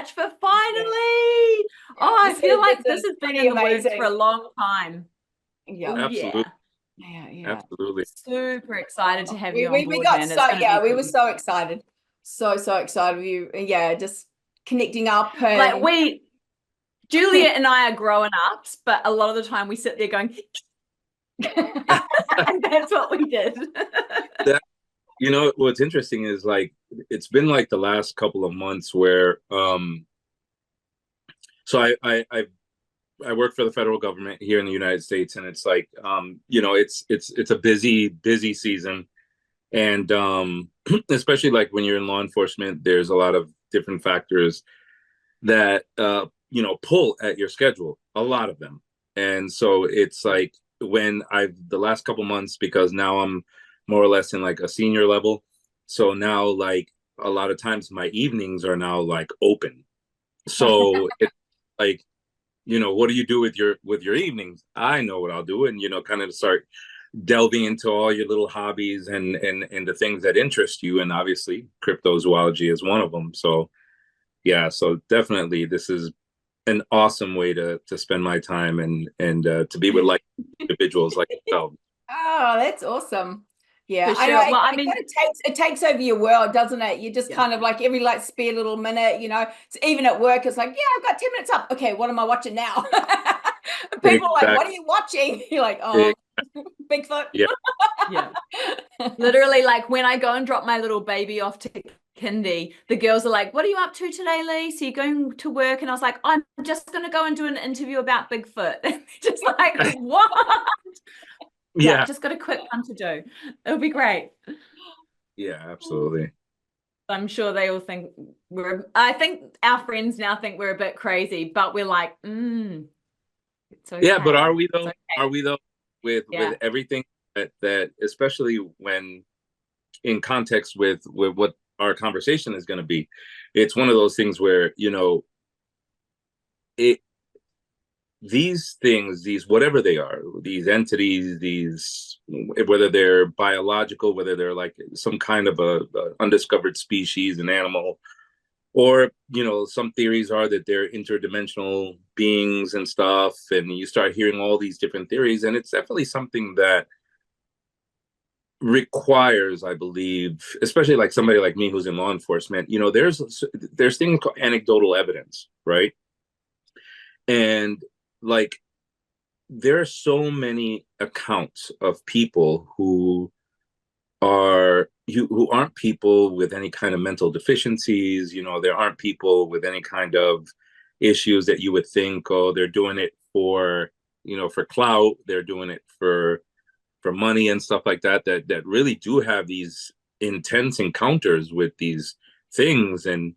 much for finally. Oh, I feel like this has been in the works for a long time. Yeah. Oh, Absolutely. Yeah. Absolutely. Super excited to have you on board, man. We were so excited. So excited with you. Yeah, just connecting up. And... Like Juliet and I are growing ups, but a lot of the time we sit there going, and that's what we did. What's interesting is like it's been like the last couple of months where so I work for the federal government here in the United States, and it's like it's a busy season, and especially like when you're in law enforcement, there's a lot of different factors that pull at your schedule, a lot of them. And so it's like when the last couple months, because now I'm more or less in like a senior level, so now like a lot of times my evenings are now like open. So it's like, what do you do with your evenings? I know what I'll do, and kind of start delving into all your little hobbies and the things that interest you, and obviously cryptozoology is one of them. So yeah, so definitely this is an awesome way to spend my time and to be with like individuals like yourself. Oh, that's awesome. Yeah, sure. I mean, it takes over your world, doesn't it? You just kind of like every like spare little minute, so even at work, it's like, yeah, I've got 10 minutes up. Okay, what am I watching now? People are like, what are you watching? You're like, oh, Bigfoot. Yeah. Literally, like when I go and drop my little baby off to kindy, the girls are like, what are you up to today, Lee? So you're going to work? And I was like, I'm just going to go and do an interview about Bigfoot. Just like, what? Yeah, just got a quick one to do. It'll be great. Yeah, absolutely. I'm sure they all think I think our friends now think we're a bit crazy, but we're like, it's okay. Yeah, but are we though? Okay. Are we though with everything that especially when in context with what our conversation is going to be? It's one of those things where, these things, these whatever they are, these entities, these whether they're biological, whether they're like some kind of a undiscovered species, an animal, or some theories are that they're interdimensional beings and stuff, and you start hearing all these different theories, and it's definitely something that requires, I believe, especially like somebody like me who's in law enforcement, there's things called anecdotal evidence, right? And like there are so many accounts of people who aren't people with any kind of mental deficiencies. There aren't people with any kind of issues that you would think, oh, they're doing it for clout, they're doing it for money and stuff like that really do have these intense encounters with these things. And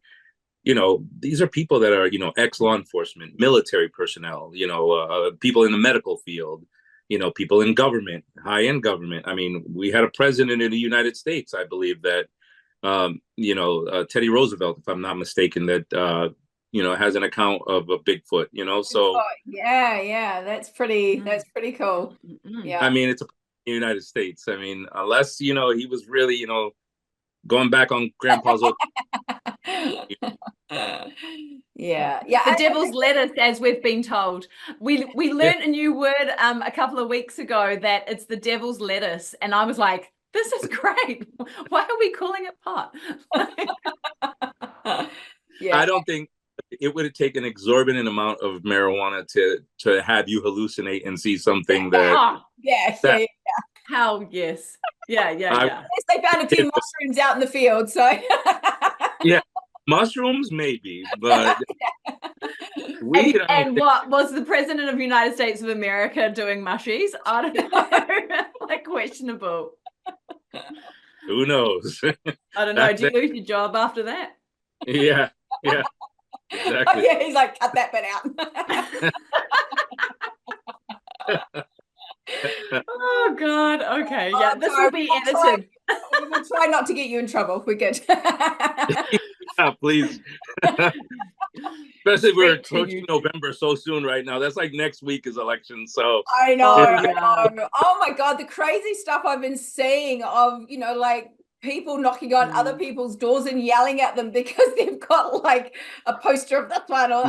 these are people that are ex-law enforcement, military personnel, people in the medical field, people in government, high-end government. I mean, we had a president in the United States, I believe, that Teddy Roosevelt, if I'm not mistaken, that has an account of a Bigfoot. So yeah, that's pretty cool. Yeah, I mean, it's a United States. I mean, unless he was really going back on Grandpa's old. Yeah. The devil's lettuce, as we've been told. We learned a new word a couple of weeks ago, that it's the devil's lettuce, and I was like, this is great. Why are we calling it pot? I don't think it would take an exorbitant amount of marijuana to have you hallucinate and see something that. How yes. Yeah. Yes, they found a few mushrooms out in the field, so yeah, mushrooms maybe, but and what was the president of the United States of America doing mushies? I don't know. Like questionable. Who knows? I don't know. Do you lose your job after that? Yeah. Exactly. Yeah, he's like, cut that bit out. Oh God. Okay. Yeah, this will be edited. We'll try not to get you in trouble. We're good. Yeah, please. Especially we're approaching November so soon right now. That's like next week is election. So I know. Oh my God, the crazy stuff I've been seeing of, like people knocking on other people's doors and yelling at them because they've got like a poster of this one or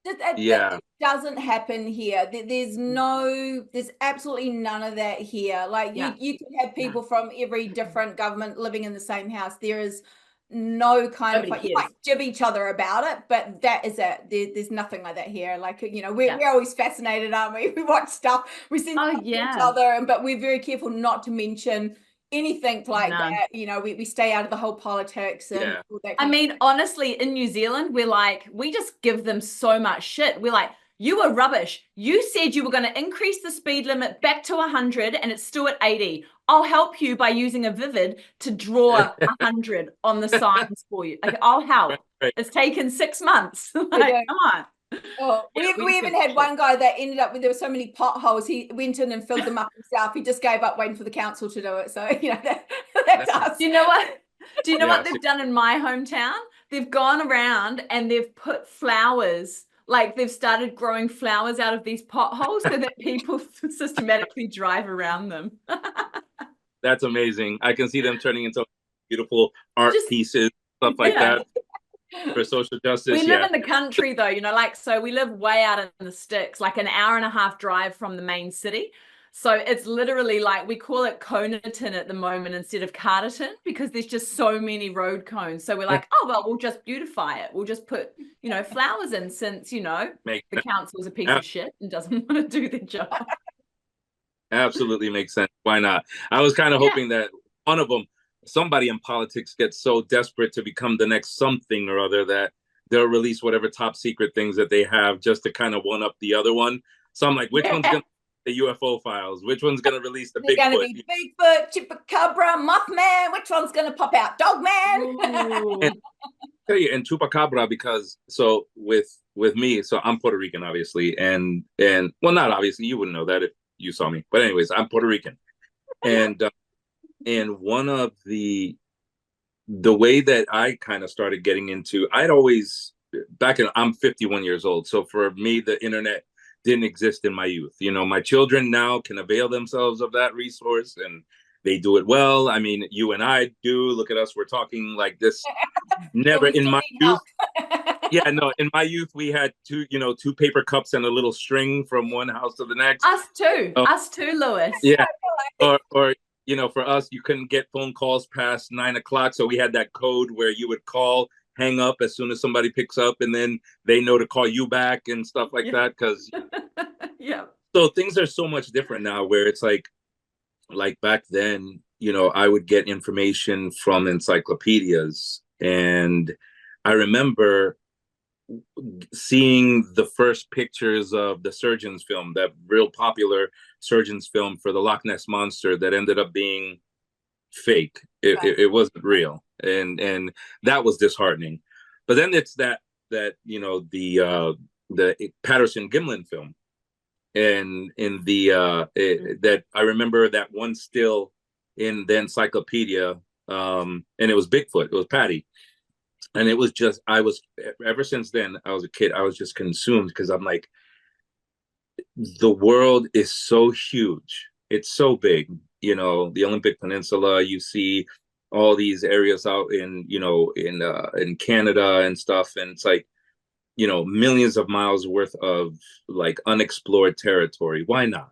that doesn't happen here. There's absolutely none of that here. Like you can have people from every different government living in the same house. There is no kind of like, you might jib each other about it, but that is it. There's nothing like that here. Like, you know, we're always fascinated, aren't we? We watch stuff, we send each other, but we're very careful not to mention anything like that. You know, we stay out of the whole politics and all that. I mean, honestly, in New Zealand, we just give them so much shit. We're like, you were rubbish. You said you were going to increase the speed limit back to 100 and it's still at 80. I'll help you by using a Vivid to draw 100 on the signs for you. Like, I'll help. It's taken 6 months. Like, come on. Oh, we even had one guy that ended up with, there were so many potholes, he went in and filled them up himself. He just gave up waiting for the council to do it. So, you know, that's us. Do you know what? Do you know what they've done in my hometown? They've gone around and they've put flowers, like they've started growing flowers out of these potholes so that people systematically drive around them. That's amazing. I can see them turning into beautiful art pieces, stuff like that. For social justice. We live in the country though, you know, like, so we live way out in the sticks, like an hour and a half drive from the main city. So it's literally like, we call it Conerton at the moment instead of Carterton because there's just so many road cones. So we're like, oh, well, we'll just beautify it. We'll just put, you know, flowers in since, you know, the council's a piece of shit and doesn't want to do their job. Absolutely makes sense. Why not? I was kind of hoping that one of them, somebody in politics gets so desperate to become the next something or other that they'll release whatever top secret things that they have just to kind of one up the other one. So I'm like, which one's going to the UFO files? Which one's going to release the Bigfoot? Going to be Bigfoot, Chupacabra, Mothman. Which one's going to pop out? Dogman. And tell you, and Chupacabra, because so with me, so I'm Puerto Rican, obviously, and well, not obviously, you wouldn't know that if you saw me, but anyways, I'm Puerto Rican, and one of the way that I kind of started getting into, I'd always, I'm 51 years old. So for me, the internet didn't exist in my youth. You know, my children now can avail themselves of that resource and they do it well. I mean, you and I do. Look at us. We're talking like this. Never in my youth. Yeah, no, in my youth, we had two paper cups and a little string from one house to the next. Us too, Lewis. Yeah. Or you know, for us, you couldn't get phone calls past 9 o'clock. So we had that code where you would call, hang up as soon as somebody picks up, and then they know to call you back and stuff like that. Because so things are so much different now where it's like back then, you know, I would get information from encyclopedias. And I remember seeing the first pictures of the Surgeon's film, that real popular Surgeon's film for the Loch Ness Monster that ended up being fake. It wasn't real. And that was disheartening. But then it's that you know, the Patterson Gimlin film. And in that I remember that one still in the encyclopedia, and it was Bigfoot, it was Patty. And it was just, ever since then, I was a kid, I was just consumed because I'm like, the world is so huge. It's so big, you know, the Olympic Peninsula, you see all these areas out in, you know, in Canada and stuff. And it's like, you know, millions of miles worth of like unexplored territory. Why not?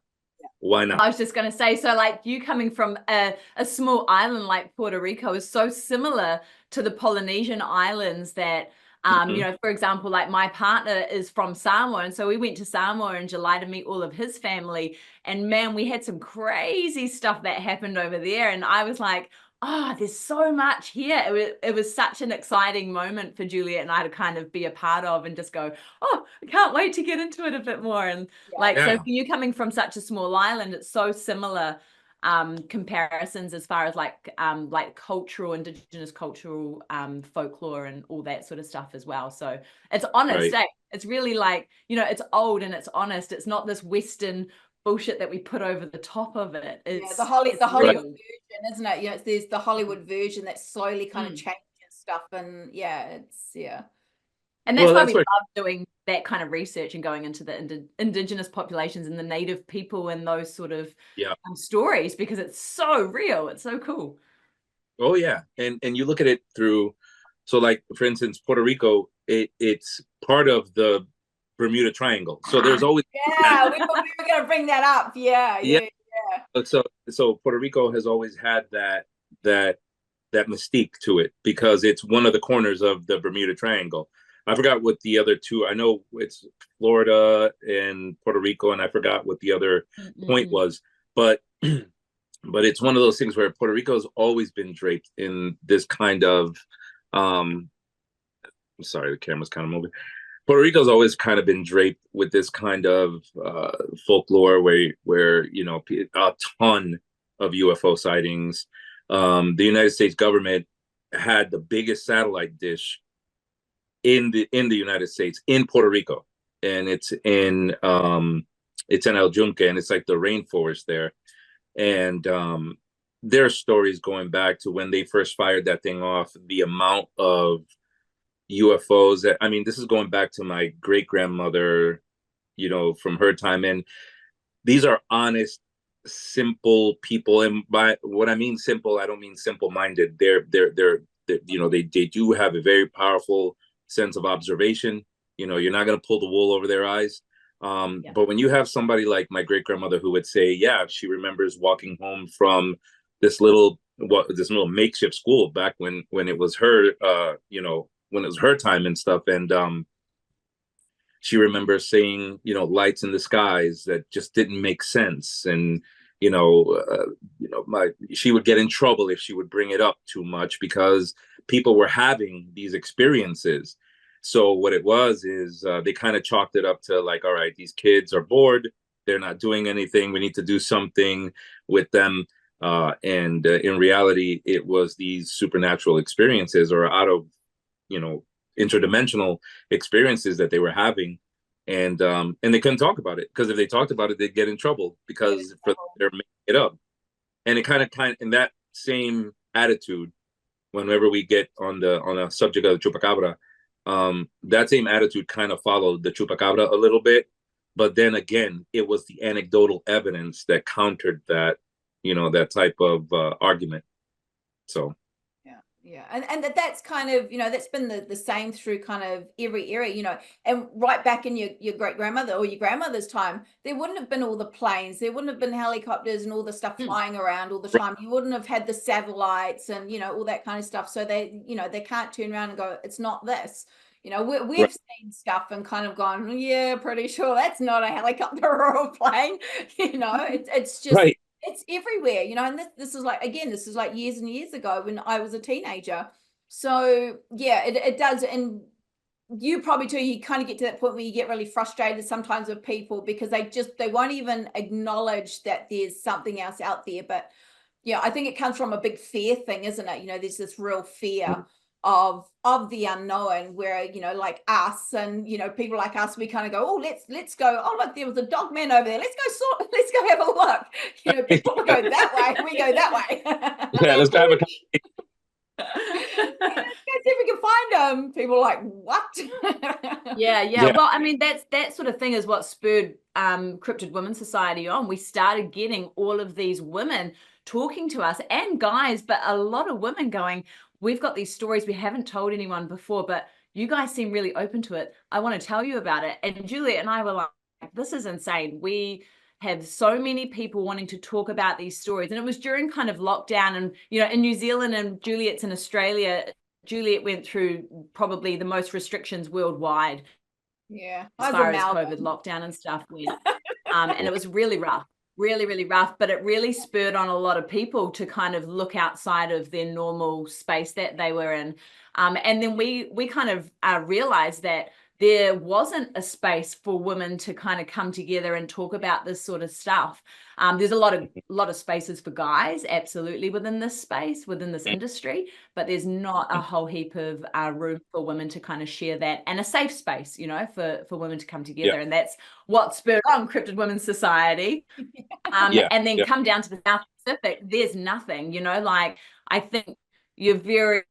Why not? I was just going to say, so like you coming from a small island like Puerto Rico is so similar to the Polynesian islands that, you know, for example, like my partner is from Samoa. And so we went to Samoa in July to meet all of his family. And man, we had some crazy stuff that happened over there. And I was like, oh, there's so much here. It was such an exciting moment for Juliet and I to kind of be a part of and just go, oh, I can't wait to get into it a bit more. And so for you coming from such a small island, it's so similar comparisons as far as like cultural, indigenous cultural folklore and all that sort of stuff as well. So it's honest, It's really like, you know, it's old and it's honest. It's not this Western bullshit that we put over the top of it. It's the Hollywood version, isn't it? You know, there's the Hollywood version that slowly kind of changes stuff, and and that's why we love doing that kind of research and going into the indigenous populations and the native people and those sort of stories, because it's so real. It's so cool. Oh yeah, and you look at it through, so like for instance, Puerto Rico, it's part of the Bermuda Triangle. So there's always Yeah, we were going to bring that up. Yeah, yeah. yeah, So Puerto Rico has always had that that mystique to it because it's one of the corners of the Bermuda Triangle. I forgot what the other two. I know it's Florida and Puerto Rico, and I forgot what the other point was. But but it's one of those things where Puerto Rico has always been draped in this kind of I'm sorry, the camera's kind of moving. Puerto Rico's always kind of been draped with this kind of folklore where you know a ton of UFO sightings. The United States government had the biggest satellite dish in the United States in Puerto Rico, and it's in El Yunque, and it's like the rainforest there. And there are stories going back to when they first fired that thing off, the amount of UFOs that, I mean, this is going back to my great grandmother, you know, from her time. And these are honest, simple people. And by what I mean simple, I don't mean simple minded. They're you know, they do have a very powerful sense of observation. You know, you're not going to pull the wool over their eyes. But when you have somebody like my great grandmother who would say, yeah, she remembers walking home from this little makeshift school back when it was her, you know, when it was her time and stuff, and she remembers seeing, you know, lights in the skies that just didn't make sense, and she would get in trouble if she would bring it up too much because people were having these experiences. So what it was is they kind of chalked it up to like, all right, these kids are bored, they're not doing anything, we need to do something with them. And in reality, it was these supernatural experiences or out of, you know, interdimensional experiences that they were having, and they couldn't talk about it because if they talked about it, they'd get in trouble because they're making it up. And it kind of in that same attitude, whenever we get on a subject of the Chupacabra, that same attitude kind of followed the Chupacabra a little bit, but then again, it was the anecdotal evidence that countered that, you know, that type of argument. So yeah, and that's kind of, you know, that's been the same through kind of every era, you know. And right back in your great grandmother or your grandmother's time, there wouldn't have been all the planes, there wouldn't have been helicopters and all the stuff flying around all the time. You wouldn't have had the satellites and, you know, all that kind of stuff. So they, you know, they can't turn around and go, it's not this. You know, we've seen stuff and kind of gone, yeah, pretty sure that's not a helicopter or a plane. You know, it's just right. It's everywhere, you know. And this is like, again, this is like years and years ago when I was a teenager. So yeah, it does. And you probably too, you kind of get to that point where you get really frustrated sometimes with people because they won't even acknowledge that there's something else out there. But yeah, I think it comes from a big fear thing, isn't it? You know, there's this real fear of the unknown where, you know, like us and, you know, people like us, we kind of go, oh, let's go, oh look, there was a dog man over there, let's go have a look. You know, people go that way, we go that way. Yeah, let's go have a let's see if we can find them. People are like, what? Yeah. Well, I mean, that sort of thing is what spurred Cryptid Women's Society on. We started getting all of these women talking to us and guys, but a lot of women going, we've got these stories we haven't told anyone before, but you guys seem really open to it. I want to tell you about it. And Juliet and I were like, this is insane. We have so many people wanting to talk about these stories. And it was during kind of lockdown, and, you know, in New Zealand, and Juliet's in Australia, Juliet went through probably the most restrictions worldwide. Yeah. As far as COVID lockdown and stuff went. And it was really rough, really rough, but it really spurred on a lot of people to kind of look outside of their normal space that they were in. And then we kind of realized that there wasn't a space for women to kind of come together and talk about this sort of stuff. There's a lot of spaces for guys, absolutely, within this space, within this industry, but there's not a whole heap of room for women to kind of share that, and a safe space, you know, for women to come together. And that's what spurred on Cryptid Women's Society. And then come down to the South Pacific, there's nothing, you know, like, I think you're very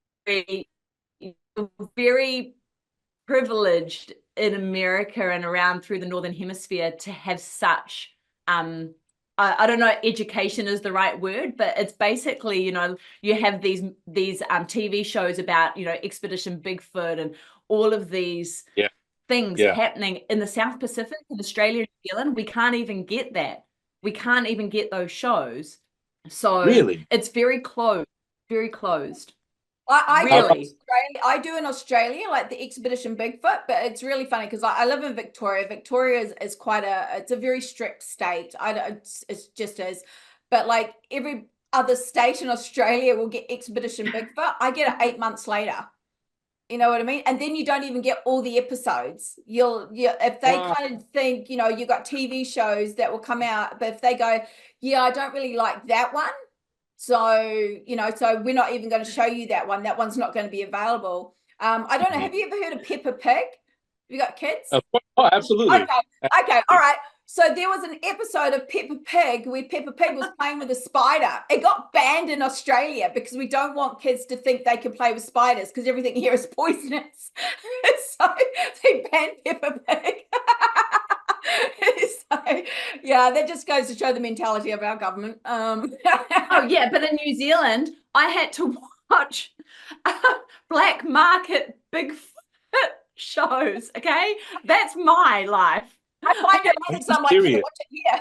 privileged in America and around through the Northern Hemisphere to have such I don't know, education is the right word, but it's basically, you know, you have these TV shows about, you know, Expedition Bigfoot and all of these things happening in the South Pacific, in Australia, New Zealand. We can't even get that. We can't even get those shows. So Really? it's very closed, very closed. I do in Australia, like the Expedition Bigfoot, but it's really funny because I live in Victoria. Victoria is quite it's a very strict state. It's just is, but like every other state in Australia will get Expedition Bigfoot. I get it 8 months later. You know what I mean? And then you don't even get all the episodes. If they kind of think, you know, you got TV shows that will come out, but if they go, yeah, I don't really like that one. So, you know, so we're not even going to show you that one. That one's not going to be available. I don't know. Have you ever heard of Peppa Pig? Have you got kids? Oh, absolutely. Okay. All right. So there was an episode of Peppa Pig where Peppa Pig was playing with a spider. It got banned in Australia because we don't want kids to think they can play with spiders because everything here is poisonous. So they banned Peppa Pig. So, yeah, that just goes to show the mentality of our government. Oh yeah, but in New Zealand, I had to watch black market Bigfoot shows. Okay, that's my life. I find it amazing. So I'm like, can I watch it here?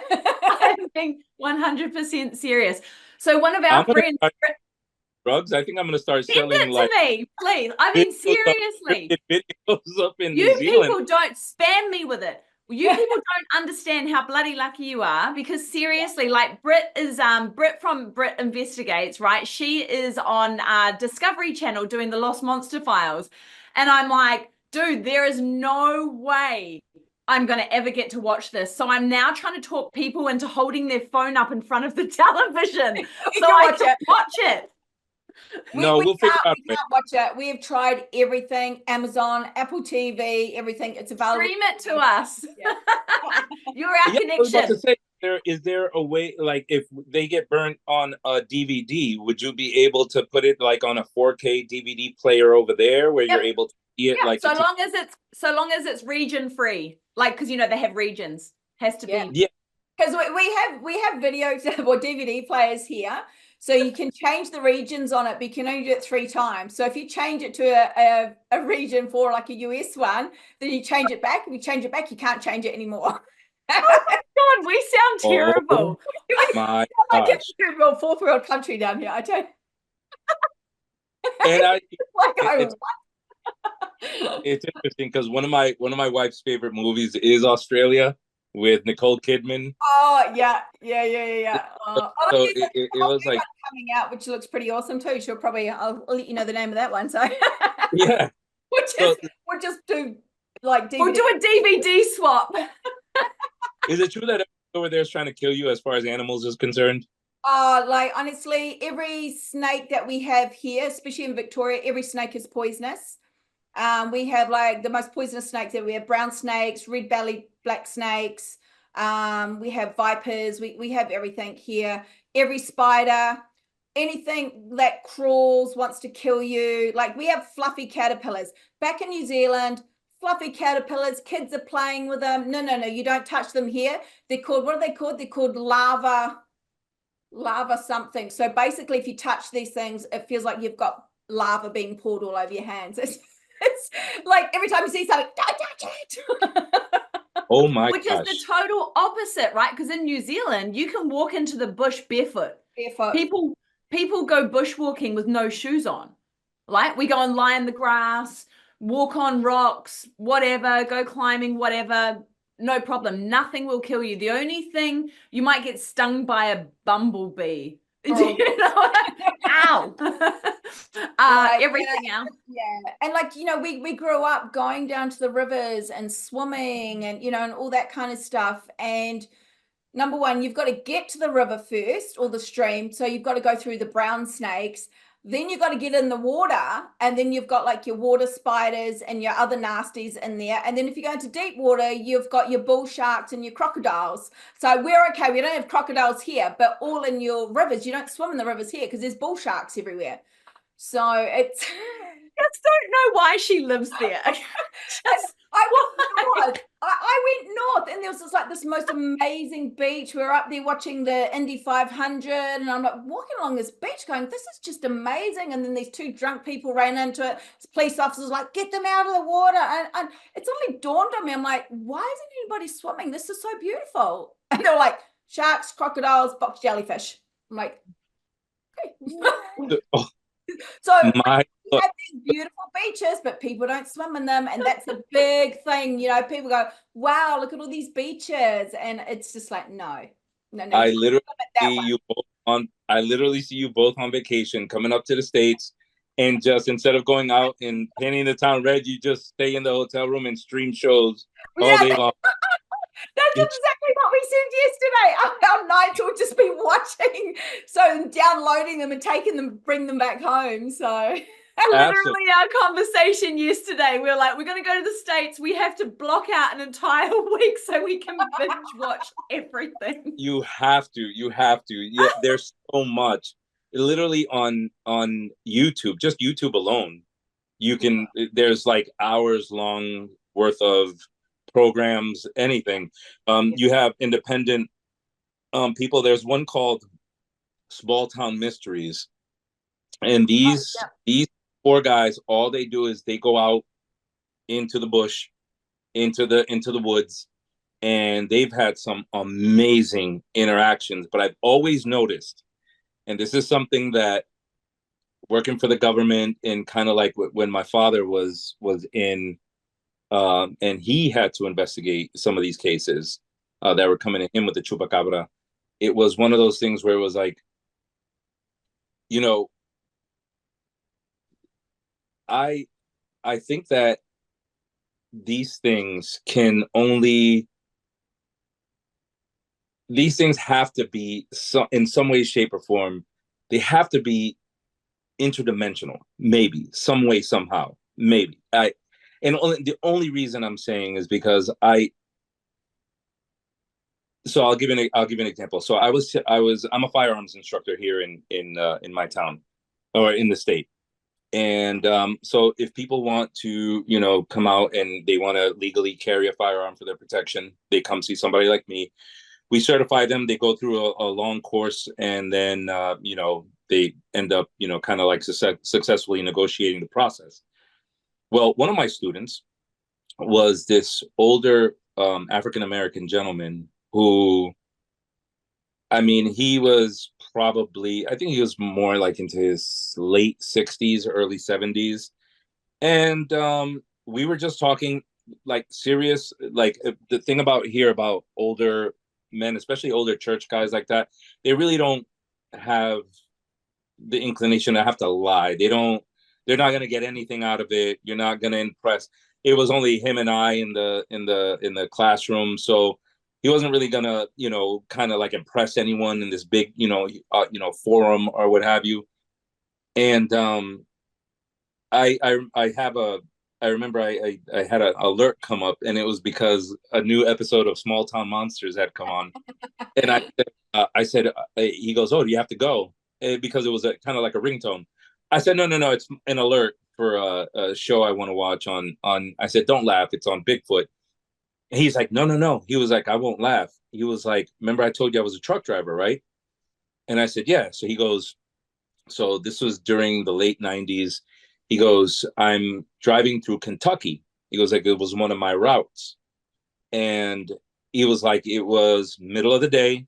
I'm being 100% serious. So one of our friends. Drugs. I think I'm going to start selling Send it to me, please. I mean, seriously. Videos up in you New Zealand. People don't spam me with it. You people don't understand how bloody lucky you are, because seriously, like Brit from Brit Investigates, right? She is on Discovery Channel doing the Lost Monster Files. And I'm like, dude, there is no way I'm going to ever get to watch this. So I'm now trying to talk people into holding their phone up in front of the television so I can watch it. We'll figure out. We can't watch it. We have tried everything: Amazon, Apple TV, everything. It's available. Stream it to us. Yeah. You're our connection. I was about to say, is there a way, like, if they get burnt on a DVD, would you be able to put it like on a 4K DVD player over there where you're able to see it? Like, so long as it's region free, like, because you know they have regions. Has to be. Yeah. Because we have videos or DVD players here. So you can change the regions on it, but you can only do it 3 times. So if you change it to a region for like a US one, then you change it back. If you change it back, you can't change it anymore. Oh my God, we sound terrible. My like a third world, fourth world country down here, I tell you. And what? It's interesting because one of my wife's favorite movies is Australia, with Nicole Kidman. Oh yeah. So it was like coming out, which looks pretty awesome too. I'll let you know the name of that one. So yeah, we'll just do like DVD. We'll do a DVD swap. Is it true that over there is trying to kill you as far as animals is concerned? Like honestly, every snake that we have here, especially in Victoria, every snake is poisonous. We have like the most poisonous snakes that we have: brown snakes, red belly, black snakes. We have vipers. We have everything here. Every spider, anything that crawls, wants to kill you. Like we have fluffy caterpillars. Back in New Zealand, fluffy caterpillars, kids are playing with them. No, you don't touch them here. They're called, what are they called? They're called lava something. So basically, if you touch these things, it feels like you've got lava being poured all over your hands. It's like every time you see something, don't touch it. Oh my Which is the total opposite, right? Because in New Zealand, you can walk into the bush barefoot. People go bushwalking with no shoes on. Like we go and lie in the grass, walk on rocks, whatever, go climbing, whatever. No problem. Nothing will kill you. The only thing, you might get stung by a bumblebee. Oh. You know? Ow. Everything else. Yeah. And like, you know, we grew up going down to the rivers and swimming and, you know, and all that kind of stuff. And number one, you've got to get to the river first or the stream. So you've got to go through the brown snakes. Then you've got to get in the water, and then you've got like your water spiders and your other nasties in there. And then if you go into deep water, you've got your bull sharks and your crocodiles. So we're okay. We don't have crocodiles here, but all in your rivers. You don't swim in the rivers here because there's bull sharks everywhere. So it's just don't know why she lives there. I went north, and there was this most amazing beach. We were up there watching the Indy 500, and I'm like walking along this beach going, this is just amazing. And then these two drunk people ran into it. Police officers like, get them out of the water. And it's only dawned on me, I'm like, why isn't anybody swimming? This is so beautiful. And they're like, sharks, crocodiles, box jellyfish. I'm like, okay. So we have these beautiful beaches, but people don't swim in them, and that's a big thing. People go, wow, look at all these beaches, and it's just like, no. I literally see you both on vacation coming up to the States, and just instead of going out and painting the town red, you just stay in the hotel room and stream shows all day long. That's exactly what we said yesterday. Our nights will just be watching, so downloading them and taking them, bring them back home. So literally our conversation yesterday, we were like, we're going to go to the States. We have to block out an entire week so we can binge watch everything. You have to. Yeah, there's so much. Literally on YouTube, just YouTube alone, you can. There's like hours long worth of programs, anything. You have independent people. There's one called Small Town Mysteries, and these 4 guys, all they do is they go out into the bush, into the woods, and they've had some amazing interactions. But I've always noticed, and this is something that working for the government, and kind of like when my father was in and he had to investigate some of these cases that were coming to him with the Chupacabra. It was one of those things where it was like, I think that these things have to be in some way, shape, or form. They have to be interdimensional, maybe some way, somehow, maybe. The only reason I'm saying is because so I'll give you an example. So I'm a firearms instructor here in my town, or in the state. And so if people want to, come out and they want to legally carry a firearm for their protection, they come see somebody like me. We certify them. They go through a long course, and then they end up kind of like successfully negotiating the process. Well, one of my students was this older African-American gentleman who, I mean, he was probably, I think he was more like into his late 60s, early 70s. And we were just talking like serious, like the thing about older men, especially older church guys like that, they really don't have the inclination to have to lie. They're not going to get anything out of it. You're not going to impress. It was only him and I in the classroom, so he wasn't really going to kind of like impress anyone in this big forum or what have you. And I remember I had an alert come up, and it was because a new episode of Small Town Monsters had come on. And I said, he goes, oh, do you have to go? Because it was kind of like a ringtone. I said, no, it's an alert for a show I want to watch on. I said, don't laugh, it's on Bigfoot. And he's like, no. He was like, I won't laugh. He was like, remember I told you I was a truck driver, right? And I said, yeah. So he goes, so this was during the late 90s. He goes, I'm driving through Kentucky. He goes, like, it was one of my routes. And he was like, it was middle of the day.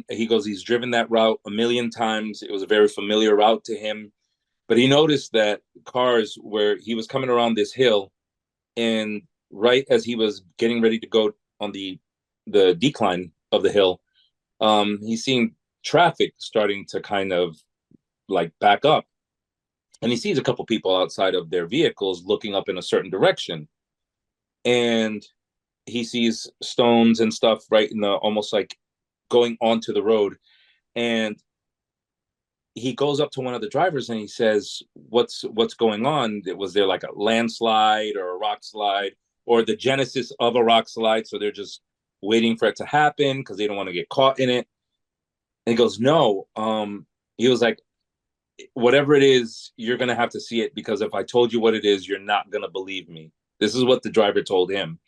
He goes, he's driven that route a million times. It was a very familiar route to him. But he noticed that cars, where he was coming around this hill, and right as he was getting ready to go on the decline of the hill, he's seeing traffic starting to kind of like back up. And he sees a couple people outside of their vehicles looking up in a certain direction. And he sees stones and stuff right in the, almost like going onto the road. And he goes up to one of the drivers and he says, what's going on? Was there like a landslide or a rock slide, or the genesis of a rock slide? So they're just waiting for it to happen because they don't want to get caught in it. And he goes, no. He was like, whatever it is, you're going to have to see it, because if I told you what it is, you're not going to believe me. This is what the driver told him.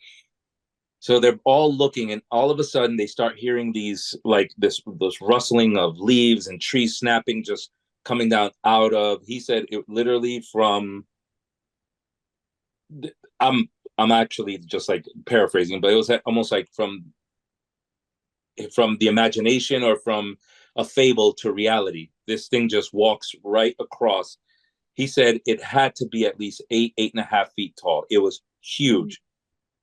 So they're all looking, and all of a sudden they start hearing these, like this rustling of leaves and trees snapping, just coming down out of, he said it literally from, I'm actually just like paraphrasing, but it was almost like from the imagination or from a fable to reality. This thing just walks right across. He said it had to be at least 8.5 feet tall. It was huge.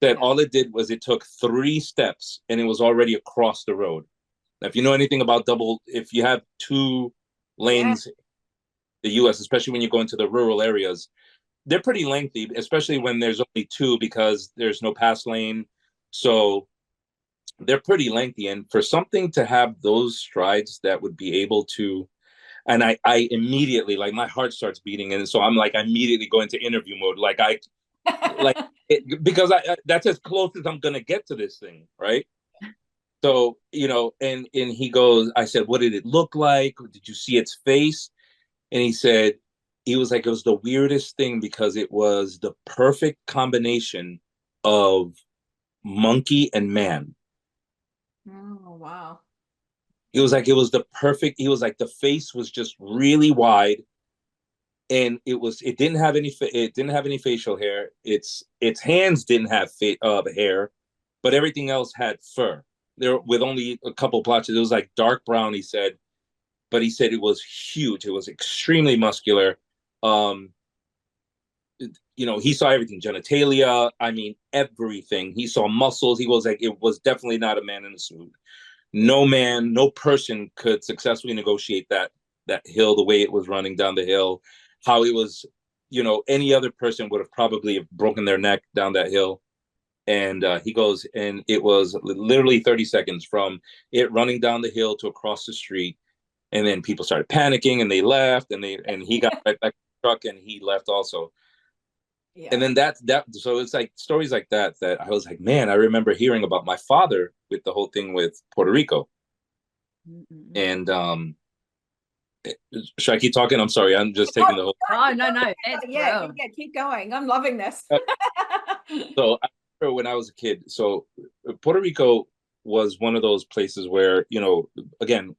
That all it did was it took 3 steps and it was already across the road. Now, if you know anything about if you have 2 lanes, the US, especially when you go into the rural areas, they're pretty lengthy, especially when there's only 2, because there's no pass lane. So they're pretty lengthy. And for something to have those strides that would be able to, and I immediately, like, my heart starts beating. And so I'm like, I immediately go into interview mode. Like because that's as close as I'm going to get to this thing. Right. So, and he goes, I said, what did it look like? Did you see its face? And he was like, it was the weirdest thing, because it was the perfect combination of monkey and man. Oh, wow. It was like, the face was just really wide, and it didn't have any facial hair. Its hands didn't have hair, but everything else had fur. There, with only a couple blotches. It was like dark brown, he said, but he said it was huge. It was extremely muscular. He saw everything, genitalia. I mean, everything. He saw muscles. He was like, it was definitely not a man in a suit. No man, no person could successfully negotiate that hill, the way it was running down the hill, how it was, any other person would have probably broken their neck down that hill. And he goes, and it was literally 30 seconds from it running down the hill to across the street. And then people started panicking and they left, and he got right back to the truck and he left also. Yeah. And then so it's like stories like that I was like, man, I remember hearing about my father with the whole thing with Puerto Rico. Mm-hmm. And should I keep talking? I'm sorry, I'm just taking the whole. Oh, no. Yeah, keep going. I'm loving this. So I remember when I was a kid. So Puerto Rico was one of those places where, again,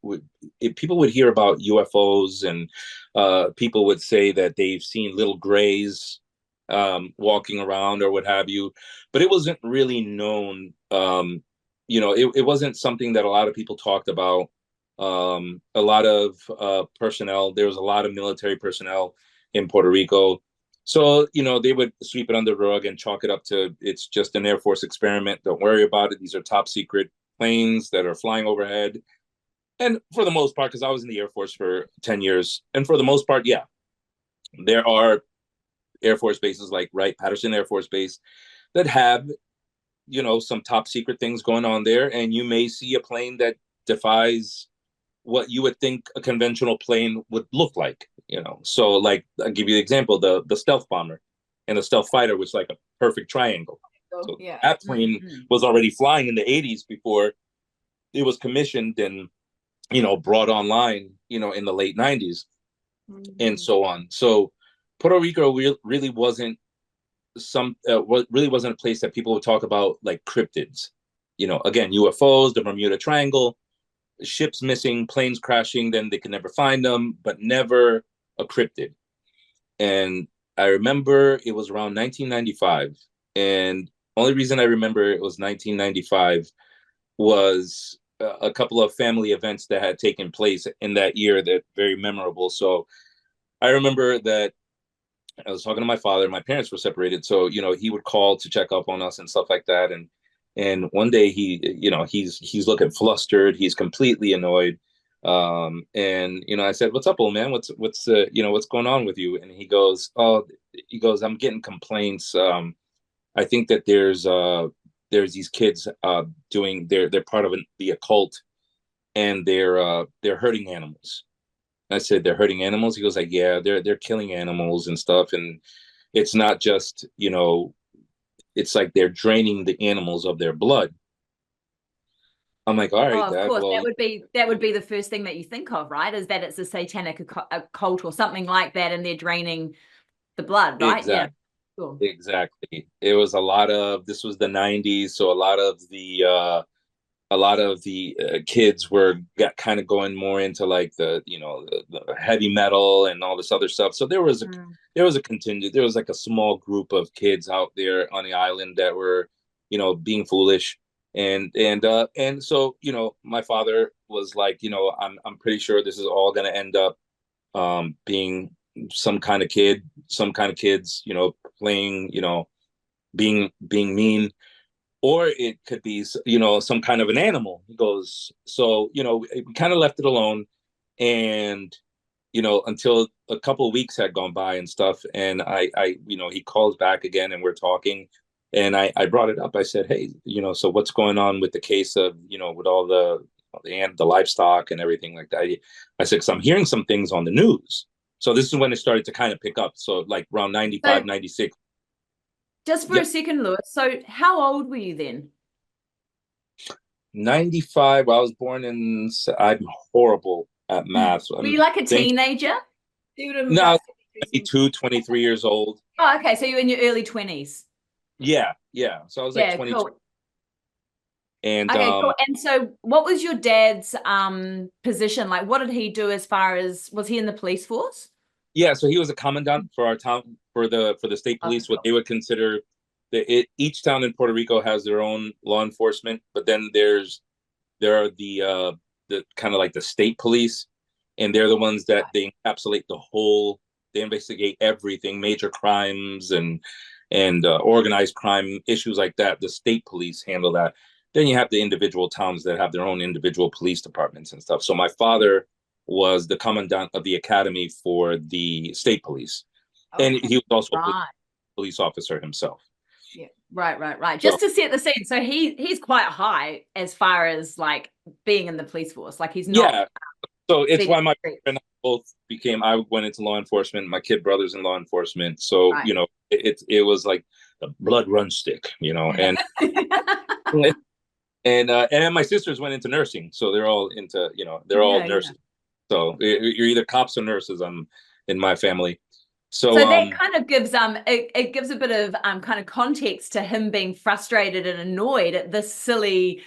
people would hear about UFOs, and people would say that they've seen little grays walking around or what have you, but it wasn't really known. It wasn't something that a lot of people talked about. A lot of personnel, there was a lot of military personnel in Puerto Rico. So, they would sweep it under the rug and chalk it up to, it's just an Air Force experiment. Don't worry about it. These are top secret planes that are flying overhead. And for the most part, because I was in the Air Force for 10 years, and for the most part, yeah, there are Air Force bases like Patterson Air Force Base that have, some top secret things going on there. And you may see a plane that defies what you would think a conventional plane would look like, So, like, I'll give you the example, the stealth bomber and the stealth fighter was like a perfect triangle. So that plane was already flying in the 80s before it was commissioned and, brought online, in the late 90s and so on. So Puerto Rico really wasn't a place that people would talk about, like cryptids. Again, UFOs, the Bermuda Triangle, ships missing, planes crashing, then they could never find them, but never a cryptid. And I remember it was around 1995, and only reason I remember it was 1995 was a couple of family events that had taken place in that year that very memorable. So I remember that I was talking to my father. My parents were separated, so he would call to check up on us and stuff like that. And one day he's looking flustered. He's completely annoyed. And I said, "What's up, old man? What's going on with you?" And he goes, "I'm getting complaints. I think that there's these kids they're part of the occult, and they're hurting animals." I said, "They're hurting animals?" He goes like, "Yeah, they're killing animals and stuff, and it's not just, it's like they're draining the animals of their blood." I'm like, all Oh, right, of Dad. course, Well, that would be the first thing that you think of, right? Is that it's a satanic cult or something like that, and they're draining the blood, right? Yeah. exactly. Cool. Exactly. It was a lot of, this was the 90s, so a lot of the kids were got kind of going more into like the heavy metal and all this other stuff. So there was a contingent, there was like a small group of kids out there on the island that were, being foolish. And so, my father was like, I'm pretty sure this is all going to end up being some kind of kids, playing, being mean, or it could be, some kind of an animal. He goes, so, we kind of left it alone. And, until a couple of weeks had gone by and stuff. And he calls back again and we're talking. And I brought it up. I said, hey, so what's going on with the case of, with all the livestock and everything like that? I said, because I'm hearing some things on the news. So this is when it started to kind of pick up. So like around 95, So 96. just for Yep. a second, Lewis. So how old were you then? 95. I was born in, I'm horrible at math. So Were you like a teenager? no, 22, 23 years old. Oh, okay. So you're in your early 20s. Yeah. Yeah. So I was like Yeah, 22. cool. And Okay, cool. And so what was your dad's position? Like what did he do as far as, was he in the police force? yeah, so he was a commandant for our town, for the state Okay, police, what cool. they would consider each town in Puerto Rico has their own law enforcement, but then there are the kind of like the state police, and they're the ones that they encapsulate they investigate everything, major crimes and organized crime issues like that. The state police handle that. Then you have the individual towns that have their own individual police departments and stuff. So my father was the commandant of the academy for the state police, and Okay. he was also a Right. police officer himself. Yeah. Right. So Just to set the scene. So he's quite high as far as like being in the police force. Like he's not yeah, so it's being why my and I both became. I went into law enforcement. My kid brother's in law enforcement, so right. it was like the blood runs thick, and my sisters went into nursing, so they're all into they're all Yeah, yeah. nurses. So you're either cops or nurses. In my family. So So that kind of gives it gives a bit of kind of context to him being frustrated and annoyed at this silly,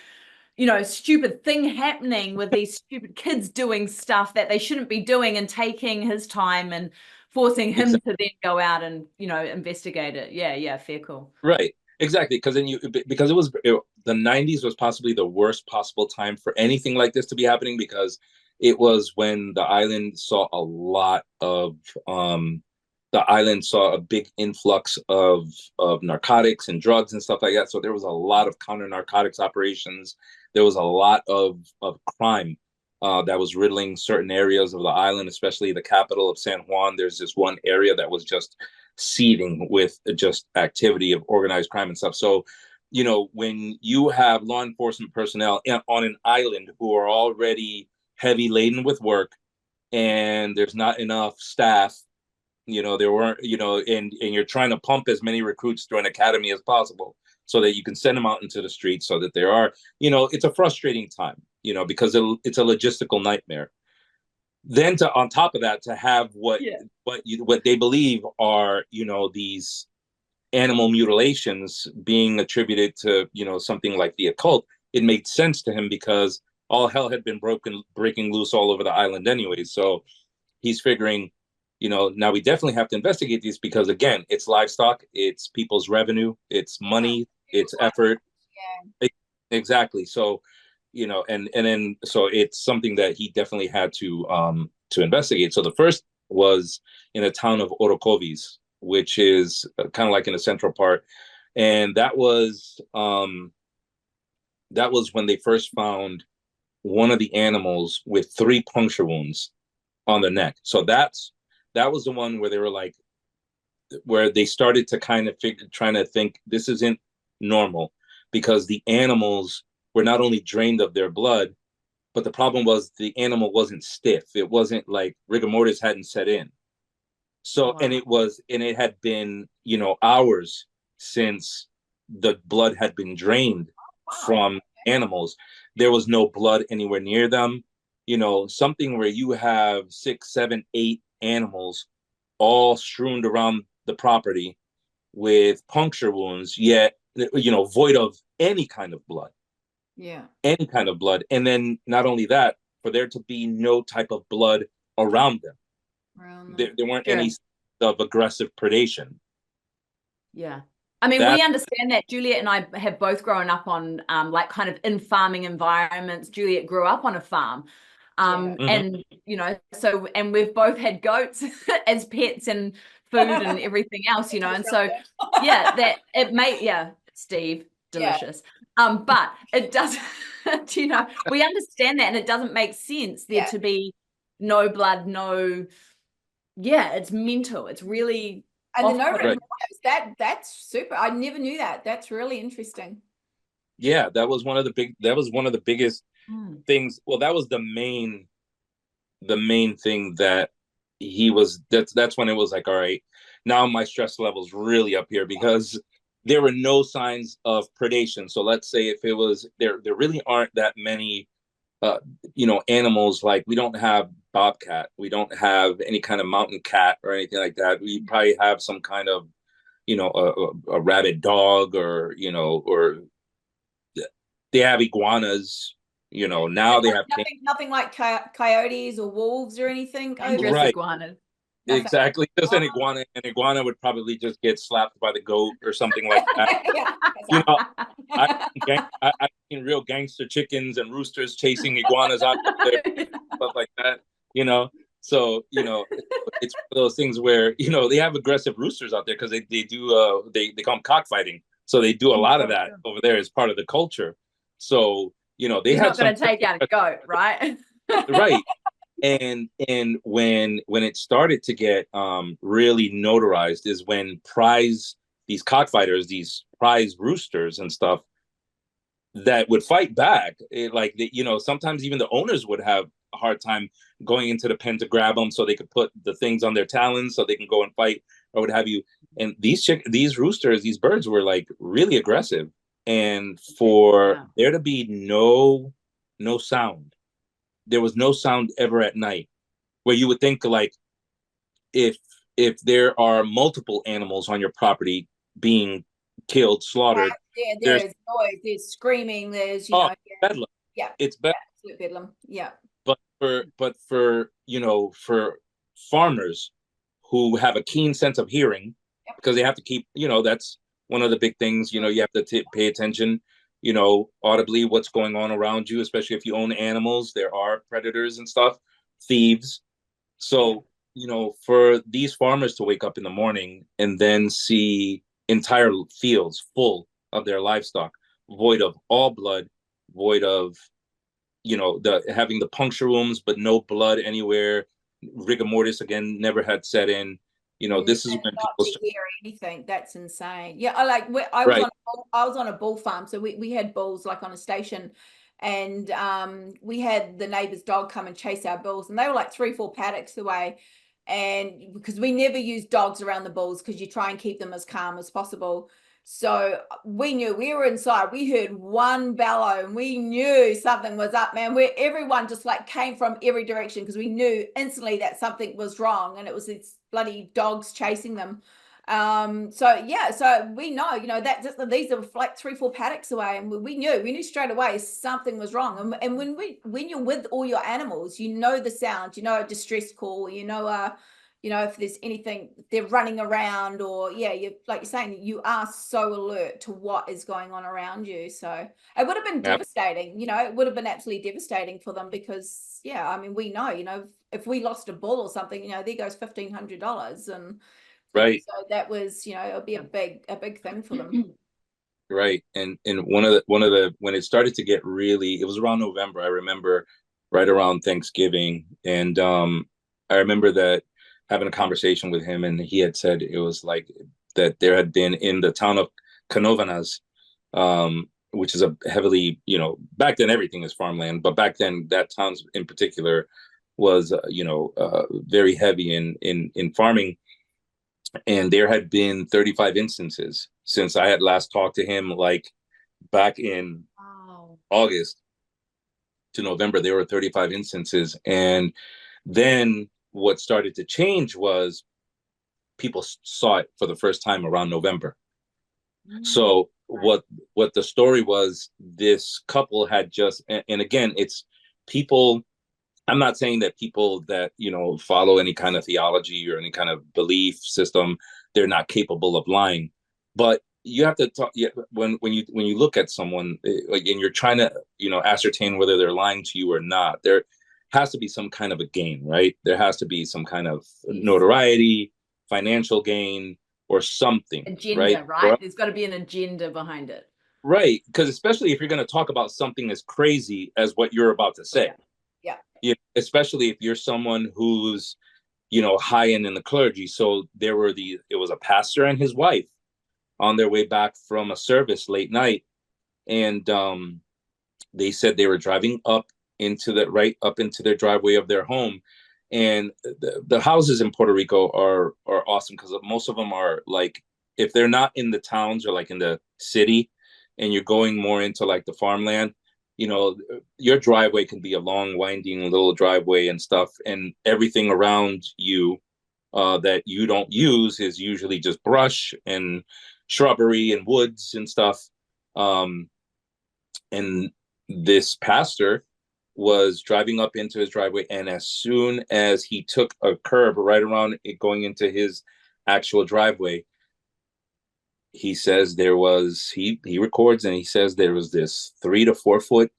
stupid thing happening with these stupid kids doing stuff that they shouldn't be doing and taking his time and forcing him exactly. to then go out and, investigate it. Yeah, fair, cool. Right. Exactly. Because the 90s was possibly the worst possible time for anything like this to be happening, because it was when the island saw a big influx of narcotics and drugs and stuff like that. So there was a lot of counter narcotics operations. There was a lot of crime that was riddling certain areas of the island, especially the capital of San Juan. There's this one area that was just seething with just activity of organized crime and stuff. So, when you have law enforcement personnel on an island who are already heavy laden with work, and there's not enough staff, there weren't, and you're trying to pump as many recruits through an academy as possible so that you can send them out into the streets, so that there are, it's a frustrating time, because it's a logistical nightmare. Then on top of that, to have what they believe are, these animal mutilations being attributed to, something like the occult, it made sense to him because all hell had been breaking loose all over the island anyway. So he's figuring, now we definitely have to investigate these, because again, it's livestock, it's people's revenue, it's money, it's effort. Yeah. Exactly. So, and then so it's something that he definitely had to investigate. So the first was in a town of Orocovis, which is kind of like in the central part, and that was when they first found one of the animals with 3 puncture wounds on the neck. So that was the one where they were like, where they started to kind of trying to think this isn't normal, because the animals were not only drained of their blood, but the problem was the animal wasn't stiff. It wasn't like rigor mortis hadn't set in. So, Wow. and it had been, hours since the blood had been drained from animals. there was no blood anywhere near them. You know, something where you have 6, 7, 8 animals all strewn around the property with puncture wounds, yet, you know, void of any kind of blood. Yeah. Any kind of blood. And then not only that, for there to be no type of blood around them. There weren't any of aggressive predation. Yeah. I mean, we understand that. Juliet and I have both grown up on like kind of in farming environments. Juliet grew up on a farm. And, you know, so, and we've both had goats as pets and food and everything else, you know, and so, yeah, that it may, yeah, Steve, delicious. But it does, you know, we understand that, and it doesn't make sense there to be no blood, no, it's mental. It's really, and the no red that's super. I never knew that. That's really interesting. Yeah, that was one of the biggest things. Well, that was the main thing that that's when it was like, all right, now my stress level's really up here, because there were no signs of predation. So let's say if it was there really aren't that many you know, animals. Like, we don't have bobcat, we don't have any kind of mountain cat or anything like that. We probably have some kind of, you know, a rabid dog, or, you know, or they have iguanas, you know. Now they have nothing like coyotes or wolves or anything. Dangerous iguanas. Exactly. Just an iguana would probably just get slapped by the goat or something like that. You know, I've seen real gangster chickens and roosters chasing iguanas out there, stuff like that, you know. So, you know, it's one of those things where, you know, they have aggressive roosters out there because they do they call them cockfighting. So they do a lot of that over there as part of the culture. So, you know, they He's have not going to take out a goat, right? Right. And when it started to get really notarized is when these cockfighters, these prize roosters and stuff that would fight back, you know, sometimes even the owners would have a hard time going into the pen to grab them so they could put the things on their talons so they can go and fight or what have you. And these roosters, these birds were like really aggressive, and for there to be no sound. There was no sound ever at night, where you would think, like, if there are multiple animals on your property being killed, slaughtered, there's noise, there's screaming, there's bedlam. It's bedlam. Yeah. But for you know, for farmers who have a keen sense of hearing, because they have to keep, you know, that's one of the big things, you know, you have to pay attention, you know, audibly what's going on around you, especially if you own animals. There are predators and stuff, thieves. So, you know, for these farmers to wake up in the morning and then see entire fields full of their livestock, void of all blood, void of, you know, having the puncture wounds, but no blood anywhere. Rigor mortis again never had set in. You know, this is when people hear anything. That's insane. Yeah, I was on a bull farm, so we had bulls like on a station, and we had the neighbor's dog come and chase our bulls, and they were like 3-4 paddocks away, and because we never use dogs around the bulls because you try and keep them as calm as possible. So we knew, we were inside, we heard one bellow and we knew something was up, man. Where everyone just like came from every direction because we knew instantly that something was wrong, and it was these bloody dogs chasing them. So we know, you know, that these are like 3-4 paddocks away, and we knew straight away something was wrong. And when you're with all your animals, you know the sound, you know, a distress call, you know, if there's anything, they're running around, or you, like you're saying, you are so alert to what is going on around you. So it would have been devastating, you know, it would have been absolutely devastating for them, because I mean, we know, you know, if we lost a bull or something, you know, there goes $1,500, and so that was, you know, it'll be a big thing for them. Right. And one of the when it started to get really, it was around November, I remember, right around Thanksgiving, and I remember that having a conversation with him, and he had said it was like that there had been in the town of Canovanas, which is a heavily, you know, back then everything is farmland, but back then that town in particular was, you know, very heavy in farming. And there had been 35 instances since I had last talked to him, like back in August. to November, there were 35 instances. And then what started to change was people saw it for the first time around November. So what the story was, this couple had just, and again, it's people, I'm not saying that people that, you know, follow any kind of theology or any kind of belief system, they're not capable of lying. But you have to talk, when you look at someone and you're trying to, you know, ascertain whether they're lying to you or not, there has to be some kind of a gain, right? There has to be some kind of notoriety, financial gain, or something. Agenda, right? There's got to be an agenda behind it. Right. Because especially if you're going to talk about something as crazy as what you're about to say. Yeah. Especially if you're someone who's, you know, high end in the clergy. So it was a pastor and his wife on their way back from a service late night. And they said they were driving up into their driveway of their home. And the houses in Puerto Rico are awesome because most of them are like, if they're not in the towns or like in the city and you're going more into like the farmland, you know, your driveway can be a long winding little driveway and stuff, and everything around you that you don't use is usually just brush and shrubbery and woods and stuff. And this pastor was driving up into his driveway, and as soon as he took a curb right around it going into his actual driveway, he says he records and he says there was this 3 to 4 foot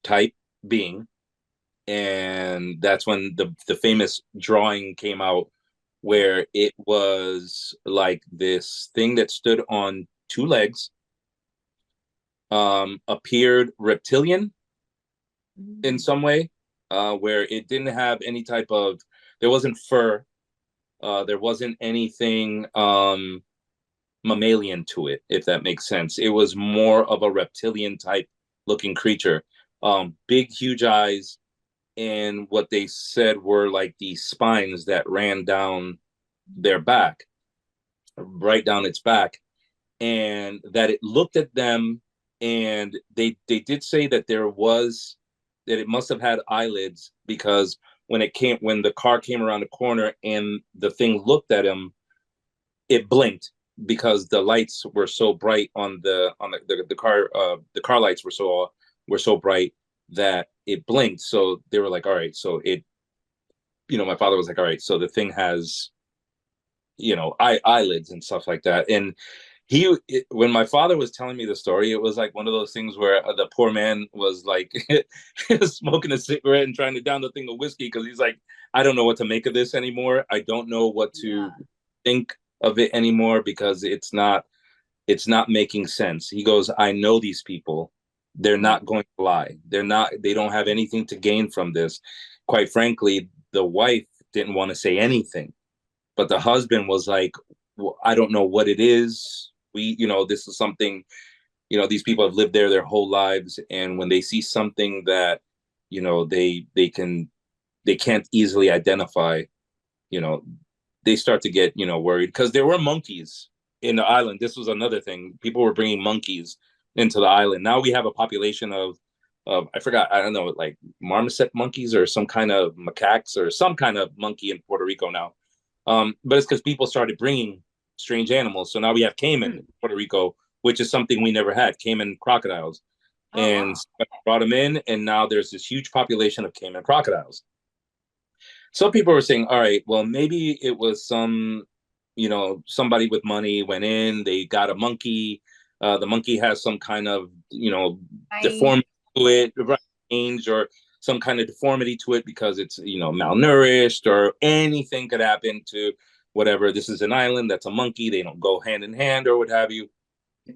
type being. And that's when the famous drawing came out, where it was like this thing that stood on 2 legs, appeared reptilian in some way, where it didn't have any type of, there wasn't fur, there wasn't anything mammalian to it, if that makes sense. It was more of a reptilian type looking creature, big huge eyes, and what they said were like these spines that ran down their back, right down its back, and that it looked at them. And they did say that it must have had eyelids, because when the car came around the corner and the thing looked at him, it blinked because the lights were so bright on the car lights were so bright that it blinked. So they were like, all right, so it, you know, my father was like, all right, so the thing has, you know, eyelids and stuff like that. And when my father was telling me the story, it was like one of those things where the poor man was like smoking a cigarette and trying to down the thing of whiskey, because he's like, I don't know what to make of this anymore. I don't know what to think of it anymore, because it's not making sense. He goes, I know these people. They're not going to lie. They don't have anything to gain from this. Quite frankly, the wife didn't want to say anything, but the husband was like, well, I don't know what it is. This is something, these people have lived there their whole lives. And when they see something that, they can't easily identify, they start to get, worried, because there were monkeys in the island. This was another thing. People were bringing monkeys into the island. Now we have a population of I forgot, I don't know, like marmoset monkeys or some kind of macaques or some kind of monkey in Puerto Rico now. But it's because people started bringing strange animals. So now we have caiman in Puerto Rico, which is something we never had, caiman crocodiles. And brought them in, and now there's this huge population of caiman crocodiles. Some people were saying, all right, well, maybe it was somebody with money went in, they got a monkey. The monkey has some kind of, deformity to it, range, or some kind of deformity to it because it's, malnourished, or anything could happen to whatever. This is an island, that's a monkey. They don't go hand in hand or what have you.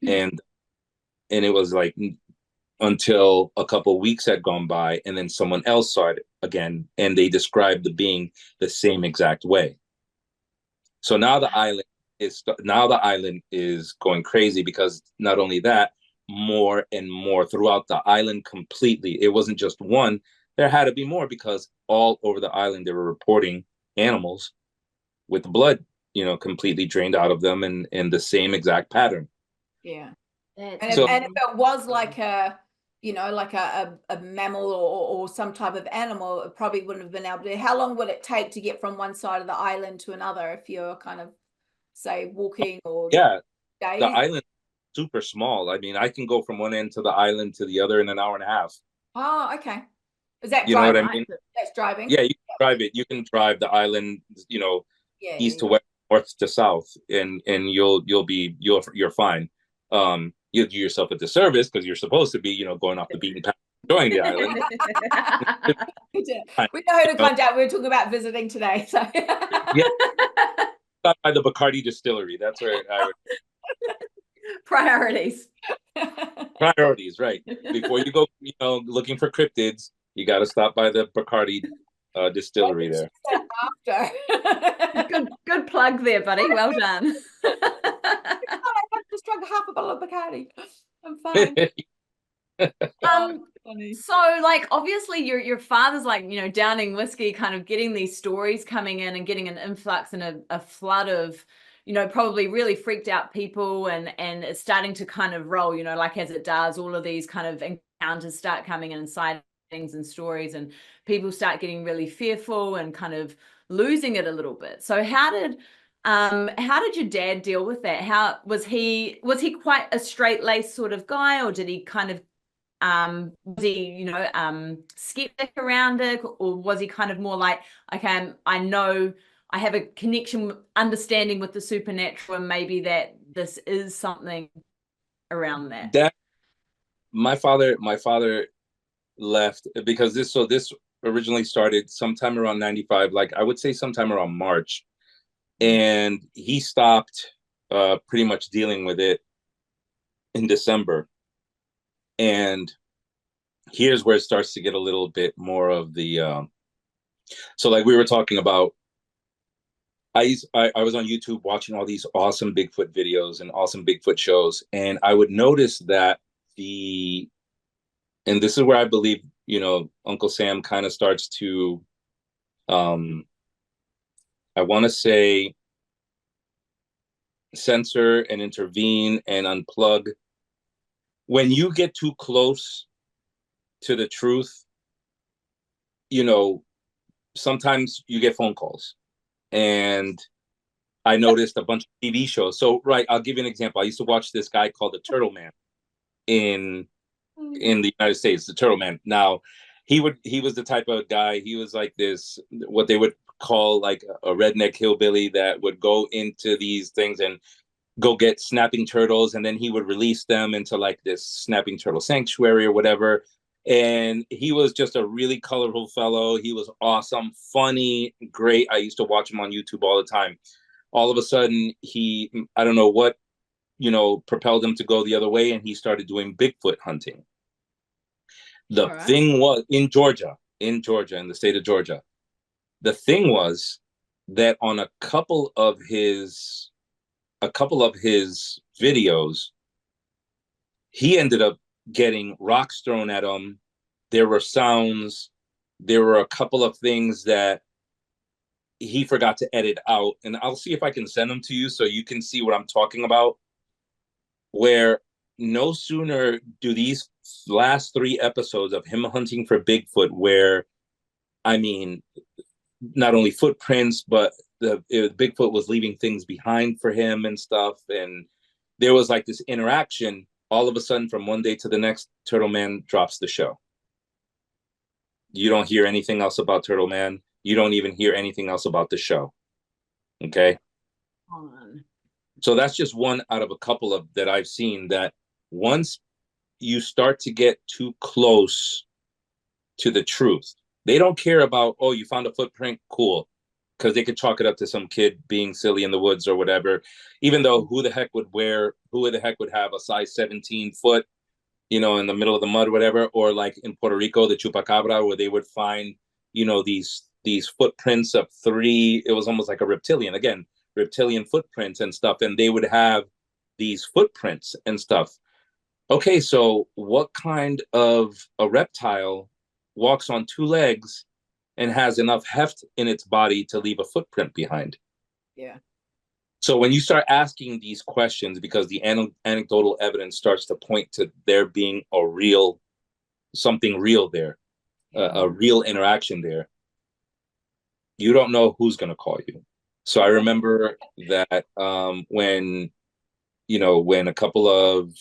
And it was like, until a couple of weeks had gone by, and then someone else saw it again, and they described the being the same exact way. So now the island is going crazy, because not only that, more and more throughout the island completely. It wasn't just one. There had to be more, because all over the island they were reporting animals with the blood, completely drained out of them, and the same exact pattern. Yeah. And if it was like a, you know, like a mammal or some type of animal, it probably wouldn't have been able to. How long would it take to get from one side of the island to another if you're kind of, say, walking or Yeah, the days? island super small. I mean, I can go from one end to the island to the other in an hour and a half. Oh, okay. Is that You know what I driving? mean? That's driving. Yeah, you can drive it. You can drive the island, you know, Yeah, east to yeah. west, north to south, and you're fine. You'll do yourself a disservice because you're supposed to be, you know, going off the beaten path, enjoying the island. We know who to contact. We were talking about visiting today. So Yeah, stop by the Bacardi distillery. That's where I would. Priorities. Priorities, right? Before you go, you know, looking for cryptids, you got to stop by the Bacardi distillery there. After. Good plug there, buddy. Well done. I just drank half a bottle of Bacardi. I'm fine. So like obviously your father's like, you know, downing whiskey, kind of getting these stories coming in and getting an influx and a flood of, you know, probably really freaked out people, and it's starting to kind of roll, you know, like as it does, all of these kind of encounters start coming in and sightings and stories, and people start getting really fearful and kind of losing it a little bit. So how did your dad deal with that? How was he quite a straight-laced sort of guy, or did he kind of was he, you know, skeptic around it, or was he kind of more like, okay, I know I have a connection, understanding with the supernatural, and maybe that this is something around that? That my father left because this originally started sometime around 95, like I would say sometime around March, and he stopped pretty much dealing with it in December. And here's where it starts to get a little bit more of the so like we were talking about, I was on YouTube watching all these awesome Bigfoot videos and awesome Bigfoot shows, and I would notice that and this is where I believe, you know, Uncle Sam kind of starts to I want to say censor and intervene and unplug. When you get too close to the truth, you know, sometimes you get phone calls. And I noticed a bunch of TV shows. So, right, I'll give you an example. I used to watch this guy called the Turtle Man in the United States, the Turtle Man. Now, he was the type of guy, he was like this, what they would call like a redneck hillbilly that would go into these things and go get snapping turtles, and then he would release them into like this snapping turtle sanctuary or whatever. And he was just a really colorful fellow. He was awesome, funny, great. I used to watch him on YouTube all the time. All of a sudden, I don't know what, you know, propelled him to go the other way, and he started doing Bigfoot hunting. The thing was in Georgia, in the state of Georgia. The thing was that on a couple of his videos, he ended up getting rocks thrown at him. There were sounds. There were a couple of things that he forgot to edit out. And I'll see if I can send them to you so you can see what I'm talking about. Where no sooner do these last 3 episodes of him hunting for Bigfoot, where, I mean, not only footprints, but Bigfoot was leaving things behind for him and stuff. And there was like this interaction. All of a sudden, from one day to the next, Turtle Man drops the show. You don't hear anything else about Turtle Man. You don't even hear anything else about the show. Okay. So that's just one out of a couple of that I've seen, that once you start to get too close to the truth, they don't care about, oh, you found a footprint, cool, because they could chalk it up to some kid being silly in the woods or whatever. Even though who the heck would have a size 17 foot, you know, in the middle of the mud, whatever. Or like in Puerto Rico, the Chupacabra, where they would find, you know, these footprints of 3, it was almost like a reptilian footprints and stuff, and they would have these footprints and stuff. Okay, so what kind of a reptile walks on 2 legs and has enough heft in its body to leave a footprint behind? Yeah. So when you start asking these questions, because the anecdotal evidence starts to point to there being a real something real there, a real interaction there, you don't know who's going to call you. So I remember that when a couple of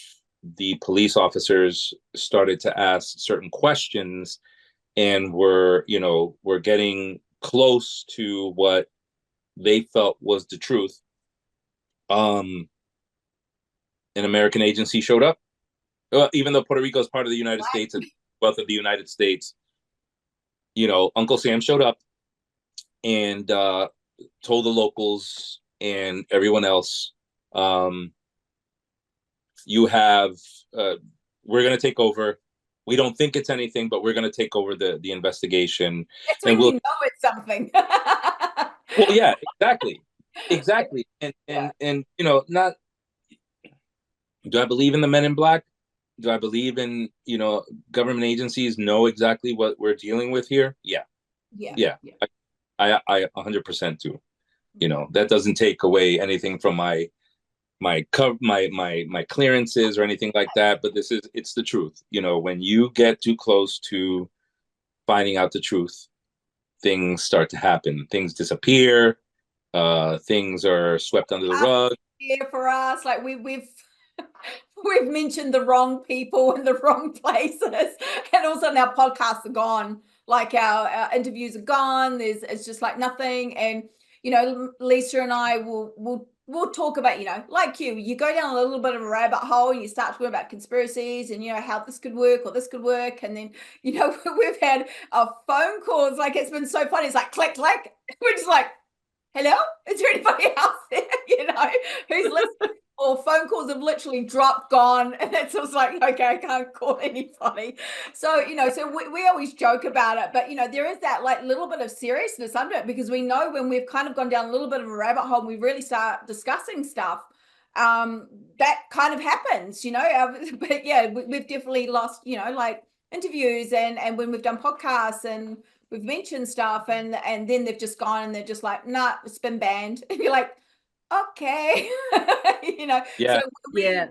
the police officers started to ask certain questions and were getting close to what they felt was the truth, an American agency showed up. Even though Puerto Rico is part of the United States and wealth of the United States, Uncle Sam showed up and told the locals and everyone else, we're going to take over. We don't think it's anything, but we're going to take over the investigation. That's when you know it's something. Well, yeah, exactly. And not, do I believe in the Men in Black? Do I believe in, government agencies know exactly what we're dealing with here? Yeah. I 100% do. That doesn't take away anything from my clearances or anything like that, but it's the truth. When you get too close to finding out the truth, things start to happen. Things disappear. Things are swept under the rug. Here for us, like we've mentioned the wrong people in the wrong places, and also our podcasts are gone. Like our interviews are gone. It's just like nothing. And Lisa and I we'll talk about, like you go down a little bit of a rabbit hole and you start talking about conspiracies and, how this could work or this could work. And then, we've had phone calls. Like, it's been so funny. It's like, click, click. We're just like, hello? Is there anybody else there, who's listening? Or phone calls have literally dropped, gone, and it's just like, okay, I can't call anybody. So, so we always joke about it, but, there is that like little bit of seriousness under it, because we know when we've kind of gone down a little bit of a rabbit hole and we really start discussing stuff, that kind of happens, but yeah, we've definitely lost, like interviews and when we've done podcasts and we've mentioned stuff and then they've just gone and they're just like, nah, it's been banned. And you're like, okay. Yeah. So we try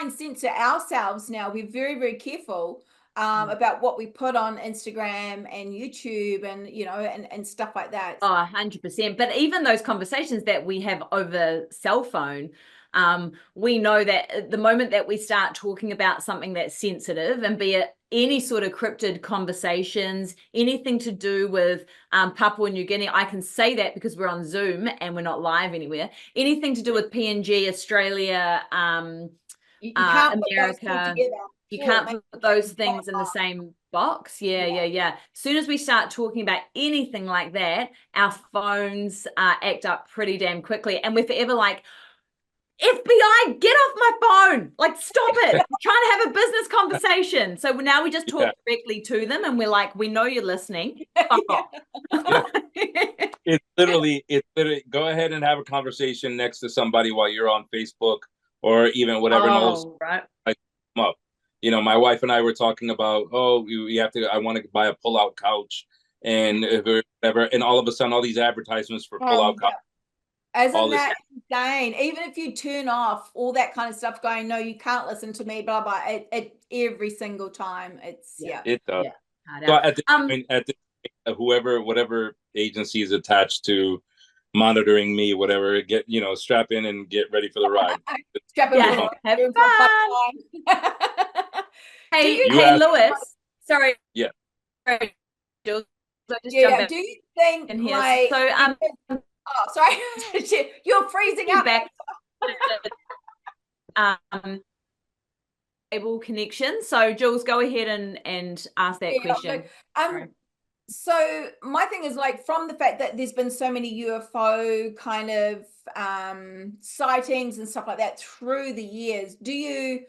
and censor ourselves now. We're very, very careful about what we put on Instagram and YouTube and and stuff like that. Oh, 100%. But even those conversations that we have over cell phone, we know that at the moment that we start talking about something that's sensitive, and be it any sort of cryptid conversations, anything to do with Papua New Guinea, I can say that because we're on Zoom and we're not live anywhere. Anything to do with PNG, Australia, You can't America, you can't put those things in the same box. Yeah. As soon as we start talking about anything like that, our phones act up pretty damn quickly, and we're forever like, FBI, get off my phone. Like, stop it. I'm trying to have a business conversation. So now we just talk directly to them and we're like, we know you're listening. Fuck off. It's literally, go ahead and have a conversation next to somebody while you're on Facebook or even whatever. Right. I come up. My wife and I were talking about, I want to buy a pull-out couch and whatever. And all of a sudden, all these advertisements for pull-out couch. Isn't that insane? Even if you turn off all that kind of stuff, going, no, you can't listen to me, blah blah. It every single time. It's It does. So at this point, whatever agency is attached to monitoring me, whatever, strap in and get ready for the ride. Strap in. Have fun. Hey, Lewis. Sorry. Yeah. Do you think in here? So oh, sorry. You're freezing up. Back cable connection. So Jules, go ahead and ask that question. So my thing is, like, from the fact that there's been so many UFO kind of sightings and stuff like that through the years, do you,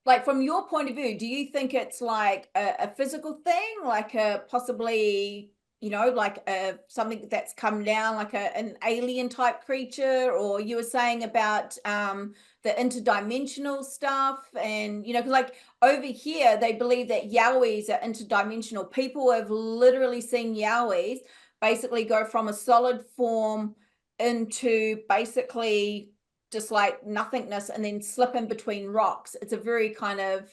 like, from your point of view, do you think it's like a physical thing, like a possibly, like something that's come down, like an alien type creature? Or you were saying about the interdimensional stuff, and because like over here they believe that Yowies are interdimensional. People have literally seen Yowies basically go from a solid form into basically just like nothingness and then slip in between rocks. It's a very kind of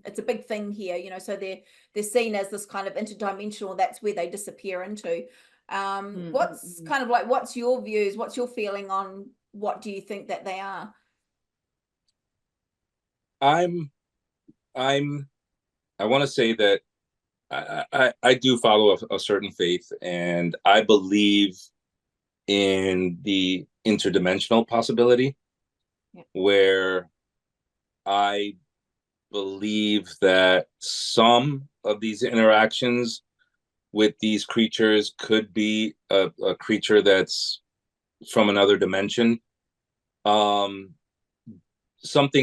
it's a big thing here, you know, so they're seen as this kind of interdimensional, that's where they disappear into. What's kind of like, what's your views, what's your feeling on what do you think that they are? I want to say that I do follow a certain faith, and I believe in the interdimensional possibility, where I believe that some of these interactions with these creatures could be a creature that's from another dimension. Something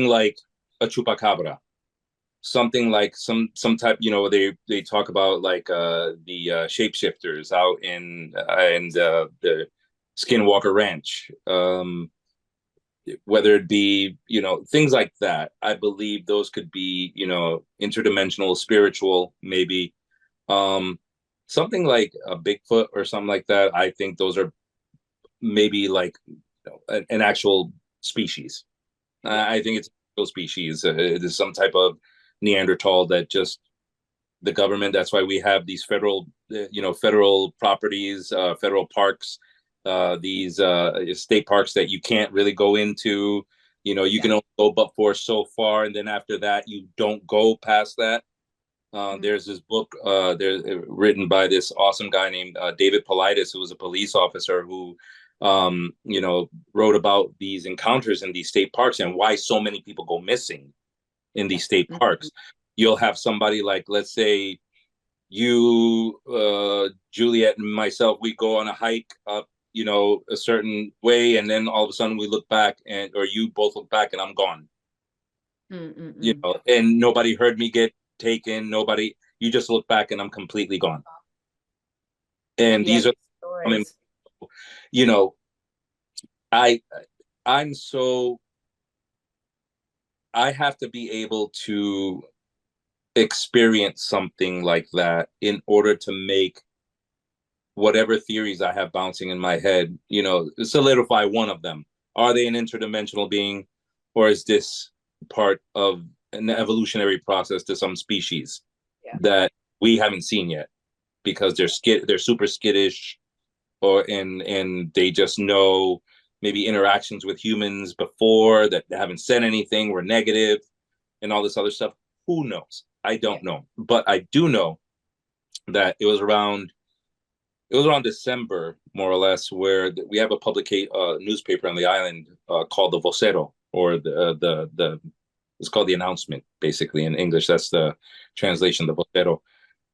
like a chupacabra, something like some type, you know, they talk about like the shapeshifters out in the Skinwalker Ranch, whether it be, you know, things like that. I believe those could be, you know, interdimensional, spiritual, maybe. Something like a Bigfoot or something like that. I think those are maybe like, you know, an actual species. I think it's a species. It is some type of Neanderthal that just the government. That's why we have these federal, you know, federal properties, federal parks, these state parks that you can't really go into. You know, you can only go but for so far, and then after that, you don't go past that. There's this book written by this awesome guy named David Paulides, who was a police officer who, you know, wrote about these encounters in these state parks and why so many people go missing in these state parks. You'll have somebody like, let's say you, Juliet and myself, we go on a hike up, you know, a certain way, and then all of a sudden we look back, and or you both look back and I'm gone. You know, and nobody heard me get taken. Nobody, you just look back and I'm completely gone. And these are, I mean, you know, I'm so, I have to be able to experience something like that in order to make whatever theories I have bouncing in my head, you know, solidify one of them. Are they an interdimensional being, or is this part of an evolutionary process to some species that we haven't seen yet because they're super skittish, or and they just know maybe interactions with humans before that haven't said anything, were negative, and all this other stuff. Who knows? I don't know, but I do know that it was around December, more or less, where we have a newspaper on the island called the Vocero, or the it's called the announcement, basically, in English. That's the translation, the Vocero.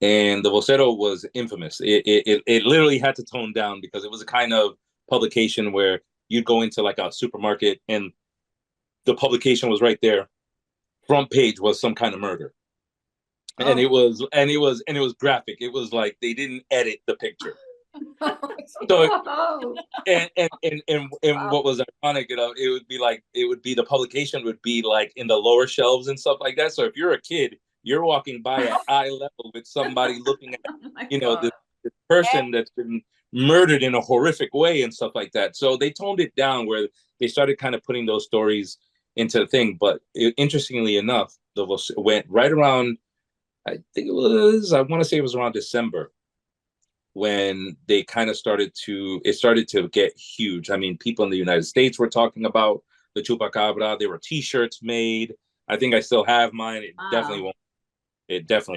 And the Vocero was infamous. It literally had to tone down because it was a kind of publication where you'd go into like a supermarket and the publication was right there. Front page was some kind of murder. And it was graphic. It was like they didn't edit the picture. So and what was ironic, you know, it would be the publication would be like in the lower shelves and stuff like that. So if you're a kid, you're walking by at eye level with somebody looking at, you know, this person that's been murdered in a horrific way and stuff like that. So they toned it down where they started kind of putting those stories into the thing. But interestingly enough, went right around, I want to say it was around December, when they kind of started to get huge. I mean, people in the United States were talking about the Chupacabra. There were T-shirts made. I think I still have mine. It definitely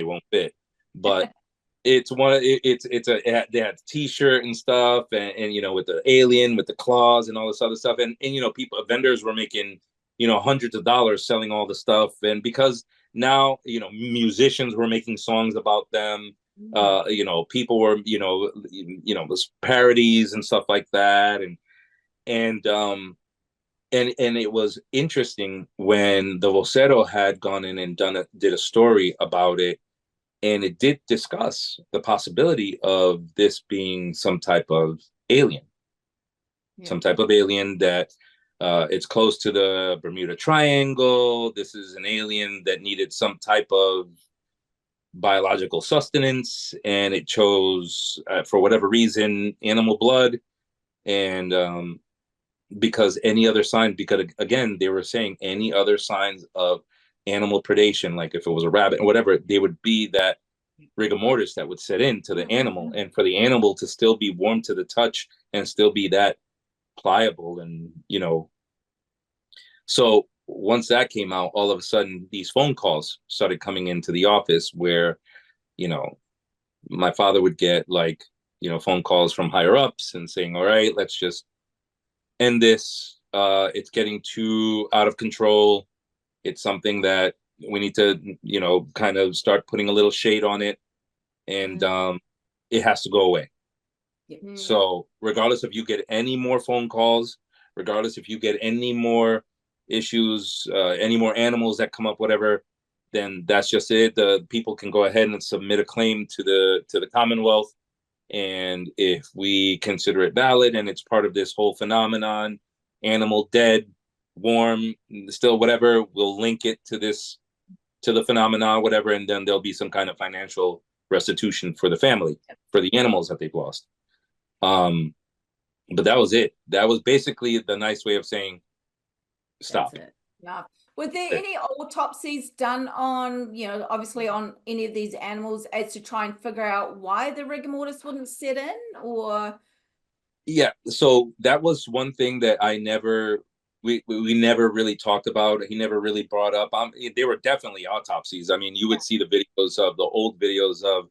won't fit, but they had T-shirt and stuff, and you know, with the alien with the claws and all this other stuff, and you know, vendors were making, you know, hundreds of dollars selling all the stuff, and because now, you know, musicians were making songs about them. You know, people were, you know, this parodies and stuff like that, and it was interesting when the Vocero had gone in and did a story about it, and it did discuss the possibility of this being some type of alien, that it's close to the Bermuda Triangle. This is an alien that needed some type of biological sustenance, and it chose, for whatever reason, animal blood. And because any other sign, because again, they were saying any other signs of animal predation, like if it was a rabbit or whatever, they would be that rigor mortis that would set in to the animal, and for the animal to still be warm to the touch and still be that pliable, and so once that came out, all of a sudden these phone calls started coming into the office where my father would get like phone calls from higher ups and saying, all right, let's just end this, it's getting too out of control, it's something that we need to kind of start putting a little shade on it, and it has to go away. So regardless if you get any more phone calls, regardless if you get any more issues, any more animals that come up, whatever, then that's just it. The people can go ahead and submit a claim to the Commonwealth, and if we consider it valid and it's part of this whole phenomenon, animal dead, warm, still whatever, we'll link it to the phenomenon, whatever, and then there'll be some kind of financial restitution for the family, for the animals that they've lost. But that was it. That was basically the nice way of saying stop. Yeah. Were there any autopsies done on, obviously on any of these animals as to try and figure out why the rigor mortis wouldn't set in, or? Yeah, so that was one thing that we never really talked about. He never really brought up. There were definitely autopsies. I mean, you would see the videos of the old videos of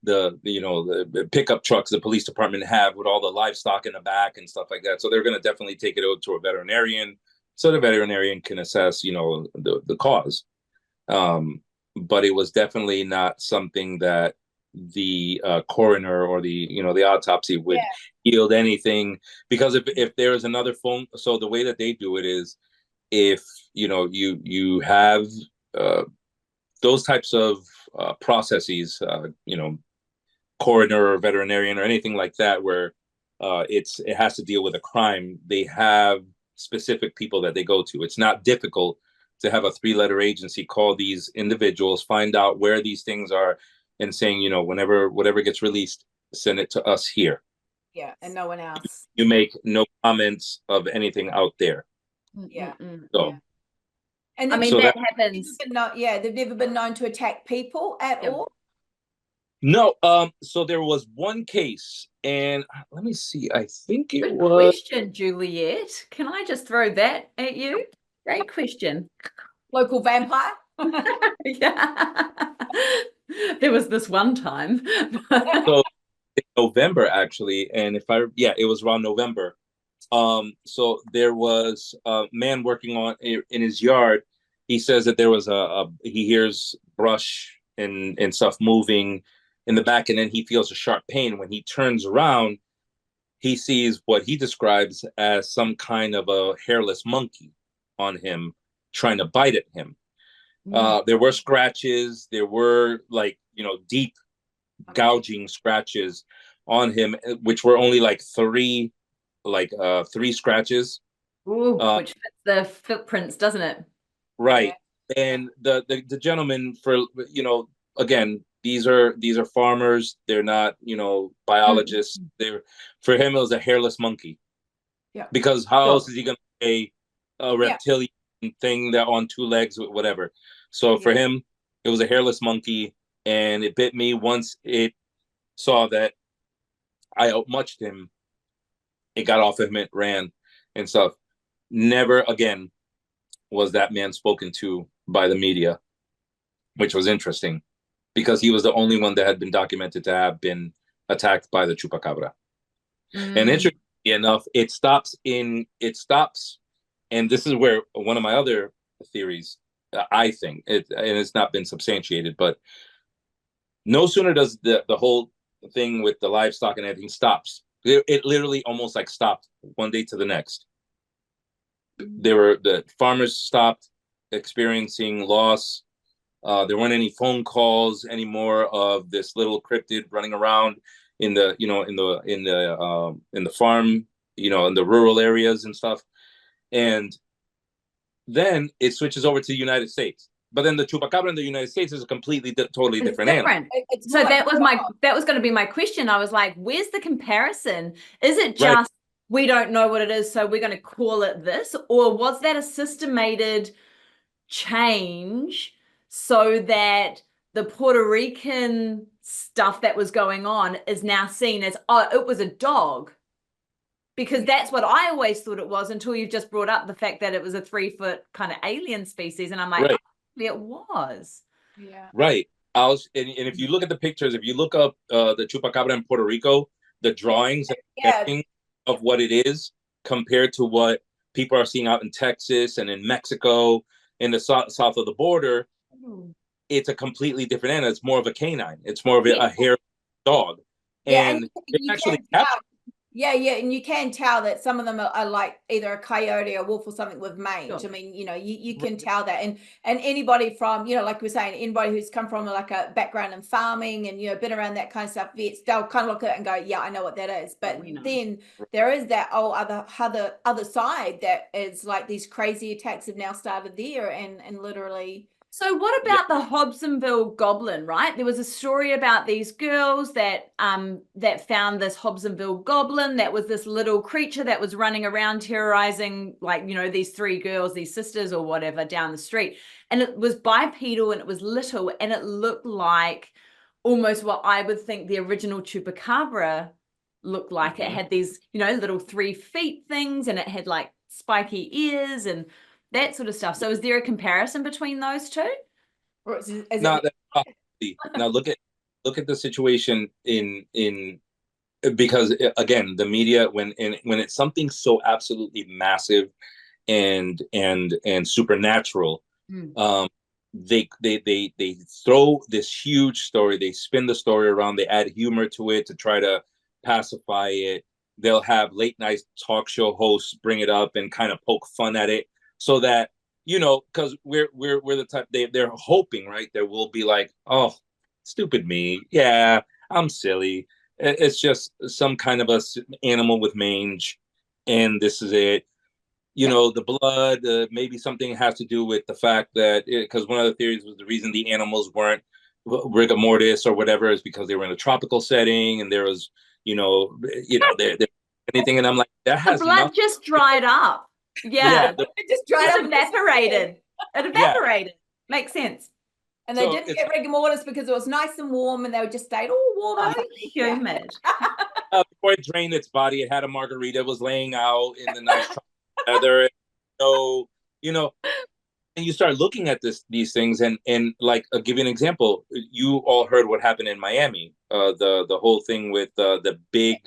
the pickup trucks the police department have with all the livestock in the back and stuff like that. So they're going to definitely take it out to a veterinarian, so the veterinarian can assess, the cause. But it was definitely not something that the coroner or the autopsy would yield anything, because if there is another phone, so the way that they do it is, if you have those types of processes, coroner or veterinarian or anything like that, where it has to deal with a crime, they have specific people that they go to. It's not difficult to have a 3-letter agency call these individuals, find out where these things are, and saying, whenever whatever gets released, send it to us here. Yeah, and no one else. You make no comments of anything out there. Yeah. So, and I mean, so that happens. They've never been known to attack people at all. No, so there was one case, and let me see, I think it Good was... question, Juliet. Can I just throw that at you? Great question. Local vampire? Yeah. There was this one time. So in November, actually, and it was around November. So there was a man working in his yard. He says that there was he hears brush and stuff moving in the back, and then he feels a sharp pain. When he turns around, he sees what he describes as some kind of a hairless monkey on him, trying to bite at him. There were scratches. There were deep gouging scratches on him, which were only like three scratches. Ooh, which fits the footprints, doesn't it? Right. And the gentleman, for again, these are farmers. They're not biologists. For him, it was a hairless monkey. Yeah. Because how else is he going to say a reptilian thing that on 2 legs, whatever? So for him, it was a hairless monkey, and it bit me. Once it saw that I outmuched him, it got off of him, it ran and stuff. Never again was that man spoken to by the media, which was interesting, because he was the only one that had been documented to have been attacked by the Chupacabra. And interestingly enough, it stops, and this is where one of my other theories, I think, and it's not been substantiated, but no sooner does the whole thing with the livestock and everything stops, it literally almost like stopped one day to the next. The farmers stopped experiencing loss. There weren't any phone calls anymore of this little cryptid running around in the farm, in the rural areas and stuff. And then it switches over to the United States. But then the Chupacabra in the United States is a completely, totally different animal. So that was going to be my question. I was like, where's the comparison? Is it just we don't know what it is, so we're going to call it this? Or was that a systemated change so that the Puerto Rican stuff that was going on is now seen as, oh, it was a dog? Because that's what I always thought it was, until you've just brought up the fact that it was a 3-foot kind of alien species. And I'm like, Right. oh, it was. Yeah. Right. And if you look at the pictures, if you look up the Chupacabra in Puerto Rico, the drawings of what it is compared to what people are seeing out in Texas and in Mexico, in the south of the border, it's a completely different animal. It's more of a canine. It's more of a hairy dog. Yeah, And they actually yeah, and you can tell that some of them are like either a coyote or wolf or something with mange. Sure. I mean, you know, you can tell that, and anybody from, you know, like we're saying, anybody who's come from like a background in farming and, you know, been around that kind of stuff, vets, they'll kind of look at it and go, yeah, I know what that is. But then there is that other side that is like these crazy attacks have now started there, and literally. So what about the Hobsonville goblin, right? There was a story about these girls that that found this Hobsonville goblin that was this little creature that was running around terrorizing, like, you know, these 3 girls, these sisters or whatever, down the street. And it was bipedal and it was little, and it looked like almost what I would think the original Chupacabra looked like. It had these, you know, little 3 feet things, and it had like spiky ears and that sort of stuff. So is there a comparison between those two? Now look at the situation in because again, the media, when it's something so absolutely massive and supernatural, they throw this huge story, they spin the story around, they add humor to it to try to pacify it. They'll have late night talk show hosts bring it up and kind of poke fun at it, so that, you know, because we're the type, they're hoping, right, there will be like, oh, stupid me, yeah, I'm silly, it's just some kind of a animal with mange, and this is it. You know, the blood, maybe something has to do with the fact that, because one of the theories was the reason the animals weren't rigor mortis or whatever is because they were in a tropical setting and there was, there anything, and I'm like, that has the blood just dried up. Yeah, it just dried up, evaporated. It evaporated. Makes sense. And they didn't get rigor mortis because it was nice and warm, and they just stayed all warm and humid. Before it drained its body, it had a margarita, it was laying out in the nice weather. So, you know, and you start looking at these things, and like, I'll give you an example. You all heard what happened in Miami, the whole thing with the big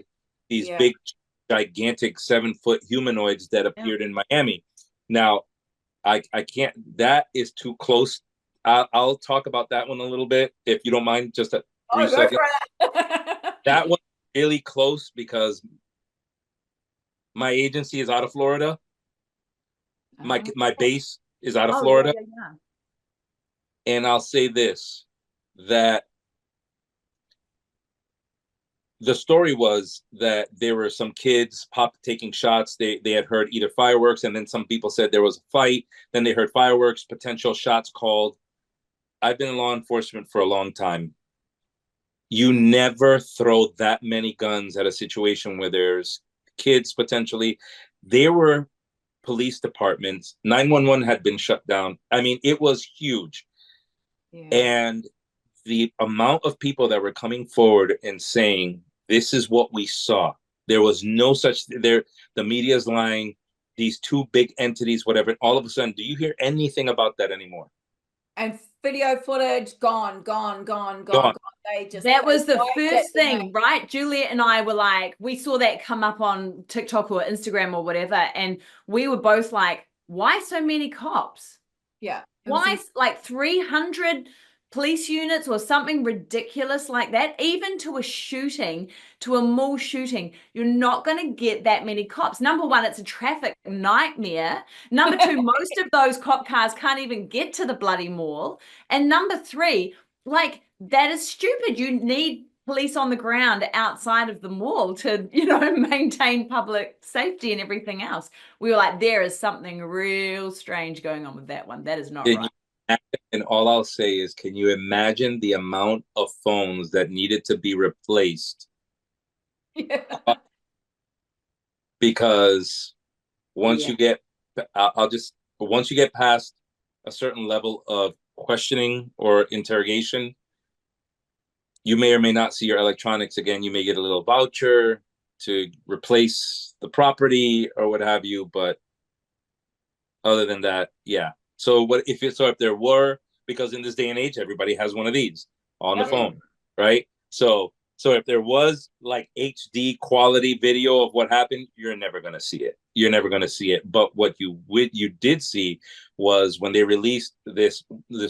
gigantic 7-foot humanoids that appeared in Miami. Now, I can't, that is too close. I'll talk about that one a little bit, if you don't mind, just a 3 seconds. That one really close because my agency is out of Florida. My base is out of Florida. And I'll say this, that the story was that there were some kids taking shots. They had heard either fireworks, and then some people said there was a fight. Then they heard fireworks, potential shots called. I've been in law enforcement for a long time. You never throw that many guns at a situation where there's kids potentially. There were police departments. 911 had been shut down. I mean, it was huge. And the amount of people that were coming forward and saying, this is what we saw. There was no such there. The media's lying. These 2 big entities, whatever. All of a sudden, do you hear anything about that anymore? And video footage gone. That was the first thing, right? Juliet and I were like, we saw that come up on TikTok or Instagram or whatever, and we were both like, why so many cops? Yeah. Why like 300 police units or something ridiculous like that? Even to a shooting, to a mall shooting, you're not going to get that many cops. Number one, it's a traffic nightmare. Number 2, most of those cop cars can't even get to the bloody mall. And number 3, like, that is stupid. You need police on the ground outside of the mall to, you know, maintain public safety and everything else. We were like, there is something real strange going on with that one. That is not right. And all I'll say is, can you imagine the amount of phones that needed to be replaced because once Yeah. you get, once you get past a certain level of questioning or interrogation, you may or may not see your electronics again. You may get a little voucher to replace the property or what have you, but other than that, yeah. So if there were, because in this day and age, everybody has one of these on the phone, right? So if there was like HD quality video of what happened, you're never gonna see it. You're never gonna see it. But what you did see was when they released this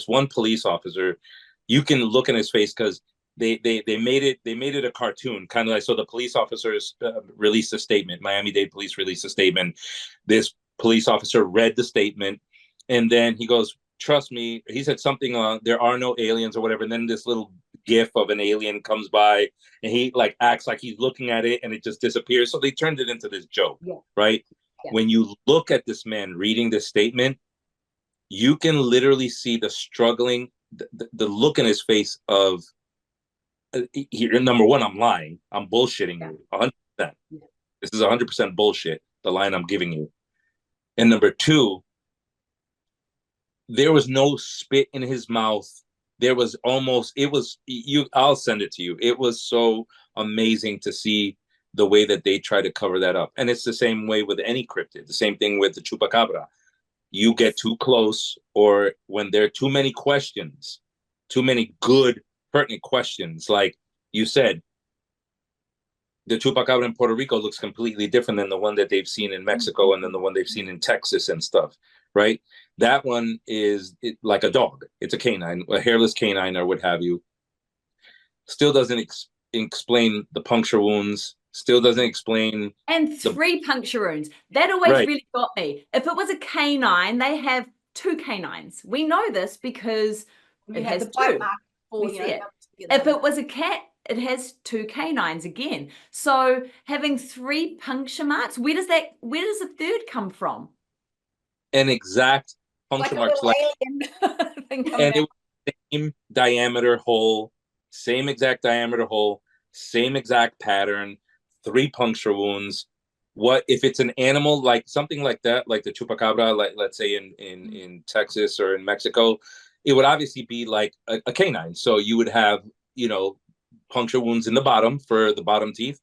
one police officer, you can look in his face because they made it a cartoon, kind of like, so the police officers released a statement. Miami-Dade police released a statement. This police officer read the statement, and then he goes, trust me, he said something there are no aliens or whatever, and then this little gif of an alien comes by, and he like acts like he's looking at it, and it just disappears. So they turned it into this joke, right? When you look at this man reading this statement, you can literally see the struggling, the look in his face of, number one, I'm lying, I'm bullshitting you 100%. This is 100% bullshit, the line I'm giving you. And number two, there was no spit in his mouth. There was almost, I'll send it to you. It was so amazing to see the way that they try to cover that up. And it's the same way with any cryptid, the same thing with the Chupacabra. You get too close, or when there are too many questions, too many good, pertinent questions, like you said, the Chupacabra in Puerto Rico looks completely different than the one that they've seen in Mexico and then the one they've seen in Texas and stuff, right? That one is like a dog. It's a canine, a hairless canine or what have you. Still doesn't explain the puncture wounds. Still doesn't explain. And 3 puncture wounds. That always really got me. If it was a canine, they have 2 canines. We know this because it has 2. We see it. If it was a cat, it has 2 canines again. So having 3 puncture marks, where does the third come from? An exact puncture marks, like and it was the same diameter hole, same exact diameter hole, same exact pattern, 3 puncture wounds. What if it's an animal, like something like that, like the Chupacabra, like let's say in Texas or in Mexico, it would obviously be like a canine. So you would have, puncture wounds in the bottom for the bottom teeth,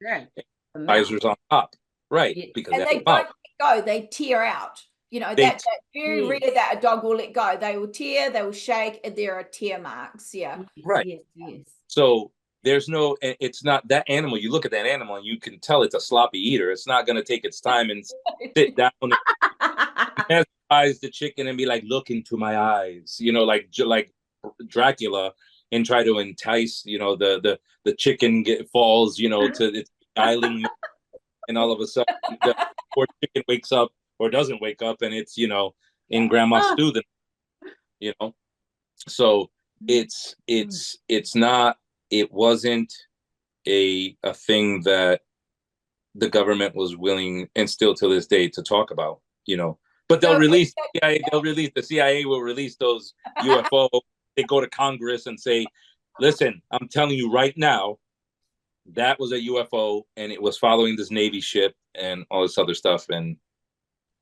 visors on top, right? Because and they don't let go; they tear out. That's very rare that a dog will let go. They will tear, they will shake, and there are tear marks. Yeah, right. Yes. So there's no, it's not that animal. You look at that animal and you can tell it's a sloppy eater. It's not going to take its time and sit down and mesmerize the chicken and be like, look into my eyes, like Dracula, and try to entice, the chicken falls, to its beguiling, and all of a sudden the poor chicken wakes up or doesn't wake up, and it's, in grandma's stew, so it wasn't a thing that the government was willing, and still to this day, to talk about, but the CIA will release those UFO. They go to Congress and say, listen, I'm telling you right now, that was a UFO and it was following this Navy ship and all this other stuff. And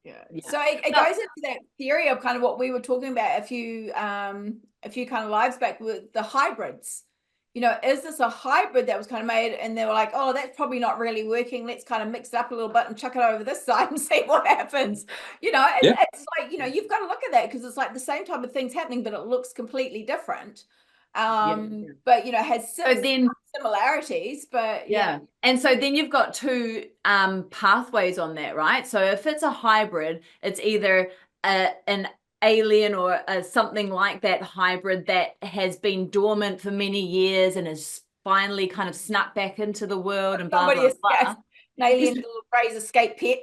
so it goes into that theory of kind of what we were talking about a few kind of lives back with the hybrids. Is this a hybrid that was kind of made and they were like, oh, that's probably not really working, let's kind of mix it up a little bit and chuck it over this side and see what happens. It's like, you've got to look at that because it's like the same type of things happening, but it looks completely different. But has similarities, but and so then you've got 2 pathways on that, right? So if it's a hybrid, it's either an alien or something like that hybrid that has been dormant for many years and has finally kind of snuck back into the world and blah, blah, blah. An alien little phrase escape pet.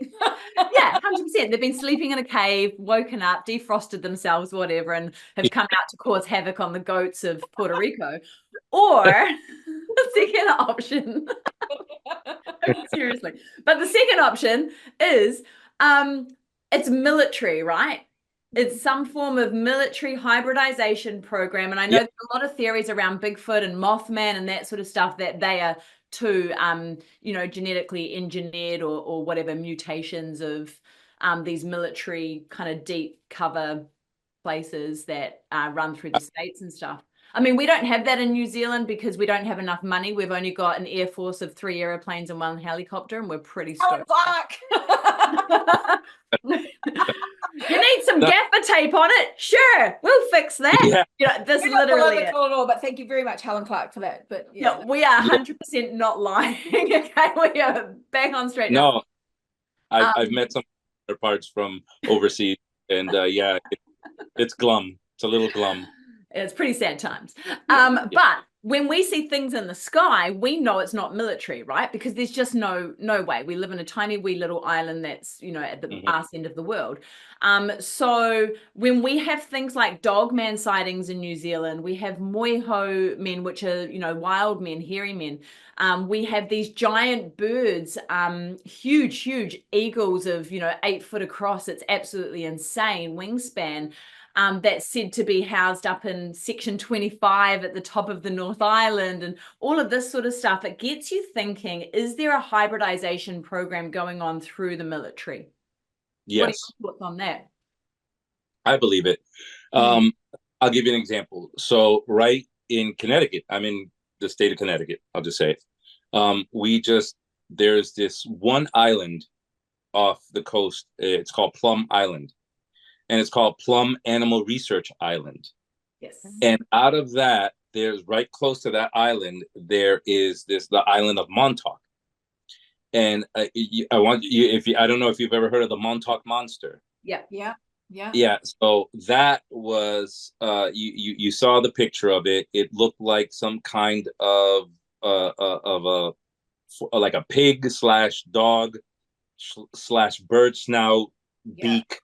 Yeah, 100%. They've been sleeping in a cave, woken up, defrosted themselves, whatever, and have come out to cause havoc on the goats of Puerto Rico. Or the second option, seriously, but the second option is it's military, right? It's some form of military hybridization program. And I know there's a lot of theories around Bigfoot and Mothman and that sort of stuff, that they are to genetically engineered or whatever mutations of these military kind of deep cover places that run through the states and stuff. I mean, we don't have that in New Zealand because we don't have enough money. We've only got an air force of 3 airplanes and 1 helicopter, and we're pretty stoked. You need some gaffer tape on it? Sure, we'll fix that. Yeah. This is literally it. At all, but thank you very much, Helen Clark, for that. But yeah, we are 100% not lying. Okay, we are back on straight. No, I've met some parts from overseas, and it's glum. It's a little glum. It's pretty sad times. But when we see things in the sky, we know it's not military, right? Because there's just no way. We live in a tiny wee little island that's, at the arse end of the world. So when we have things like dogman sightings in New Zealand, we have moiho men, which are, wild men, hairy men. We have these giant birds, huge eagles of, 8 foot across. It's absolutely insane wingspan. That's said to be housed up in Section 25 at the top of the North Island and all of this sort of stuff. It gets you thinking, is there a hybridization program going on through the military? Yes. What are your thoughts on that? I believe it. I'll give you an example. So right in Connecticut, I'm in the state of Connecticut, I'll just say it. There's this one island off the coast. It's called Plum Island. And it's called Plum Animal Research Island. Yes. And out of that, there's right close to that island, there is the island of Montauk. And I don't know if you've ever heard of the Montauk Monster. Yeah. Yeah. So that was you saw the picture of it. It looked like some kind of like a pig / dog / bird snout beak.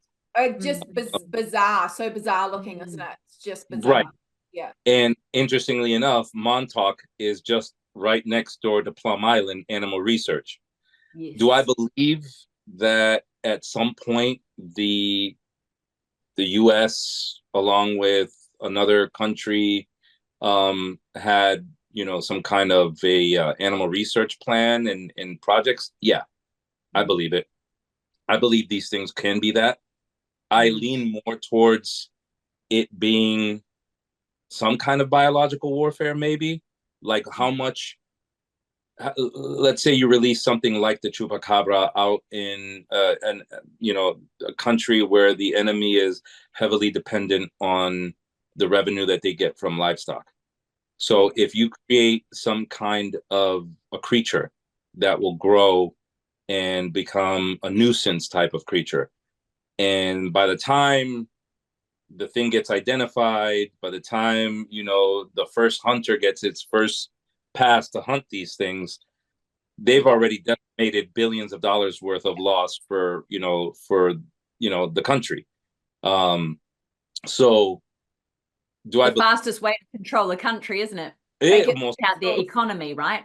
Just bizarre, so bizarre looking, isn't it? It's just bizarre. Right. Yeah. And interestingly enough, Montauk is just right next door to Plum Island Animal Research. Yes. Do I believe that at some point the U.S. along with another country had some kind of a animal research plan and projects? Yeah, I believe it. I believe these things can be that. I lean more towards it being some kind of biological warfare, maybe. Like how much, let's say you release something like the Chupacabra out in a country where the enemy is heavily dependent on the revenue that they get from livestock. So if you create some kind of a creature that will grow and become a nuisance type of creature, and by the time the thing gets identified, by the time, the first hunter gets its first pass to hunt these things, they've already decimated billions of dollars worth of loss for the country. So the fastest way to control a country, isn't it? Take it out their economy, right?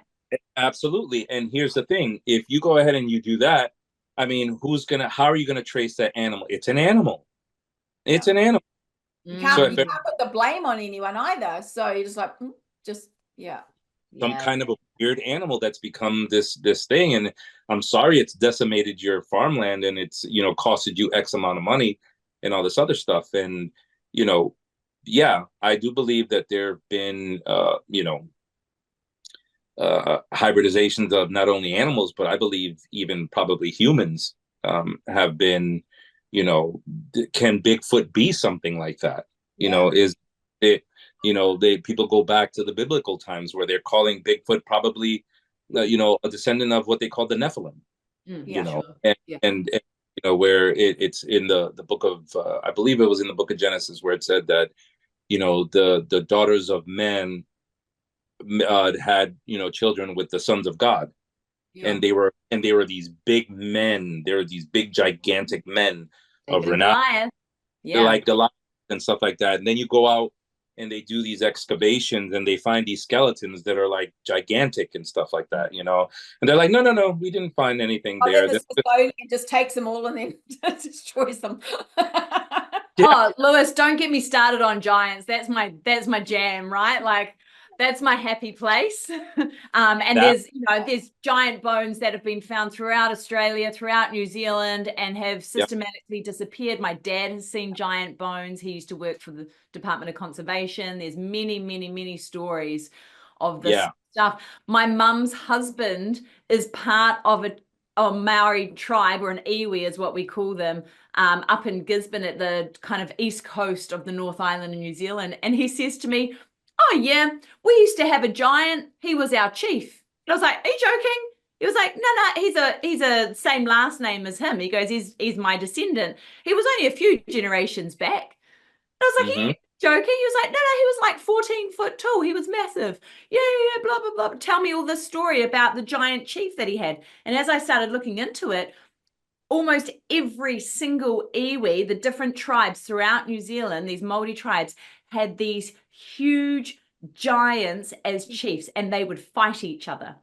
Absolutely. And here's the thing. If you go ahead and you do that, I mean, how are you going to trace that animal? It's an animal. It's an animal. You can't put the blame on anyone either. So you're just like, some kind of a weird animal that's become this thing. And I'm sorry, it's decimated your farmland and it's, costed you X amount of money and all this other stuff. And, I do believe that there have been, hybridizations of not only animals, but I believe even probably humans have been, can Bigfoot be something like that? Is it, people go back to the biblical times where they're calling Bigfoot probably, a descendant of what they call the Nephilim, and where it's in the book of, I believe it was in the book of Genesis where it said that, the daughters of men had children with the sons of God, and they were these big men. They were these big gigantic men of renown, like Goliath and stuff like that. And then you go out and they do these excavations and they find these skeletons that are like gigantic and stuff like that, and they're like, no, we didn't find anything there. It just takes them all and then destroys them. Oh, Lewis, don't get me started on giants. That's my jam, right? Like that's my happy place. And there's giant bones that have been found throughout Australia, throughout New Zealand, and have systematically disappeared. My dad has seen giant bones. He used to work for the Department of Conservation. There's many, many, many stories of this stuff. My mum's husband is part of a Maori tribe, or an iwi is what we call them, up in Gisborne at the kind of east coast of the North Island in New Zealand. And he says to me, oh yeah, we used to have a giant. He was our chief. And I was like, are you joking? He was like, no, he's a same last name as him. He goes, he's my descendant. He was only a few generations back. And I was like, are you joking? He was like, no, he was like 14 foot tall. He was massive. Yeah, blah, blah, blah. Tell me all this story about the giant chief that he had. And as I started looking into it, almost every single iwi, the different tribes throughout New Zealand, these Māori tribes, had these huge giants as chiefs, and they would fight each other.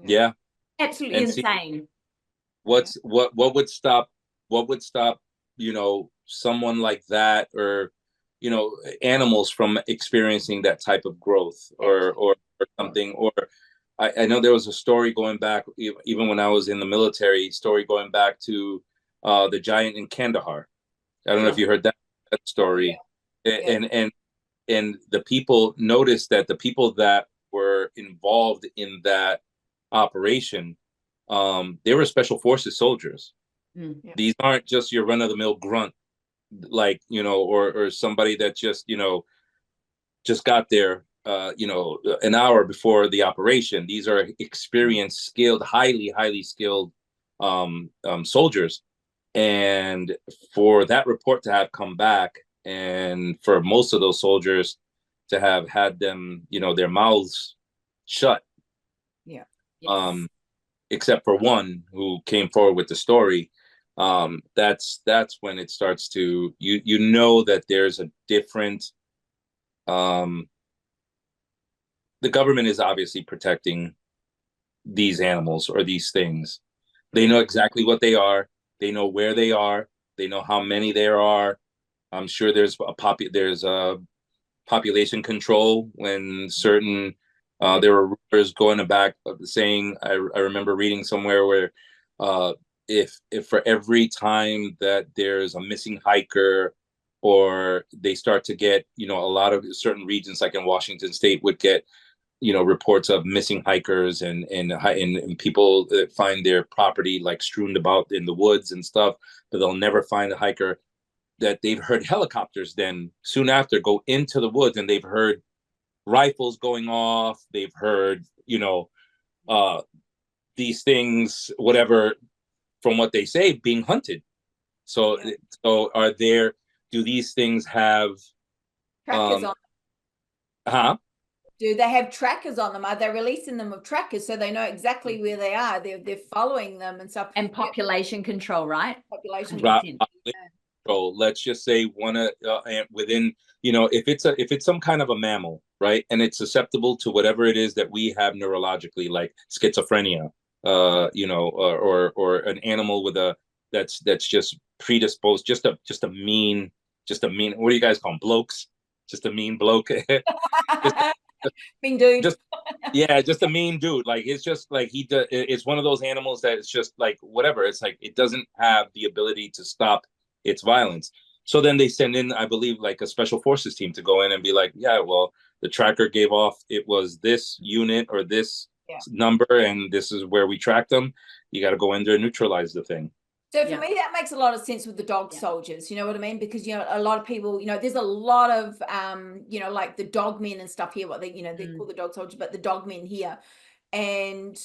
Yeah. Absolutely And insane. What would stop someone like that, or animals from experiencing that type of growth, or something? Or I know there was a story going back, even when I was in the military, story going back to the giant in Kandahar. I don't know if you heard that story. And the people noticed that the people that were involved in that operation, they were special forces soldiers. These aren't just your run-of-the-mill grunt, like, or somebody that just got there an hour before the operation. These are experienced, skilled, highly skilled soldiers. And for that report to have come back, and for most of those soldiers to have had them, their mouths shut, except for one who came forward with the story, that's when it starts to, that there's a different, the government is obviously protecting these animals or these things. They know exactly what they are. They know where they are. They know how many there are. I'm sure there's a population control when certain there were rumors going back saying, I remember reading somewhere where if for every time that there's a missing hiker, or they start to get, a lot of certain regions like in Washington State would get, reports of missing hikers and people that find their property like strewn about in the woods and stuff, but they'll never find a hiker, that they've heard helicopters then soon after go into the woods, and they've heard rifles going off. They've heard, these things, whatever, from what they say, being hunted. So do these things have trackers on them? Do they have trackers on them? Are they releasing them with trackers so they know exactly where they are? They're following them and stuff. And population control, right? Population control. Let's just say within, if it's some kind of a mammal, right, and it's susceptible to whatever it is that we have neurologically, like schizophrenia, or an animal with that's just predisposed, just a mean, what do you guys call them, blokes? Just a mean bloke. Mean dude. Just a mean dude. Like, it's just like it's one of those animals that it's just like whatever. It's like it doesn't have the ability to stop its violence. So then they send in, I believe, like a special forces team to go in and be like, yeah, well, the tracker gave off, it was this unit or this number, and this is where we tracked them. You got to go in there and neutralize the thing. So for me, that makes a lot of sense with the dog soldiers, you know what I mean? Because, a lot of people, there's a lot of, like the dog men and stuff here, what they, they call the dog soldiers, but the dog men here. And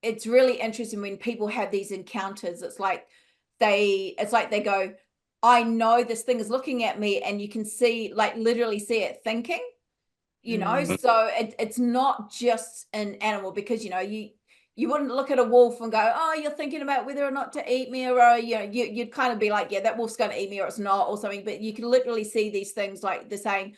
it's really interesting when people have these encounters. It's like they go, I know this thing is looking at me, and you can see, like literally see it thinking, so it's not just an animal, because, you wouldn't look at a wolf and go, oh, you're thinking about whether or not to eat me, or you'd kind of be like, yeah, that wolf's going to eat me, or it's not, or something. But you can literally see these things, like they're saying,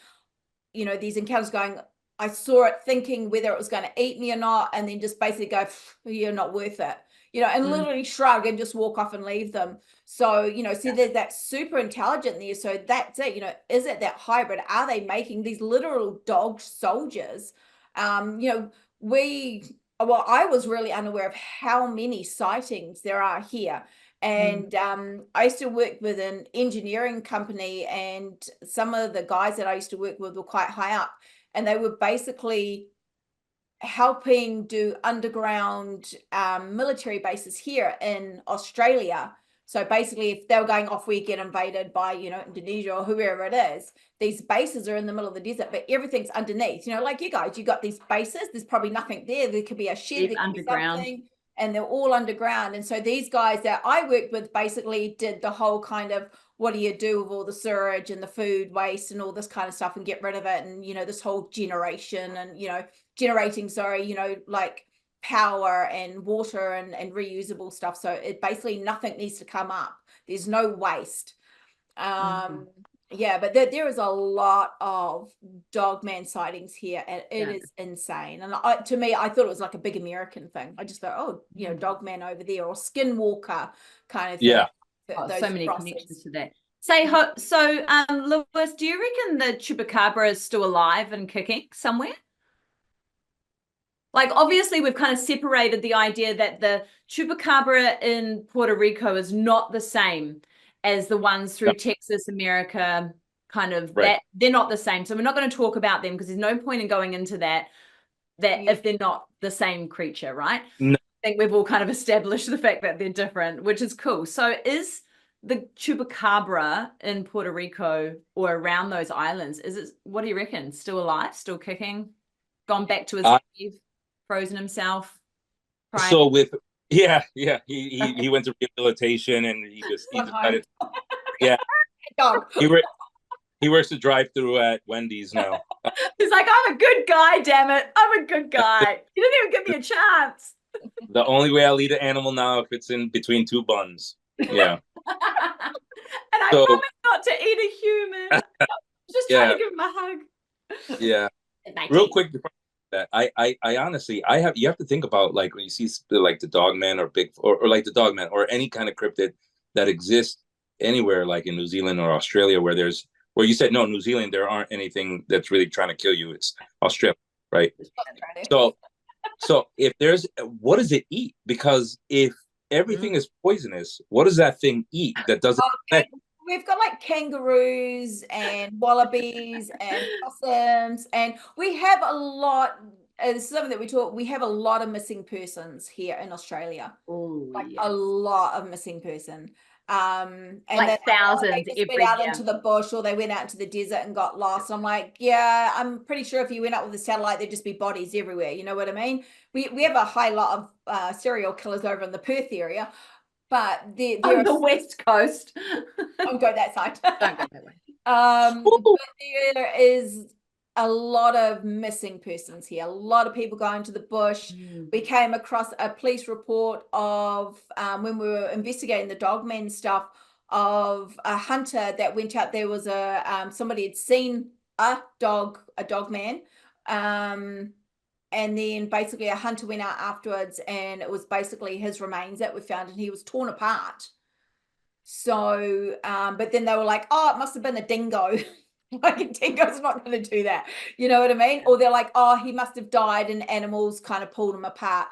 these encounters going, I saw it thinking whether it was going to eat me or not, and then just basically go, you're not worth it, you know, and literally shrug and just walk off and leave them. So, you know, see, there's that super intelligent there. So that's it, you know, is it that hybrid? Are they making these literal dog soldiers? You know, well, I was really unaware of how many sightings there are here. And I used to work with an engineering company, and some of the guys that I used to work with were quite high up, and they were basically helping do underground military bases here in Australia. So basically, if they were going off, we get invaded by, you know, Indonesia or whoever it is, these bases are in the middle of the desert, but everything's underneath. You know, like you guys, you got these bases, there's probably nothing there. There could be a shed, there could be something, and they're all underground. And so these guys that I worked with basically did the whole kind of, what do you do with all the sewage and the food waste and all this kind of stuff and get rid of it? And, you know, this whole generation and, you know, generating, you know, like power and water and reusable stuff. So it basically nothing needs to come up. There's no waste. Yeah, but there is a lot of dogman sightings here, and it is insane. And to me, I thought it was like a big American thing. I just thought, oh, you know, dogman over there, or skinwalker kind of thing. Yeah. So many connections to that. So, Lewis, do you reckon the Chupacabra is still alive and kicking somewhere? Like, obviously, we've kind of separated the idea that the Chupacabra in Puerto Rico is not the same as the ones through Texas, America, kind of that they're not the same. So we're not going to talk about them because there's no point in going into that if they're not the same creature, right? No. I think we've all kind of established the fact that they're different, which is cool. So is the Chupacabra in Puerto Rico or around those islands, is it, what do you reckon? Still alive, still kicking, gone back to his cave, frozen himself? So with he went to rehabilitation, and he decided he works the drive-through at Wendy's now. He's like, I'm a good guy, damn it, I'm a good guy. You didn't even give me a chance. The only way I'll eat an animal now if it's in between two buns. Yeah. And I promise not to eat a human. Just trying to give him a hug. Yeah. Real quick before that, I honestly, you have to think about, like, when you see like the Dogman or like the Dogman or any kind of cryptid that exists anywhere, like in New Zealand or Australia, where you said no, New Zealand, there aren't anything that's really trying to kill you. It's Australia, right? So if there's, what does it eat? Because if everything is poisonous, what does that thing eat that doesn't affect? We've got like kangaroos and wallabies and possums, and we have a lot. This is something that we have a lot of missing persons here in Australia. A lot of missing person. And like thousands they went out into the bush, or they went out into the desert and got lost. I'm like, yeah, I'm pretty sure if you went out with a satellite, there'd just be bodies everywhere. You know what I mean? We have a high lot of serial killers over in the Perth area, but on the west coast. Don't go that side. Don't go that way. But there is a lot of missing persons here. A lot of people going to the bush. We came across a police report of when we were investigating the dogman stuff, of a hunter that went out. There was somebody had seen a dogman, and then basically a hunter went out afterwards, and it was basically his remains that were found, and he was torn apart. So, but then they were like, oh, it must have been a dingo. Like, a dingo's not going to do that. You know what I mean? Or they're like, oh, he must have died and animals kind of pulled him apart.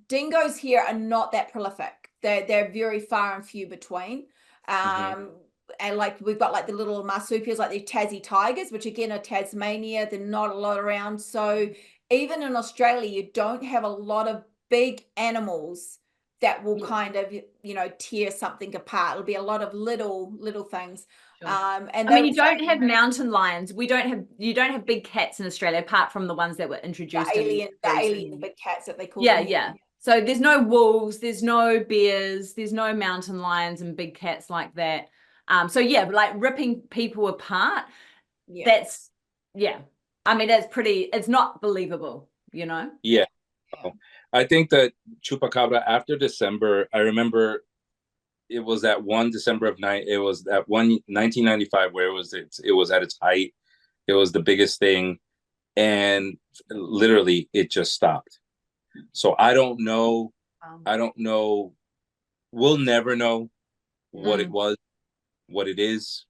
Dingoes here are not that prolific. They're very far and few between. And like, we've got like the little marsupials, like the Tassie tigers, which again are Tasmania. They're not a lot around. So even in Australia, you don't have a lot of big animals that will kind of, you know, tear something apart. It'll be a lot of little things. Sure. And I mean, you don't have mountain lions. You don't have big cats in Australia, apart from the ones that were introduced. The alien big cats that they call them. Yeah. So there's no wolves, there's no bears, there's no mountain lions and big cats like that. So yeah, like ripping people apart. That's I mean, it's not believable, you know? Yeah. I think that Chupacabra, after December, I remember it was that one December of 1995 where it was at its height. It was the biggest thing, and literally it just stopped. So I don't know I don't know. We'll never know what it was, what it is.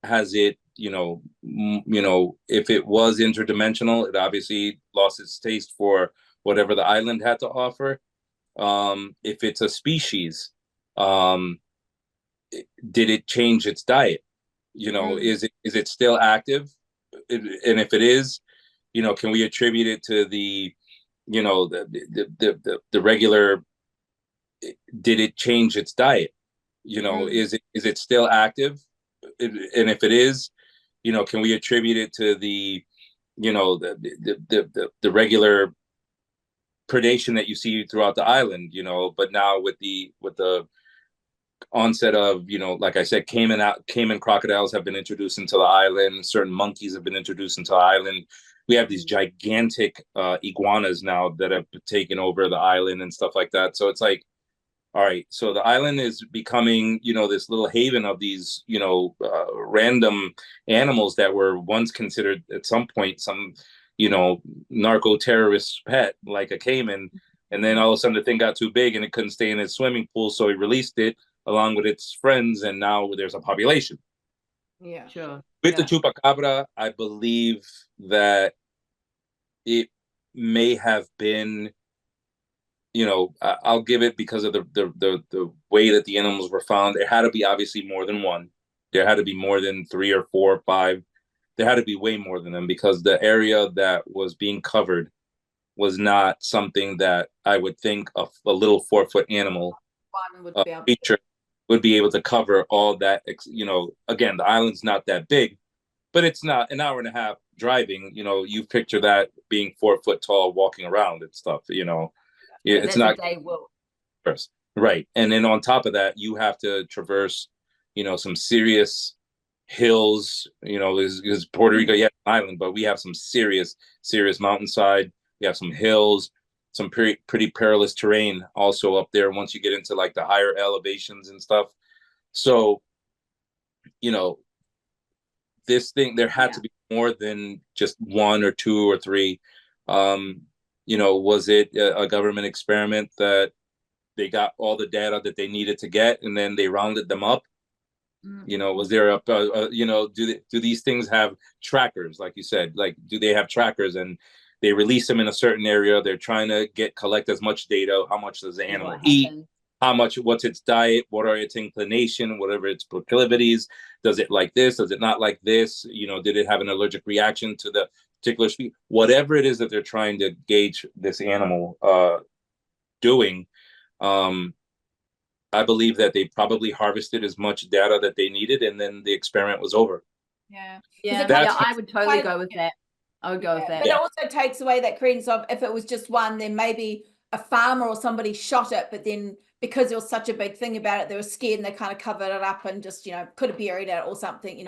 Has it, if it was interdimensional, it obviously lost its taste for whatever the island had to offer. If it's a species, um, did it change its diet? Is it still active? And if it is, can we attribute it to the regular? Did it change its diet? Is it still active? And if it is, can we attribute it to the regular predation that you see throughout the island? But now with the onset of, like I said, caiman crocodiles have been introduced into the island. Certain monkeys have been introduced into the island. We have these gigantic iguanas now that have taken over the island and stuff like that. So it's like, all right, so the island is becoming, this little haven of these, random animals that were once considered at some point some, narco terrorist pet like a caiman. And then all of a sudden the thing got too big and it couldn't stay in its swimming pool. So he released it along with its friends. And now there's a population. Yeah, sure. With the Chupacabra, I believe that it may have been, I'll give it because of the way that the animals were found. There had to be obviously more than one. There had to be more than 3 or 4 or 5. There had to be way more than them because the area that was being covered was not something that I would think a little 4-foot animal creature would be able to cover all that. Again, the island's not that big, but it's not an hour and a half driving. You picture that being 4 foot tall, walking around and stuff. It's not first, right? And then on top of that, you have to traverse, some serious hills. Is Puerto Rico, yeah, island, but we have some serious mountainside. We have some hills, some pretty perilous terrain also up there once you get into like the higher elevations and stuff. So, this thing, there had to be more than just 1 or 2 or 3. Was it a government experiment that they got all the data that they needed to get and then they rounded them up? Was there do these things have trackers? Like you said, like, do they have trackers and they release them in a certain area? They're trying to collect as much data. How much does the animal eat? What's its diet? What are its inclination? Whatever its proclivities? Does it like this? Does it not like this? Did it have an allergic reaction to the particular species? Whatever it is that they're trying to gauge this animal doing, I believe that they probably harvested as much data that they needed, and then the experiment was over. Yeah, I would totally go with that. I would go with that. But it also takes away that credence of if it was just one, then maybe a farmer or somebody shot it, but then because there was such a big thing about it, they were scared and they kind of covered it up and just, could have buried it or something,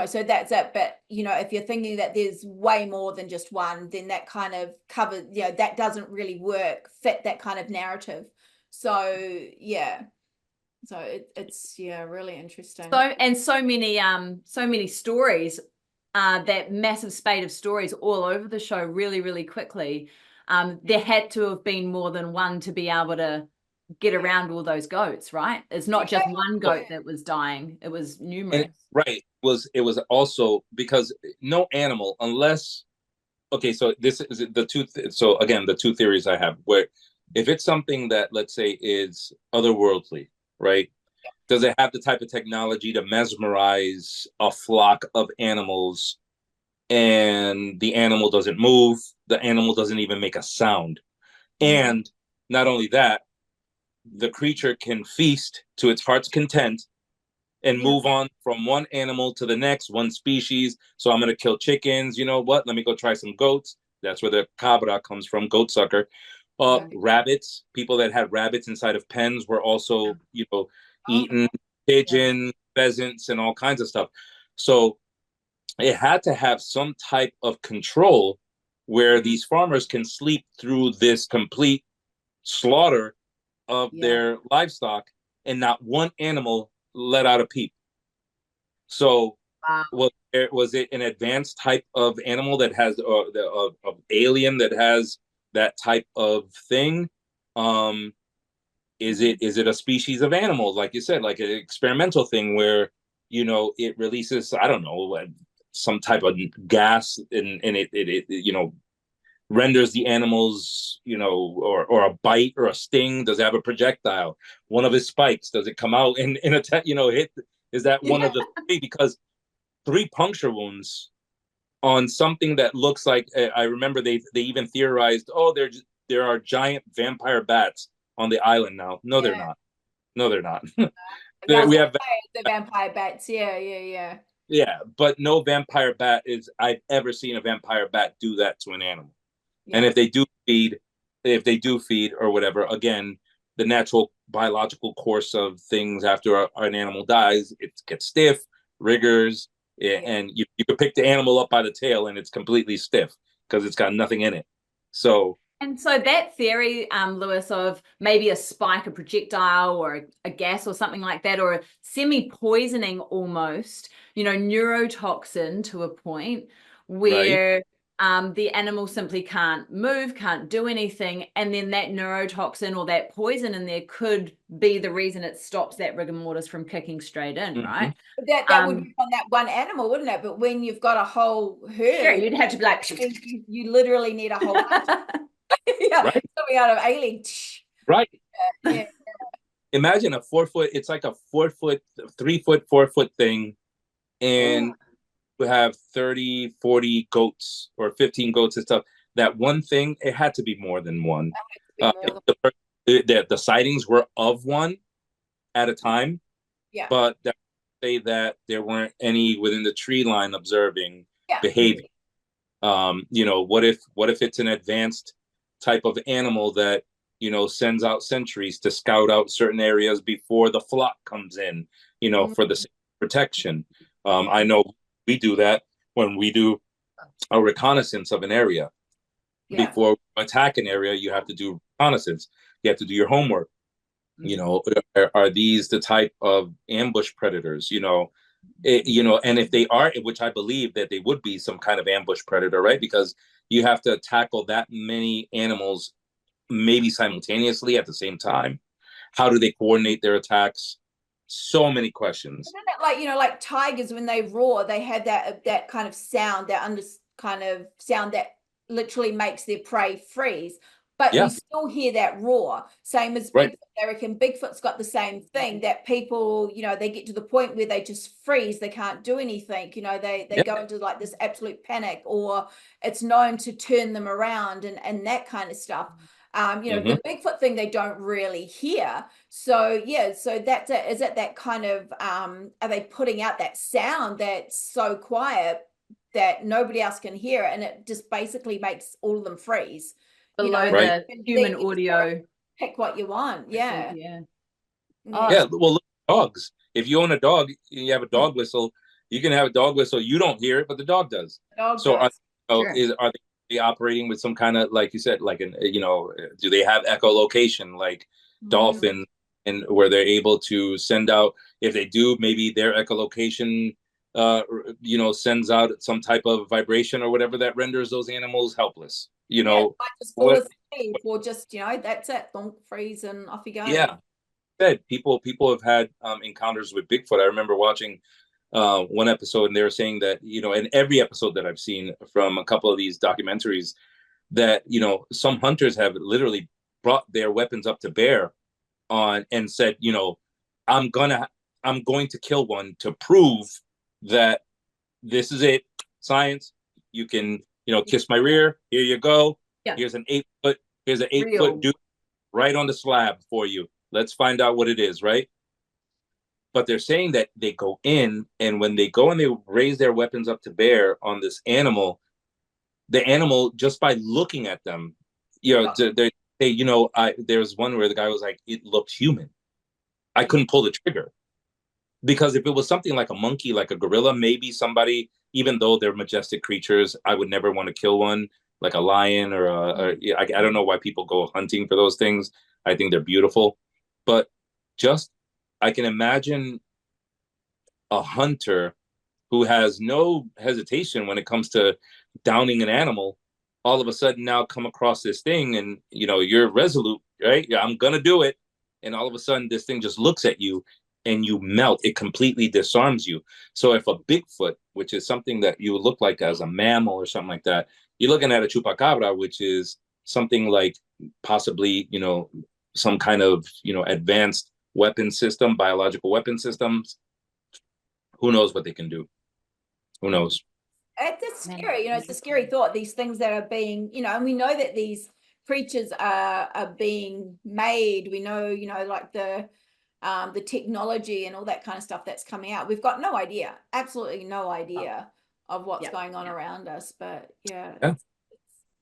so that's it. But, if you're thinking that there's way more than just one, then that kind of covers, that doesn't really fit that kind of narrative. So, yeah. So it's really interesting. So many stories, that massive spate of stories all over the show really, really quickly. There had to have been more than one to be able to get around all those goats, right? It's not just one goat that was dying. It was numerous. Right. It was also because no animal, unless, okay, so this is so again, the 2 theories I have, where if it's something that, let's say, is otherworldly, right? Does it have the type of technology to mesmerize a flock of animals and the animal doesn't move, the animal doesn't even make a sound? And not only that, the creature can feast to its heart's content and move on from one animal to the next, one species. So I'm going to kill chickens. You know what? Let me go try some goats. That's where the cabra comes from, goat sucker. Rabbits, people that had rabbits inside of pens were also, eating pigeon, pheasants, and all kinds of stuff. So it had to have some type of control where these farmers can sleep through this complete slaughter of their livestock and not one animal let out a peep. So was it an advanced type of animal that has of alien that has that type of thing? Is it a species of animal, like you said, like an experimental thing where, it releases, I don't know, some type of gas, and it renders the animals, or a bite or a sting. Does it have a projectile? One of his spikes, does it come out in a hit? Is that one of the three? Because 3 puncture wounds on something that looks like, I remember they even theorized, oh, there are giant vampire bats on the island now. No, they're not. No, they're not. We have the vampire bats. Yeah. Yeah, but no vampire bat I've ever seen a vampire bat do that to an animal. Yeah. And if they do feed or whatever, again, the natural biological course of things after an animal dies, it gets stiff, rigors, and you could pick the animal up by the tail and it's completely stiff because it's got nothing in it. So that theory, Lewis, of maybe a spike, a projectile, or a gas or something like that, or a semi-poisoning almost, neurotoxin to a point where the animal simply can't move, can't do anything, and then that neurotoxin or that poison in there could be the reason it stops that rigor mortis from kicking straight in, right? That would be on that one animal, wouldn't it? But when you've got a whole herd, sure, you'd have to be like, you literally need a whole right? Coming out of alien, right? Yeah. Imagine a 4 foot. It's like a 4 foot, 3 foot, 4 foot thing, and we have 30, 40 goats or 15 goats and stuff. That one thing, it had to be more than one. The sightings were of one at a time, but that say that there weren't any within the tree line observing behavior. What if it's an advanced type of animal that sends out sentries to scout out certain areas before the flock comes in, for the protection. I know we do that when we do a reconnaissance of an area. Before you attack an area, you have to do reconnaissance. You have to do your homework. Are these the type of ambush predators? And if they are, which I believe that they would be some kind of ambush predator, right? Because you have to tackle that many animals maybe simultaneously at the same time. How do they coordinate their attacks? So many questions. Isn't it like tigers, when they roar, they have that kind of sound, sound that literally makes their prey freeze. But you still hear that roar. Same as Bigfoot. I reckon Bigfoot's got the same thing, that people, they get to the point where they just freeze. They can't do anything. They go into like this absolute panic, or it's known to turn them around and that kind of stuff. The Bigfoot thing they don't really hear. So that's it. Is it that kind of, are they putting out that sound that's so quiet that nobody else can hear it, and it just basically makes all of them freeze? Below the human audio. Pick what you want. Yeah. Well, look at dogs. If you own a dog, you have a dog whistle. You can have a dog whistle. You don't hear it, but the dog does. Are they operating with some kind of, like you said, like do they have echolocation like dolphin, and where they're able to send out, if they do, maybe their echolocation sends out some type of vibration or whatever that renders those animals helpless. Or just that's it, don't freeze and off you go. People have had encounters with Bigfoot. I remember watching one episode, and they were saying that in every episode that I've seen from a couple of these documentaries, that some hunters have literally brought their weapons up to bear on and said, I'm going to kill one to prove that this is it, science. You can kiss my rear. Here you go. Here's an 8 foot. Here's an 8 foot dude right on the slab for you. Let's find out what it is, right? But they're saying that they go in, and when they go and they raise their weapons up to bear on this animal, the animal, just by looking at them, there's one where the guy was like, it looked human. I couldn't pull the trigger. Because if it was something like a monkey, like a gorilla, maybe somebody, even though they're majestic creatures, I would never want to kill one, like a lion or I don't know why people go hunting for those things. I think they're beautiful. But I can imagine a hunter who has no hesitation when it comes to downing an animal, all of a sudden now come across this thing, and you're resolute right? Yeah, I'm gonna do it. And all of a sudden, this thing just looks at you and you melt. It completely disarms you. So if a Bigfoot, which is something that you would look like as a mammal or something like that, you're looking at a Chupacabra, which is something like possibly, some kind of, advanced weapon system, biological weapon systems. Who knows what they can do? Who knows? It's scary, it's a scary thought. These things that are being, and we know that these creatures are being made. We know, like the technology and all that kind of stuff that's coming out. We've got no idea, absolutely no idea of what's going on around us. But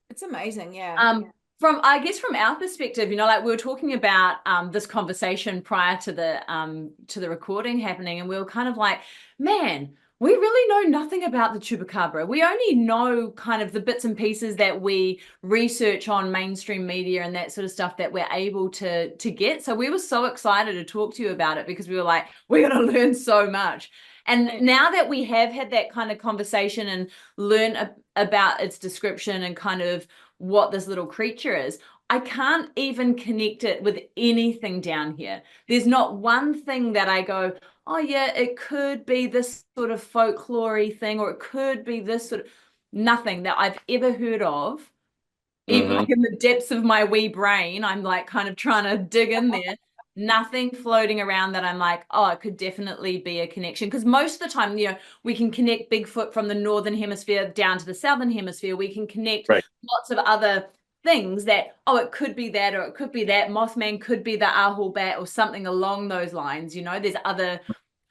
it's amazing. Yeah. From our perspective, like we were talking about this conversation prior to the recording happening, and we were kind of like, man, we really know nothing about the Chupacabra. We only know kind of the bits and pieces that we research on mainstream media and that sort of stuff that we're able to get. So we were so excited to talk to you about it because we were like, we're going to learn so much. And now that we have had that kind of conversation and learn about its description and kind of what this little creature is, I can't even connect it with anything down here. There's not one thing that I go, oh yeah, it could be this sort of folklore-y thing, or it could be this sort of, nothing that I've ever heard of. Even like in the depths of my wee brain, I'm like kind of trying to dig in there. Nothing floating around that I'm like, oh, it could definitely be a connection. Because most of the time, we can connect Bigfoot from the northern hemisphere down to the southern hemisphere. We can connect lots of other things that, oh, it could be that, or it could be that. Mothman could be the Aho bat or something along those lines. There's other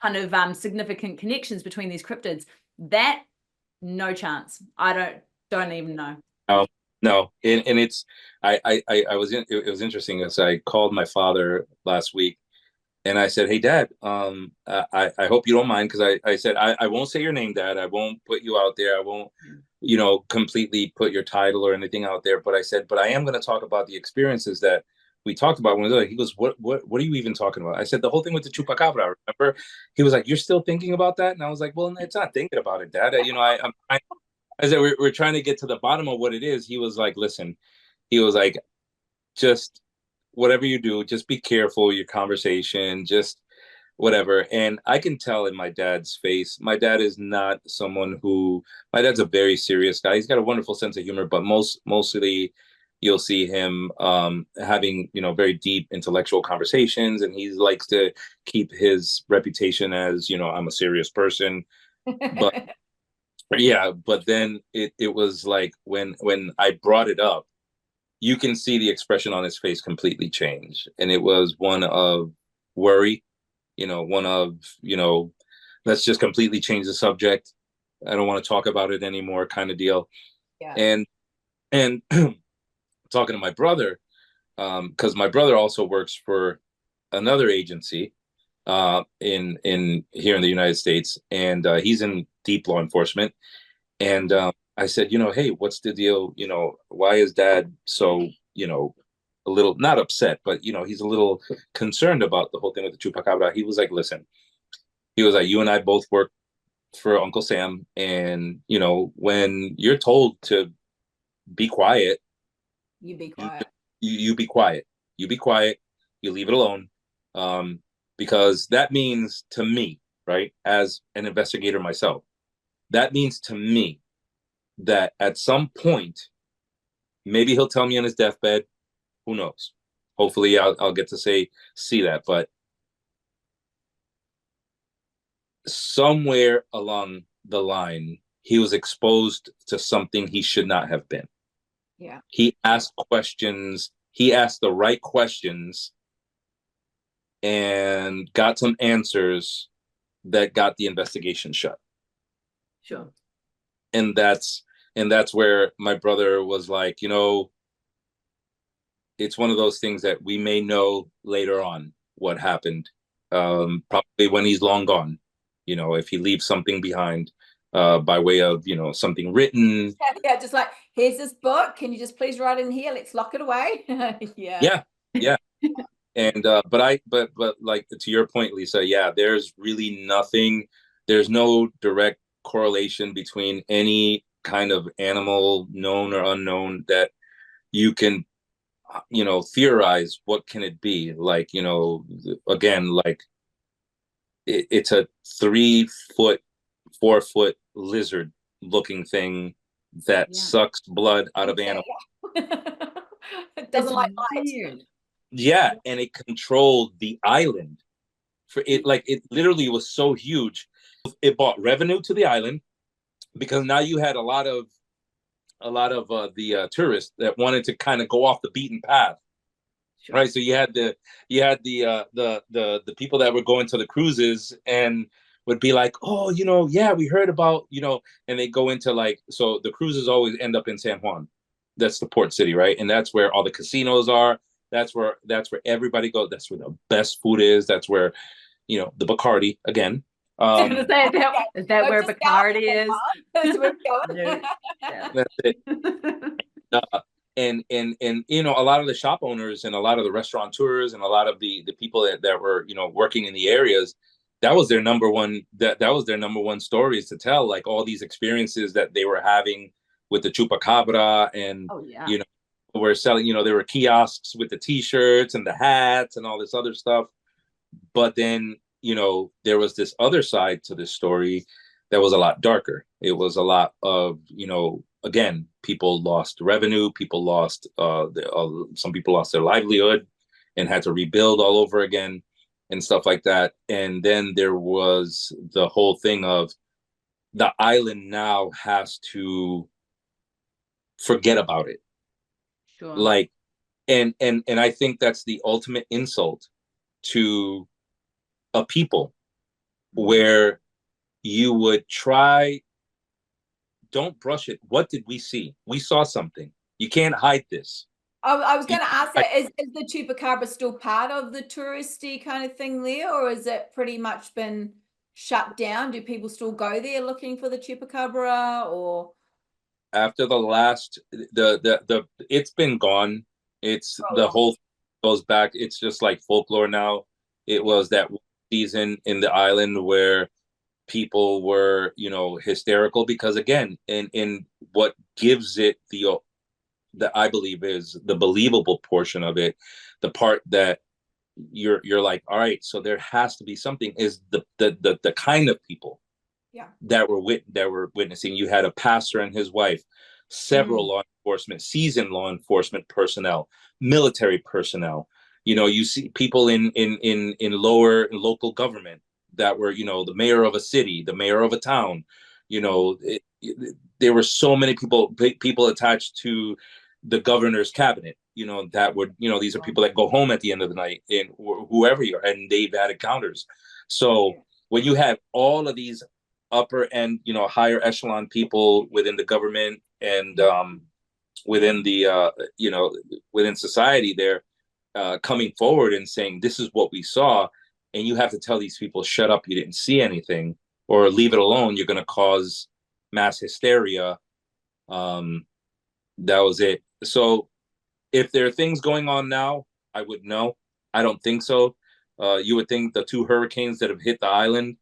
kind of significant connections between these cryptids. That, no chance. I don't even know. No, and it's I was in, it was interesting as I called my father last week, and I said, hey Dad, I hope you don't mind, because I said I won't say your name, Dad. I won't put you out there. I won't completely put your title or anything out there. But I said, but I am going to talk about the experiences that we talked about. When he goes, what are you even talking about? I said, the whole thing with the Chupacabra. Remember? He was like, you're still thinking about that? And I was like, well, it's not thinking about it, Dad. I said, we're trying to get to the bottom of what it is. He was like, listen, he was like, just whatever you do, just be careful, your conversation, just whatever. And I can tell in my dad's face, my dad is not someone my dad's a very serious guy. He's got a wonderful sense of humor, but mostly you'll see him having, very deep intellectual conversations. And he likes to keep his reputation as, I'm a serious person. But yeah, but then it was like when I brought it up, you can see the expression on his face completely change. And it was one of worry, one of, let's just completely change the subject. I don't want to talk about it anymore kind of deal. Yeah. And talking to my brother, because my brother also works for another agency in here in the United States, and he's in deep law enforcement. And I said, hey, what's the deal? Why is Dad so, a little, not upset, but he's a little concerned about the whole thing with the Chupacabra. He was like, listen, he was like, you and I both work for Uncle Sam, and when you're told to be quiet, you be quiet. You be quiet. You be quiet. You leave it alone. Because that means to me, right, as an investigator myself, that means to me that at some point, maybe he'll tell me on his deathbed. Who knows? Hopefully, I'll get to see that. But somewhere along the line, he was exposed to something he should not have been. Yeah. He asked questions. He asked the right questions and got some answers that got the investigation shut. Sure. And that's where my brother was like, it's one of those things that we may know later on what happened, probably when he's long gone, if he leaves something behind, by way of, something written. Yeah, just like, here's this book. Can you just please write in here? Let's lock it away. Yeah. And but like, to your point, Lisa, yeah, there's really nothing. There's no direct correlation between any kind of animal, known or unknown, that you can theorize what can it be, like, again, like it's a 3 foot, 4 foot lizard looking thing that sucks blood out of animals. It doesn't like light. Weird. Yeah, and it controlled the island. For it, like, it literally was so huge. It brought revenue to the island because now you had a lot of the tourists that wanted to kind of go off the beaten path. Sure. Right, so you had the people that were going to the cruises and would be like, oh, yeah, we heard about, and they go into, like, so the cruises always end up in San Juan. That's the port city, right? And that's where all the casinos are. That's where everybody goes. That's where the best food is. That's where, the Bacardi again. I was gonna say, is that where Bacardi is? That's where it's going. That's it. And a lot of the shop owners and a lot of the restaurateurs and a lot of the people that were working in the areas, that was their number one that was their number one stories to tell, like all these experiences that they were having with the Chupacabra, and were selling, there were kiosks with the t-shirts and the hats and all this other stuff. But then there was this other side to this story that was a lot darker. It was a lot of, again, people lost revenue, people lost, some people lost their livelihood and had to rebuild all over again and stuff like that. And then there was the whole thing of the island now has to forget about it. Sure. Like, and I think that's the ultimate insult to a people, where you would try, don't brush it. What did we see? We saw something. You can't hide this. I was going to ask that, is the Chupacabra still part of the touristy kind of thing there, or is it pretty much been shut down? Do people still go there looking for the Chupacabra, or? After the last, it's been gone. It's the whole thing goes back. It's just like folklore now. It was that season in the island where people were, hysterical because, again, in what gives it the I believe is the believable portion of it, the part that you're like, all right, so there has to be something, is the kind of people that were witnessing. You had a pastor and his wife, several law enforcement, seasoned law enforcement personnel, military personnel. You see people in lower local government that were, the mayor of a city, the mayor of a town. There were so many people attached to the governor's cabinet, that would, these are people that go home at the end of the night, and whoever you are, and they've had encounters. So when you have all of these upper end, higher echelon people within the government and within the within society there, coming forward and saying, this is what we saw, and you have to tell these people, shut up, you didn't see anything, or leave it alone, you're going to cause mass hysteria. That was it. So if there are things going on now, I would know. I don't think so. You would think the 2 hurricanes that have hit the island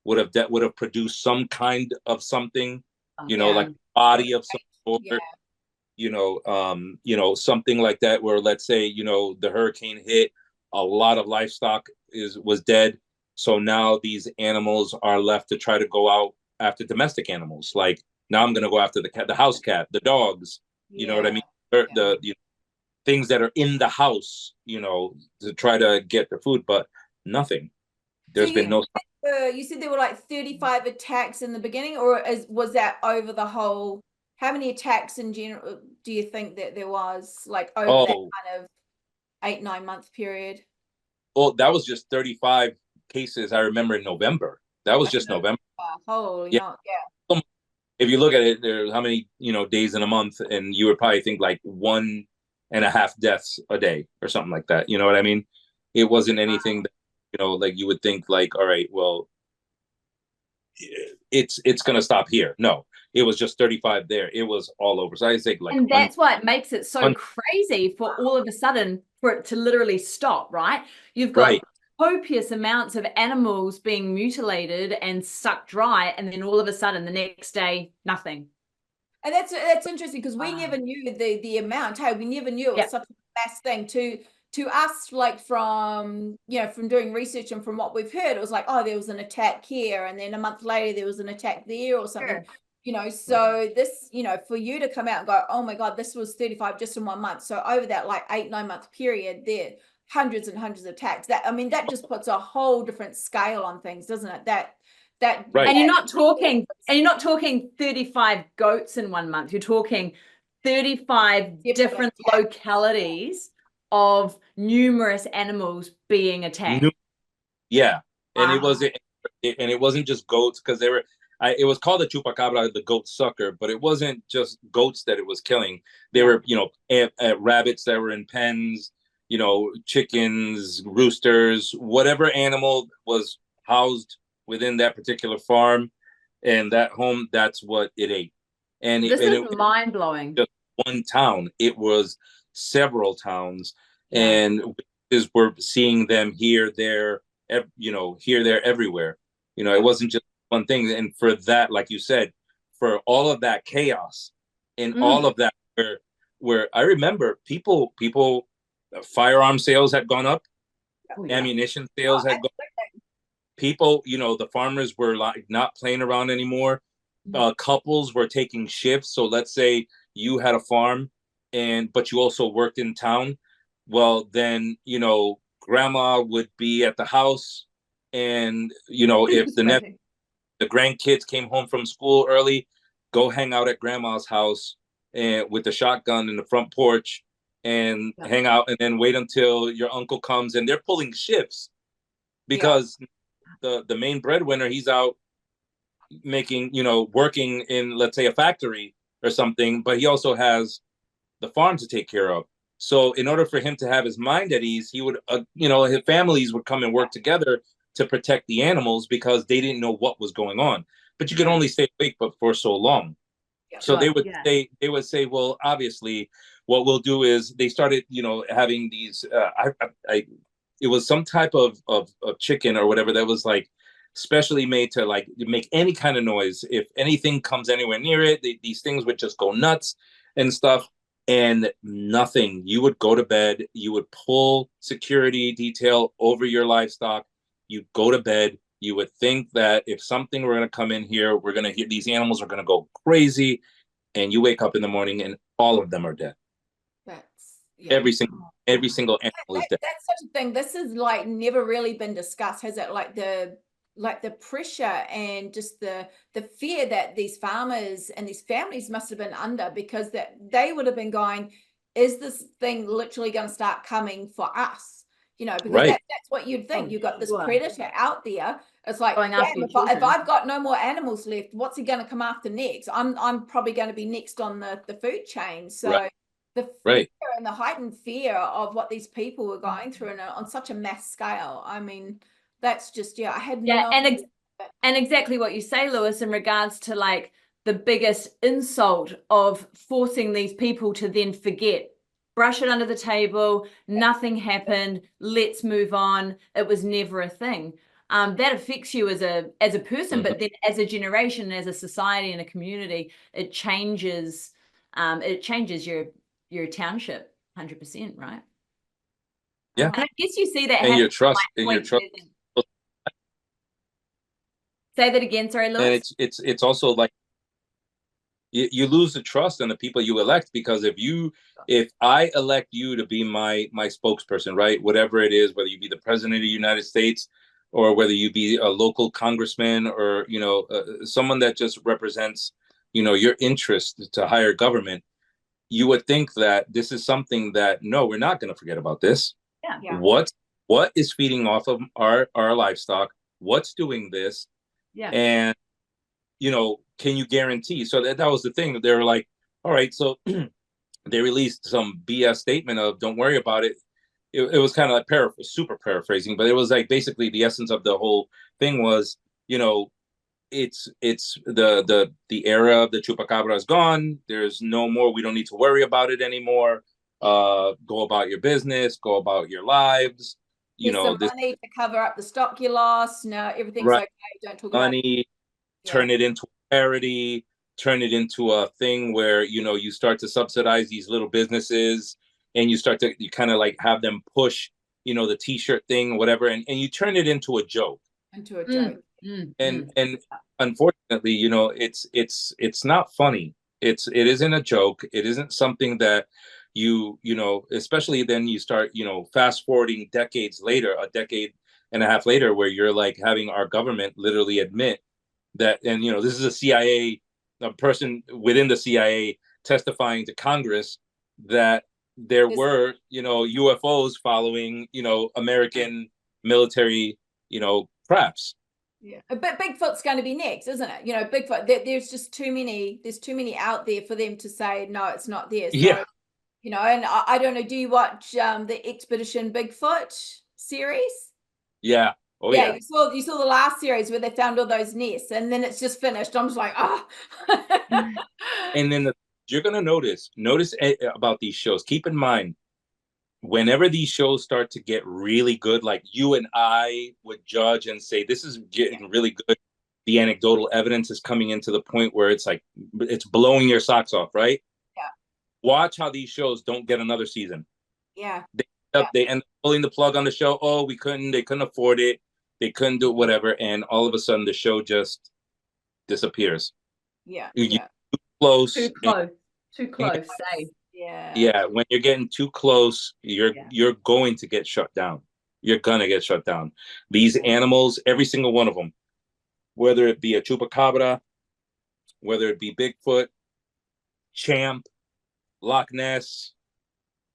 would have produced some kind of something, like a body of some sort, something like that, where, let's say, the hurricane hit, a lot of livestock was dead. So now these animals are left to try to go out after domestic animals. Like, now I'm going to go after the cat, the house cat, the dogs, you know what I mean? The things that are in the house, to try to get the food, but nothing. There's been no. You said there were like 35 attacks in the beginning, or was that over the whole? How many attacks in general do you think that there was, like, over that kind of 8-9 month period? Oh, that was just 35 cases. I remember in November. That was just November. Holy If you look at it, there's how many, days in a month, and you would probably think like 1.5 deaths a day or something like that. You know what I mean? It wasn't anything that, like you would think like, all right, well, it's going to stop here. No, it was just 35 there. It was all over. So I think like, and that's what makes it so crazy for all of a sudden for it to literally stop, right? You've got copious amounts of animals being mutilated and sucked dry, and then all of a sudden the next day, nothing. And that's interesting, because we never knew the amount. Hey, we never knew it was such mass thing to us, like from, you know, from doing research and from what we've heard, it was like, oh, there was an attack here, and then a month later there was an attack there or something. Sure. You know, so this, you know, for you to come out and go, oh my God, this was 35 just in 1 month. So over that like 8-9 month period, there hundreds and hundreds of attacks. That, I mean, that just puts a whole different scale on things, doesn't it? That right. And you're not talking 35 goats in 1 month. You're talking 35 different localities of numerous animals being attacked. Yeah. And it wasn't just goats, because they were it was called the Chupacabra, the goat sucker, but it wasn't just goats that it was killing. They were, you know, rabbits that were in pens, you know, chickens, roosters, whatever animal was housed within that particular farm and that home, that's what it ate. And this is mind-blowing. Just one town. It was several towns, and we're seeing them here, there, you know, here, there, everywhere. You know, it wasn't just one thing. And for that, like you said, for all of that chaos and all of that, where I remember people, firearm sales had gone up, ammunition sales had gone up. People, you know, the farmers were like not playing around anymore. Couples were taking shifts. So let's say you had a farm but you also worked in town. Well, then, you know, grandma would be at the house, and, you know, if the grandkids came home from school early, go hang out at grandma's house and with the shotgun in the front porch and hang out, and then wait until your uncle comes, and they're pulling shifts because the main breadwinner, he's out making, you know, working in, let's say, a factory or something, but he also has the farm to take care of. So in order for him to have his mind at ease, he would, you know, his families would come and work together to protect the animals because they didn't know what was going on. But you could only stay awake but for so long. So they would say, well, obviously, what we'll do is, they started, you know, having these. It was some type of chicken or whatever that was like specially made to like make any kind of noise. If anything comes anywhere near it, these things would just go nuts and stuff. And nothing. You would go to bed. You would pull security detail over your livestock. You go to bed. You would think that if something were going to come in here, we're going to hear these animals are going to go crazy, and you wake up in the morning and all of them are dead. That's every single animal is dead. That's such a thing. This has like never really been discussed, has it? Like the pressure and just the fear that these farmers and these families must have been under, because that they would have been going, is this thing literally going to start coming for us? You know, because that's what you'd think. You've got this predator out there. It's like, if I've got no more animals left, what's he going to come after next? I'm probably going to be next on the food chain. So the fear and the heightened fear of what these people were going through on such a mass scale. I mean, that's just, I had no idea. And exactly what you say, Lewis, in regards to like the biggest insult of forcing these people to then forget, brush it under the table, nothing happened, let's move on, it was never a thing. That affects you as a person, but then as a generation, as a society and a community, it changes your township 100%, right? Yeah. And I guess you see that in your trust, in your trust. Say that again, sorry, Lewis. And it's also like you lose the trust in the people you elect, because if I elect you to be my spokesperson, right, whatever it is, whether you be the president of the United States or whether you be a local congressman or, you know, someone that just represents, you know, your interest to higher government, you would think that this is something that, no, we're not going to forget about this. Yeah. What is feeding off of our livestock? What's doing this? Yeah. And, you know, can you guarantee? So that was the thing. They were like, all right, so they released some BS statement of don't worry about it. It was kind of like super paraphrasing, but it was like basically the essence of the whole thing was, you know, it's the era of the Chupacabra is gone. There's no more. We don't need to worry about it anymore. Go about your business. Go about your lives. You know, some money to cover up the stock you lost. No, everything's okay. Don't talk about money. Turn it into a charity. Turn it into a thing where, you know, you start to subsidize these little businesses and you kind of like have them push, the t-shirt thing, whatever, and you turn it into a joke. Into a joke. And unfortunately, it's not funny. It isn't a joke. It isn't something that especially then you start, fast forwarding decades later, a decade and a half later, where you're like having our government literally admit that, and this is a person within the CIA testifying to Congress that there were, UFOs following, American military, crafts. Yeah, but Bigfoot's going to be next, isn't it? Bigfoot. There's just too many. There's too many out there for them to say no, it's not there. So, Yeah. And I don't know. Do you watch the Expedition Bigfoot series? Yeah. Oh yeah. You saw the last series where they found all those nests, and then it's just finished. I'm just like, oh. And then you're gonna notice about these shows. Keep in mind, whenever these shows start to get really good, like you and I would judge and say, this is getting really good. The anecdotal evidence is coming into the point where it's like, it's blowing your socks off, right? Yeah. Watch how these shows don't get another season. Yeah. They end up pulling the plug on the show. Oh, they couldn't afford it. They couldn't do whatever. And all of a sudden the show just disappears. Yeah. Too close. Too close. Yeah. When you're getting too close, you're going to get shut down. You're gonna get shut down. These animals, every single one of them, whether it be a Chupacabra, whether it be Bigfoot, Champ, Loch Ness,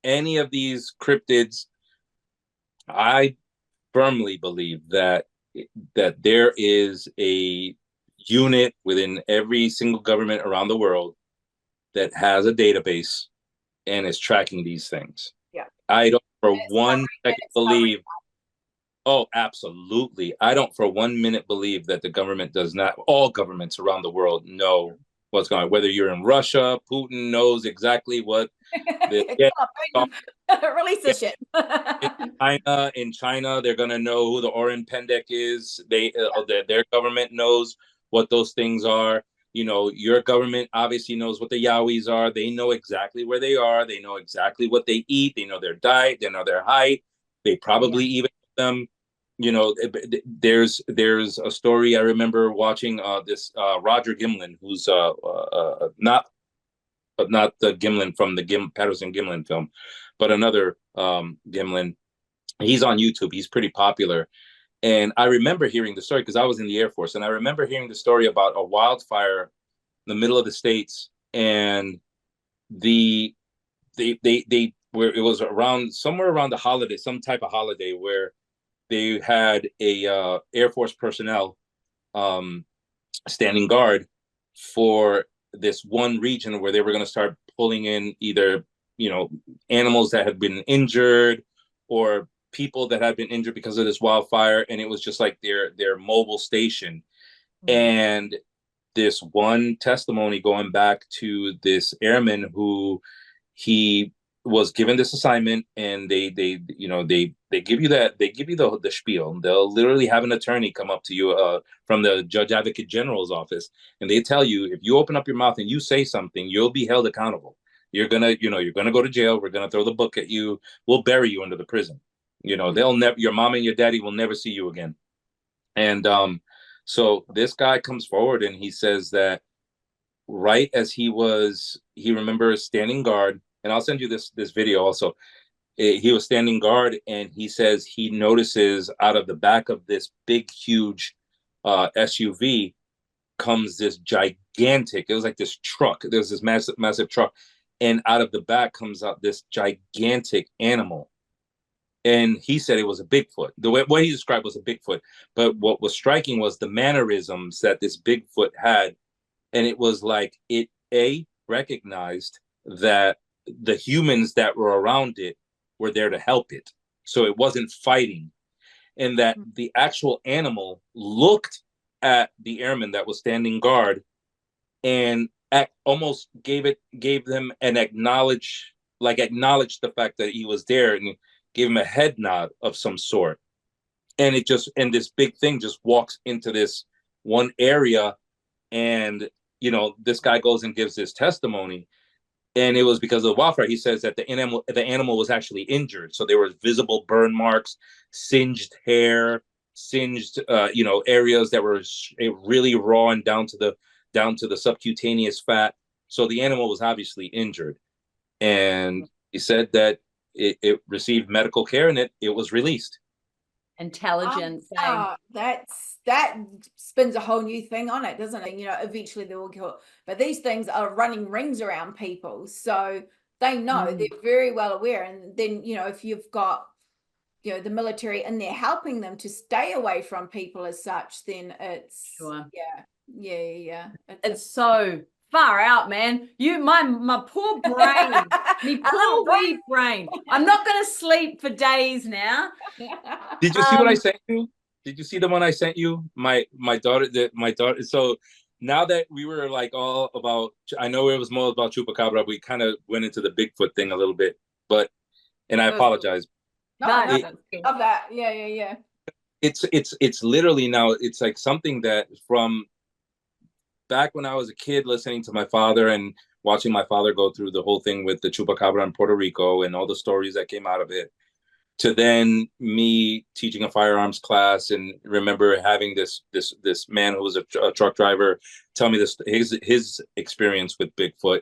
any of these cryptids, I firmly believe that there is a unit within every single government around the world that has a database and is tracking these things. Yeah. I don't for one second believe. Oh, absolutely. I don't for 1 minute believe that the government does not, all governments around the world know what's going on. Whether you're in Russia, Putin knows exactly what release this shit. In China, they're going to know who the Oren Pendek is. Their government knows what those things are. Your government obviously knows what the Yowies are. They know exactly where they are. They know exactly what they eat. They know their diet. They know their height. They probably even them. There's a story I remember watching. This Roger Gimlin, who's not the Gimlin from the Patterson Gimlin film, but another Gimlin. He's on YouTube. He's pretty popular. And I remember hearing the story because I was in the Air Force, and I remember hearing the story about a wildfire in the middle of the States, and they where it was somewhere around the holiday, some type of holiday, where they had a Air Force personnel standing guard for this one region where they were going to start pulling in either animals that had been injured or people that had been injured because of this wildfire, and it was just like their mobile station. And this one testimony going back to this airman who he was given this assignment, and they give you the spiel. They'll literally have an attorney come up to you from the Judge Advocate General's office, and they tell you, if you open up your mouth and you say something, you'll be held accountable. You're gonna go to jail. We're gonna throw the book at you. We'll bury you under the prison. They'll never, your mom and your daddy will never see you again. And so this guy comes forward and he says that right as he remembers standing guard, and I'll send you this video also. He was standing guard, and he says he notices out of the back of this big, huge SUV comes this gigantic, it was like this truck. There was this massive, massive truck. And out of the back comes out this gigantic animal. And he said it was a Bigfoot. What he described was a Bigfoot. But what was striking was the mannerisms that this Bigfoot had. And it was like it recognized that the humans that were around it were there to help it. So it wasn't fighting. And that the actual animal looked at the airman that was standing guard and almost gave them an acknowledged the fact that he was there, and gave him a head nod of some sort. And this big thing just walks into this one area, and this guy goes and gives his testimony. And it was because of the wildfire. He says that the animal was actually injured, so there was visible burn marks, singed hair, singed areas that were really raw and down to the subcutaneous fat. So the animal was obviously injured, and he said that it received medical care and it was released. Intelligence. That spins a whole new thing on it, doesn't it? Eventually they will kill. But these things are running rings around people, so they know, they're very well aware. And then if you've got the military in there helping them to stay away from people as such, then it's yeah. It's so far out, man. My poor brain, my poor wee brain. I'm not going to sleep for days now. Did you see what I sent you? Did you see the one I sent you? My daughter. So now that we were like all about, I know it was more about Chupacabra. We kind of went into the Bigfoot thing a little bit, and I apologize. No, love that. Yeah. It's literally now. It's like something that from back when I was a kid, listening to my father and watching my father go through the whole thing with the Chupacabra in Puerto Rico and all the stories that came out of it, to then me teaching a firearms class and remember having this man who was a truck driver tell me his experience with Bigfoot.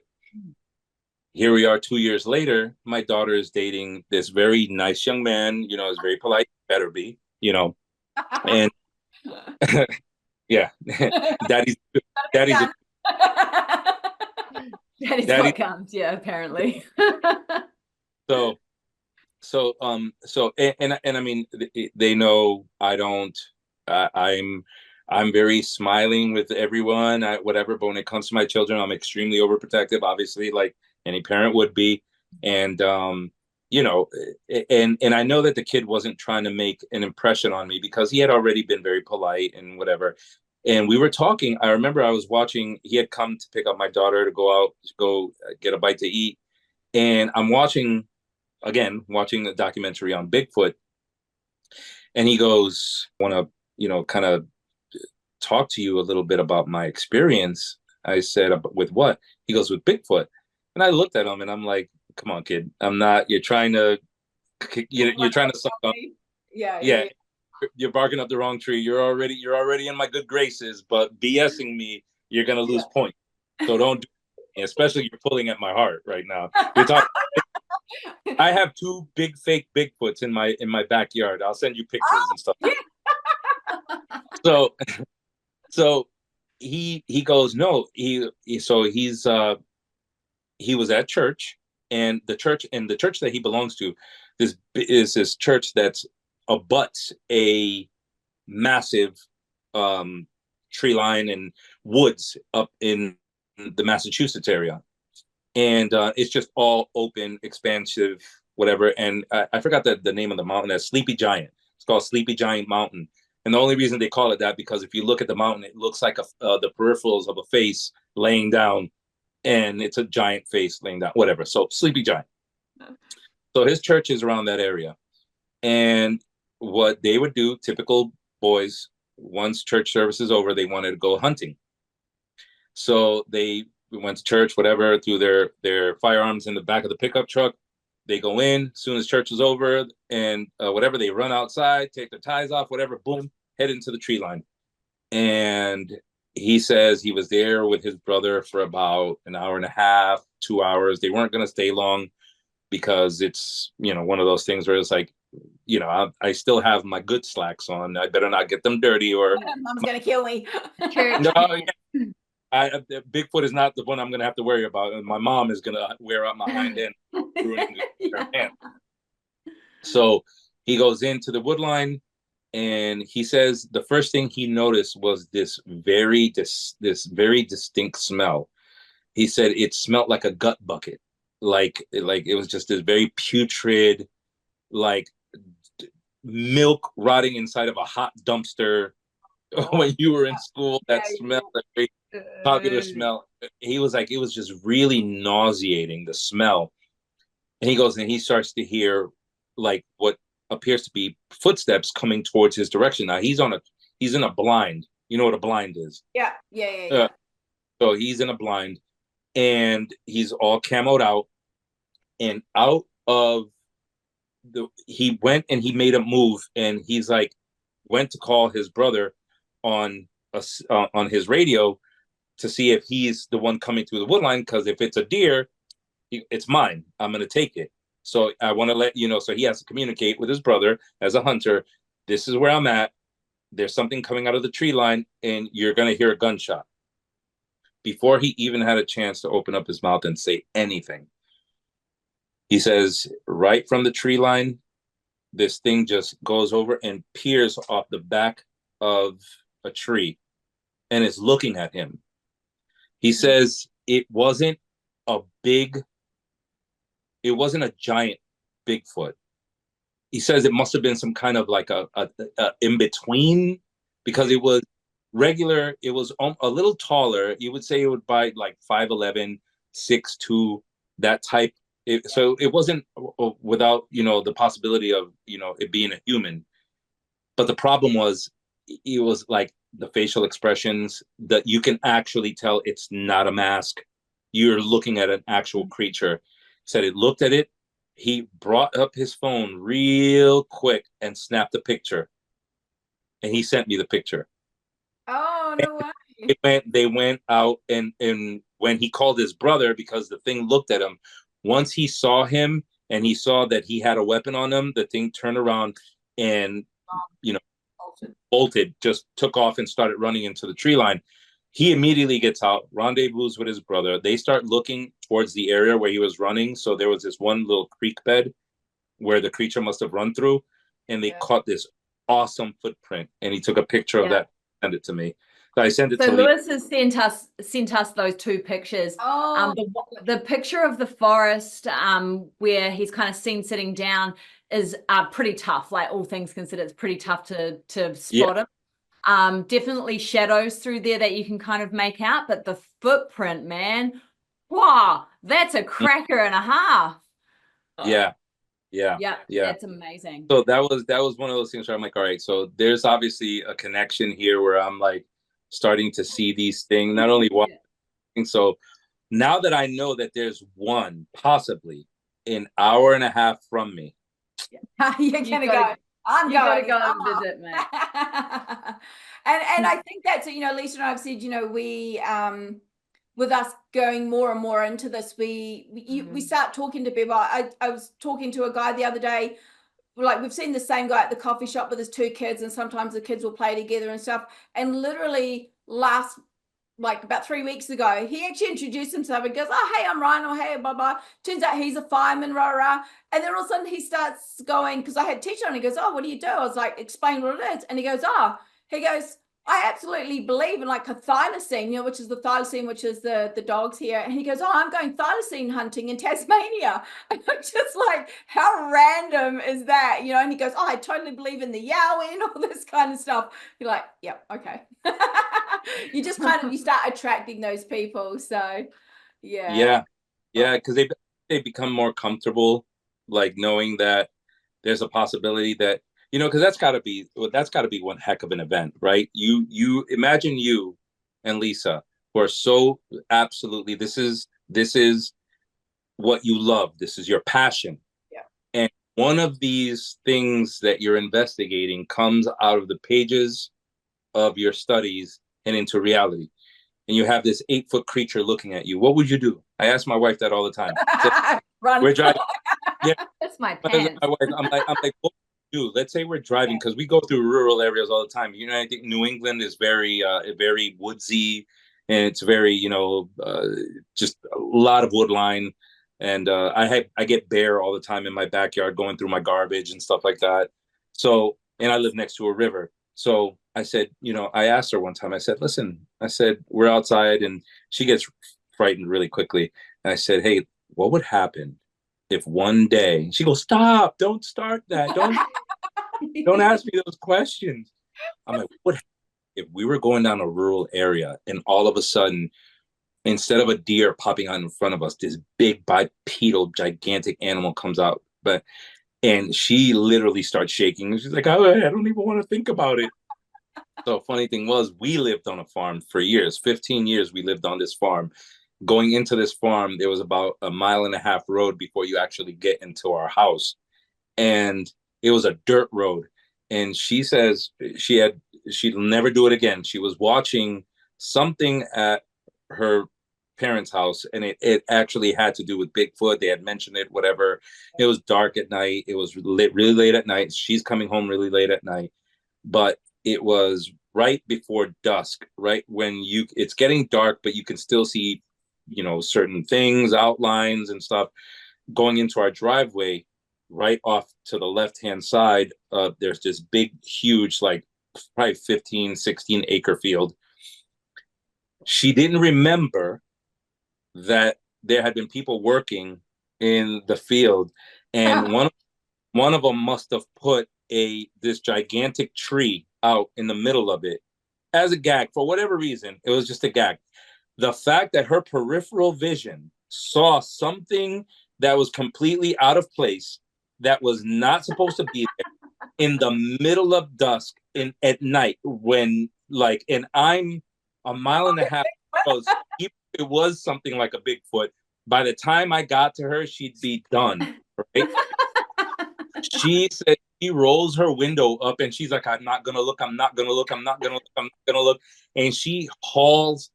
Here we are 2 years later. My daughter is dating this very nice young man, is very polite, better be, and yeah, daddy's what counts, yeah, apparently. So and I mean, they know I don't. I'm very smiling with everyone, whatever. But when it comes to my children, I'm extremely overprotective, obviously, like any parent would be. And and I know that the kid wasn't trying to make an impression on me because he had already been very polite and whatever. And we were talking. I remember I was watching. He had come to pick up my daughter to go get a bite to eat, and I'm watching the documentary on Bigfoot, and he goes, "Want to, kind of talk to you a little bit about my experience." I said, "With what?" He goes, "With Bigfoot." And I looked at him, and I'm like, "Come on, kid. I'm not. You're trying to suck up. Yeah. You're barking up the wrong tree. You're already in my good graces, but BSing me, you're gonna lose points. So don't do it. Especially you're pulling at my heart right now. You're talking." I have 2 big fake Bigfoots in my backyard. I'll send you pictures and stuff. So he goes, no, he was at church, and the church that he belongs to is this church that's abuts a massive tree line and woods up in the Massachusetts area. And it's just all open, expansive, whatever. And I forgot the name of the mountain. That's Sleepy Giant. It's called Sleepy Giant Mountain. And the only reason they call it that because if you look at the mountain, it looks like the peripherals of a face laying down, and it's a giant face laying down, whatever. So Sleepy Giant. So his church is around that area. And what they would do, typical boys, once church service is over, they wanted to go hunting. So we went to church, whatever, threw their firearms in the back of the pickup truck. They go in as soon as church is over, and whatever, they run outside, take their ties off, whatever, boom, head into the tree line. And he says he was there with his brother for about an hour and a half, 2 hours. They weren't going to stay long because it's, one of those things where it's like, I still have my good slacks on. I better not get them dirty or mom's going to kill me. No, Bigfoot is not the one I'm going to have to worry about. And my mom is going to wear out my hind end. Her hand. So he goes into the wood line, and he says the first thing he noticed was this very distinct smell. He said it smelled like a gut bucket. Like it was just this very putrid, like milk rotting inside of a hot dumpster. When you were in school, that smell, that very popular smell. He was like, it was just really nauseating, the smell. And he goes, and he starts to hear like what appears to be footsteps coming towards his direction. Now he's in a blind. You know what a blind is? Yeah. So he's in a blind, and he's all camoed out, and out of he went and he made a move, and he's like went to call his brother on on his radio to see if he's the one coming through the woodline, because if it's a deer, it's mine. I'm going to take it. So I want to let you know. So he has to communicate with his brother as a hunter. This is where I'm at. There's something coming out of the tree line, and you're going to hear a gunshot. Before he even had a chance to open up his mouth and say anything, he says, right from the tree line, this thing just goes over and peers off the back of a tree and is looking at him. He says it wasn't a giant Bigfoot. He says it must have been some kind of like a in between, because it was regular. It was a little taller. You would say it would be like 5'11", 6'2", that type. So it wasn't without, the possibility of, it being a human. But the problem was, it was like the facial expressions that you can actually tell it's not a mask. You're looking at an actual creature. Said it looked at it. He brought up his phone real quick and snapped a picture. And he sent me the picture. Oh, no way. They went out, and when he called his brother, because the thing looked at him, once he saw him and he saw that he had a weapon on him, the thing turned around and, bolted, just took off and started running into the tree line. He immediately gets out, rendezvous with his brother. They start looking towards the area where he was running. So there was this one little creek bed where the creature must have run through, and they caught this awesome footprint. And he took a picture of that, sent it to me. So I sent it to Lewis has sent us those two pictures. Oh. The picture of the forest where he's kind of seen sitting down is pretty tough. Like, all things considered, it's pretty tough to spot him. Definitely shadows through there that you can kind of make out, but the footprint, man, wow, that's a cracker and a half. Yeah, that's amazing. So that was one of those things where I'm like, all right, so there's obviously a connection here where I'm like starting to see these things, not only walking. So now that I know that there's one possibly an hour and a half from me, you're gonna go. I'm going to go and visit, man. and I think that's, Lisa and I have said, we with us going more and more into this, we start talking to people. I was talking to a guy the other day, like, we've seen the same guy at the coffee shop with his two kids, and sometimes the kids will play together and stuff. And literally about 3 weeks ago, he actually introduced himself and goes, "Oh, hey, I'm Ryan," or "Hey, blah, blah." Turns out he's a fireman, rah, rah. And then all of a sudden he starts going, because I had a t-shirt on, he goes, "Oh, what do you do?" I was like, "Explain what it is." And he goes, "I absolutely believe in like a thylacine, which is the thylacine, which is the dogs here." And he goes, "Oh, I'm going thylacine hunting in Tasmania." And I'm just like, how random is that? And he goes, "Oh, I totally believe in the yowie and all this kind of stuff." You're like, "Yep, okay." You just you start attracting those people. So yeah, because they become more comfortable, like knowing that there's a possibility that, because that's got to be one heck of an event, right? You imagine you and Lisa, who are so absolutely, this is what you love, this is your passion, and one of these things that you're investigating comes out of the pages of your studies and into reality, and you have this 8-foot creature looking at you. What would you do? I ask my wife that all the time. Run. We're driving. Yeah, that's my pants. My wife, I'm like, what would you do? Let's say we're driving, because we go through rural areas all the time. I think New England is very woodsy, and it's very, just a lot of woodline. And I get bear all the time in my backyard going through my garbage and stuff like that. So, and I live next to a river. So I said, I asked her one time, I said, "Listen," I said, "we're outside," and she gets frightened really quickly. And I said, "Hey, what would happen if one day," she goes, "Stop, don't start that. Don't ask me those questions." I'm like, "What if we were going down a rural area and all of a sudden, instead of a deer popping out in front of us, this big bipedal gigantic animal comes out?" And she literally starts shaking. She's like, "Oh, I don't even want to think about it." So funny thing was, we lived on a farm for years, 15 years we lived on this farm. going into this farm, there was about a 1.5 mile road before you actually get into our house. And it was a dirt road. And she says she'd never do it again. She was watching something at her parents' house, and it actually had to do with Bigfoot. They had mentioned it, whatever. It was dark at night. It was really late at night. She's coming home really late at night. But it was right before dusk, right when it's getting dark, but you can still see, certain things, outlines and stuff. Going into our driveway, right off to the left-hand side, there's this big, huge, like probably 15, 16 acre field. She didn't remember that there had been people working in the field, and one of them must have put this gigantic tree out in the middle of it as a gag. For whatever reason, it was just a gag. The fact that her peripheral vision saw something that was completely out of place, that was not supposed to be there, in the middle of dusk at night, when and I'm 1.5 miles. It was something like a Bigfoot. By the time I got to her, she'd be done. Right? She said she rolls her window up and she's like, I'm not gonna look, I'm not gonna look, I'm not gonna look, I'm not gonna look. And she hauls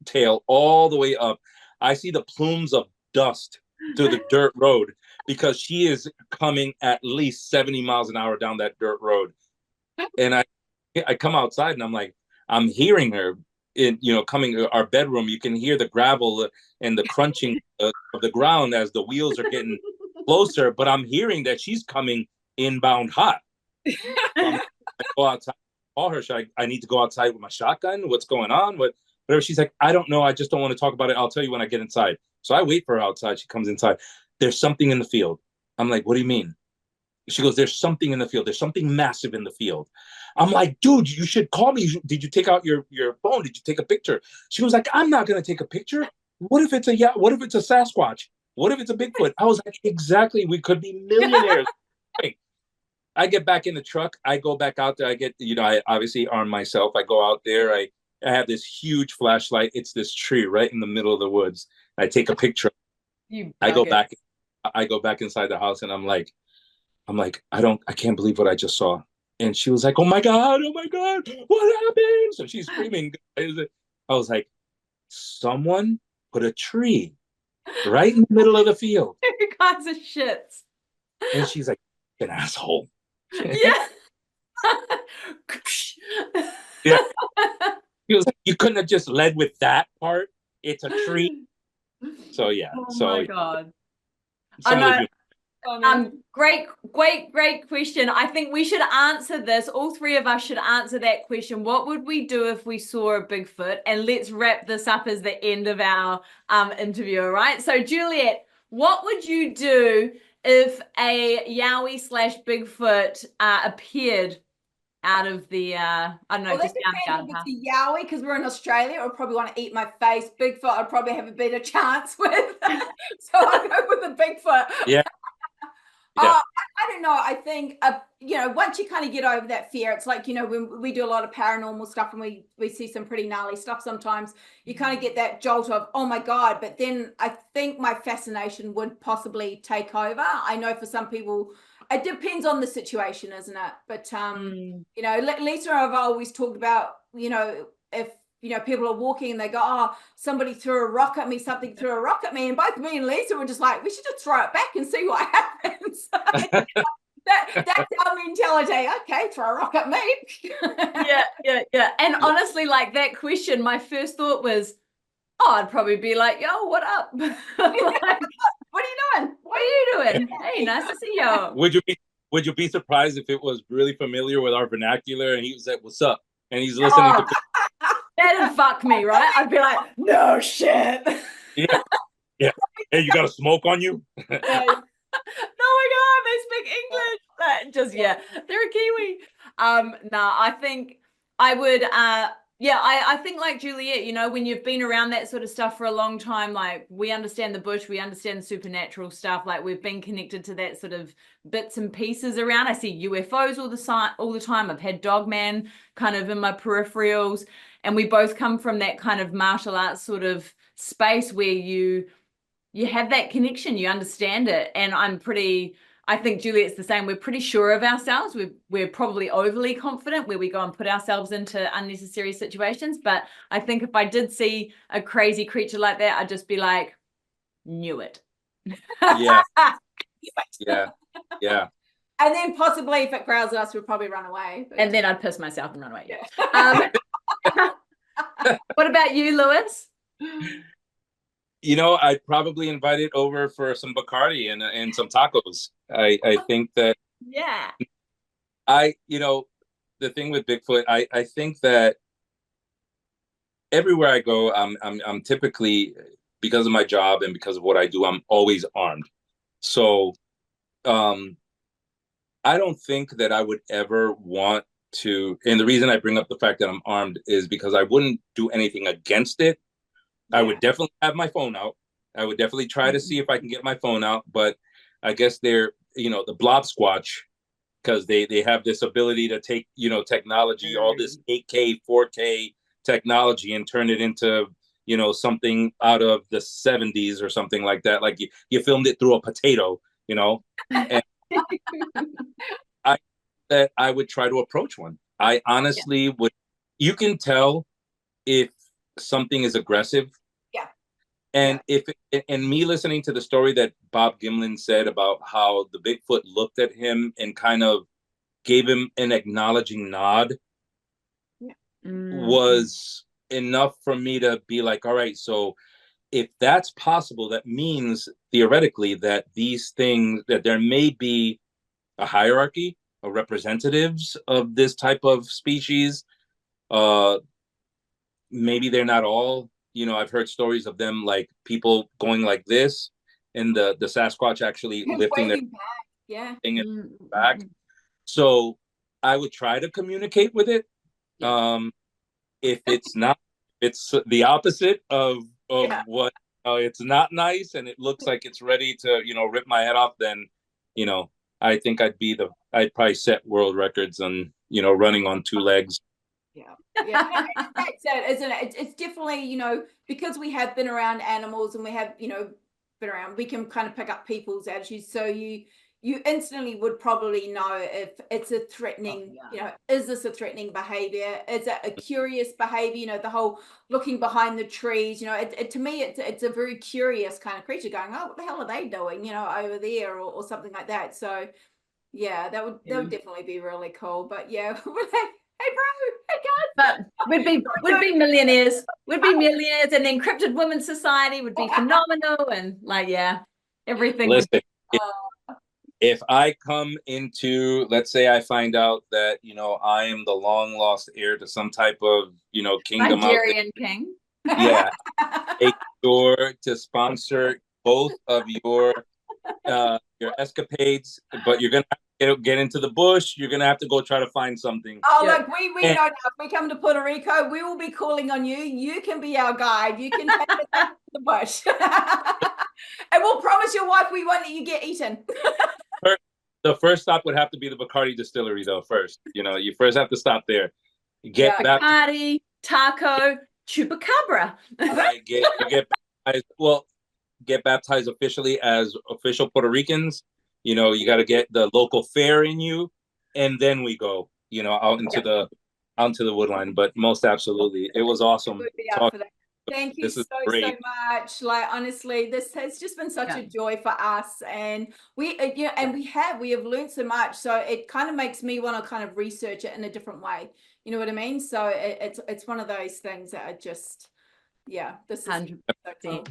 tail all the way up. I see the plumes of dust through the dirt road because she is coming at least 70 miles an hour down that dirt road. And I come outside and I'm like, I'm hearing her coming to our bedroom. You can hear the gravel and the crunching of the ground as the wheels are getting closer, but I'm hearing that she's coming inbound hot. So I go outside, call her. I need to go outside with my shotgun? What's going on? Whatever. She's like, I don't know. I just don't want to talk about it. I'll tell you when I get inside. So I wait for her outside. She comes inside. There's something in the field. I'm like, what do you mean? She goes, there's something in the field. There's something massive in the field. I'm like, dude, you should call me. Did you take out your phone? Did you take a picture? She was like, I'm not going to take a picture. What if it's a Sasquatch? What if it's a Bigfoot? I was like, exactly. We could be millionaires. I get back in the truck. I go back out there. I obviously arm myself. I go out there. I have this huge flashlight. It's this tree right in the middle of the woods. I take a picture. I go back inside the house and I'm like, I can't believe what I just saw. And she was like, oh my God, what happened? So she's screaming. I was like, someone put a tree right in the middle of the field. You guys are shits. And she's like, an asshole. Yeah. Yeah. He was like, you couldn't have just led with that part. It's a tree. So yeah. Oh my God. Great question. I think we should answer this. All three of us should answer that question. What would we do if we saw a Bigfoot? And let's wrap this up as the end of our interview, all right? So Juliet, what would you do if a Yowie / Bigfoot appeared out of the I don't know, just down if it's a Yowie, because we're in Australia, I'll probably want to eat my face. Bigfoot, I'd probably have a better chance with. So I'll go with the Bigfoot. Yeah. I don't know. I think, once you kind of get over that fear, it's like, when we do a lot of paranormal stuff and we see some pretty gnarly stuff, sometimes you kind of get that jolt of, oh my God. But then I think my fascination would possibly take over. I know for some people, it depends on the situation, isn't it? But, Lisa and I've always talked about, if, people are walking and they go, oh, somebody threw a rock at me, something threw a rock at me. And both me and Lisa were just like, we should just throw it back and see what happens. That's our mentality. Okay, throw a rock at me. Yeah. And honestly, like that question, my first thought was, I'd probably be like, yo, what up? Like, what are you doing? What are you doing? Hey, nice to see you. Would you be surprised if it was really familiar with our vernacular and he was like, what's up? And he's listening to that'd fuck me, right? I'd be like, no shit. Yeah. Hey, you got a smoke on you? Oh my God, they speak English. They're a Kiwi. I think I would I think like Juliet, when you've been around that sort of stuff for a long time, like we understand the bush, we understand the supernatural stuff, like we've been connected to that sort of bits and pieces around. I see UFOs all the time. I've had Dogman kind of in my peripherals, and we both come from that kind of martial arts sort of space where you have that connection, you understand it. And I think Juliet's the same. We're pretty sure of ourselves. We're probably overly confident where we go and put ourselves into unnecessary situations. But I think if I did see a crazy creature like that, I'd just be like, knew it. Yeah. Yeah. And then possibly if it growls at us, we'll probably run away. And then I'd piss myself and run away. Yeah. What about you, Lewis? I'd probably invite it over for some Bacardi and some tacos. I think that Yeah. the thing with Bigfoot, I think that everywhere I go, I'm typically, because of my job and because of what I do, I'm always armed. So I don't think that I would ever want to, and the reason I bring up the fact that I'm armed is because I wouldn't do anything against it. Yeah. I would definitely have my phone out. I would definitely try to see if I can get my phone out, but I guess they're, the blob squatch, because they have this ability to take, technology, all this 8K, 4K technology and turn it into, something out of the 70s or something like that. Like you filmed it through a potato, and I would try to approach one. I honestly would. You can tell if something is aggressive. Yeah. And and me listening to the story that Bob Gimlin said about how the Bigfoot looked at him and kind of gave him an acknowledging nod was enough for me to be like, all right, so if that's possible, that means theoretically that these things, that there may be a hierarchy of representatives of this type of species. Maybe they're not all, I've heard stories of them, like people going like this and the Sasquatch actually lifting their thing back. So I would try to communicate with it. If it's not, it's the opposite of what, it's not nice and it looks like it's ready to, rip my head off, then, I think I'd probably set world records on, running on two legs. Yeah. That's it, isn't it? It's definitely, because we have been around animals and we have, been around, we can kind of pick up people's attitudes. So you instantly would probably know if it's a threatening, is this a threatening behavior? Is it a curious behavior? The whole looking behind the trees, to me, it's a very curious kind of creature going, oh, what the hell are they doing, over there or something like that. So yeah, that would definitely be really cool. But yeah, we're like, hey bro, hey guys. But we'd be millionaires. We'd be millionaires, and then Cryptid Women's Society would be phenomenal, and everything. Listen, if I come into, let's say I find out that, I am the long lost heir to some type of, kingdom. Nigerian king. Yeah. Make sure to sponsor both of your escapades, but you're going to get into the bush. You're going to have to go try to find something. Oh, look, we know now. If we come to Puerto Rico, we will be calling on you. You can be our guide. You can take us out to the bush. And we'll promise your wife we won't let you get eaten. The first stop would have to be the Bacardi distillery, though, first. You first have to stop there. Get Bacardi, taco, Chupacabra. Get baptized. Well, get baptized officially as official Puerto Ricans. You got to get the local fair in you, and then we go, out into the woodline. But most absolutely, it was awesome. Thank you so much. Honestly, this has just been such a joy for us, and we have learned so much. So it kind of makes me want to kind of research it in a different way. You know what I mean? So it's one of those things that I just, this is 100%.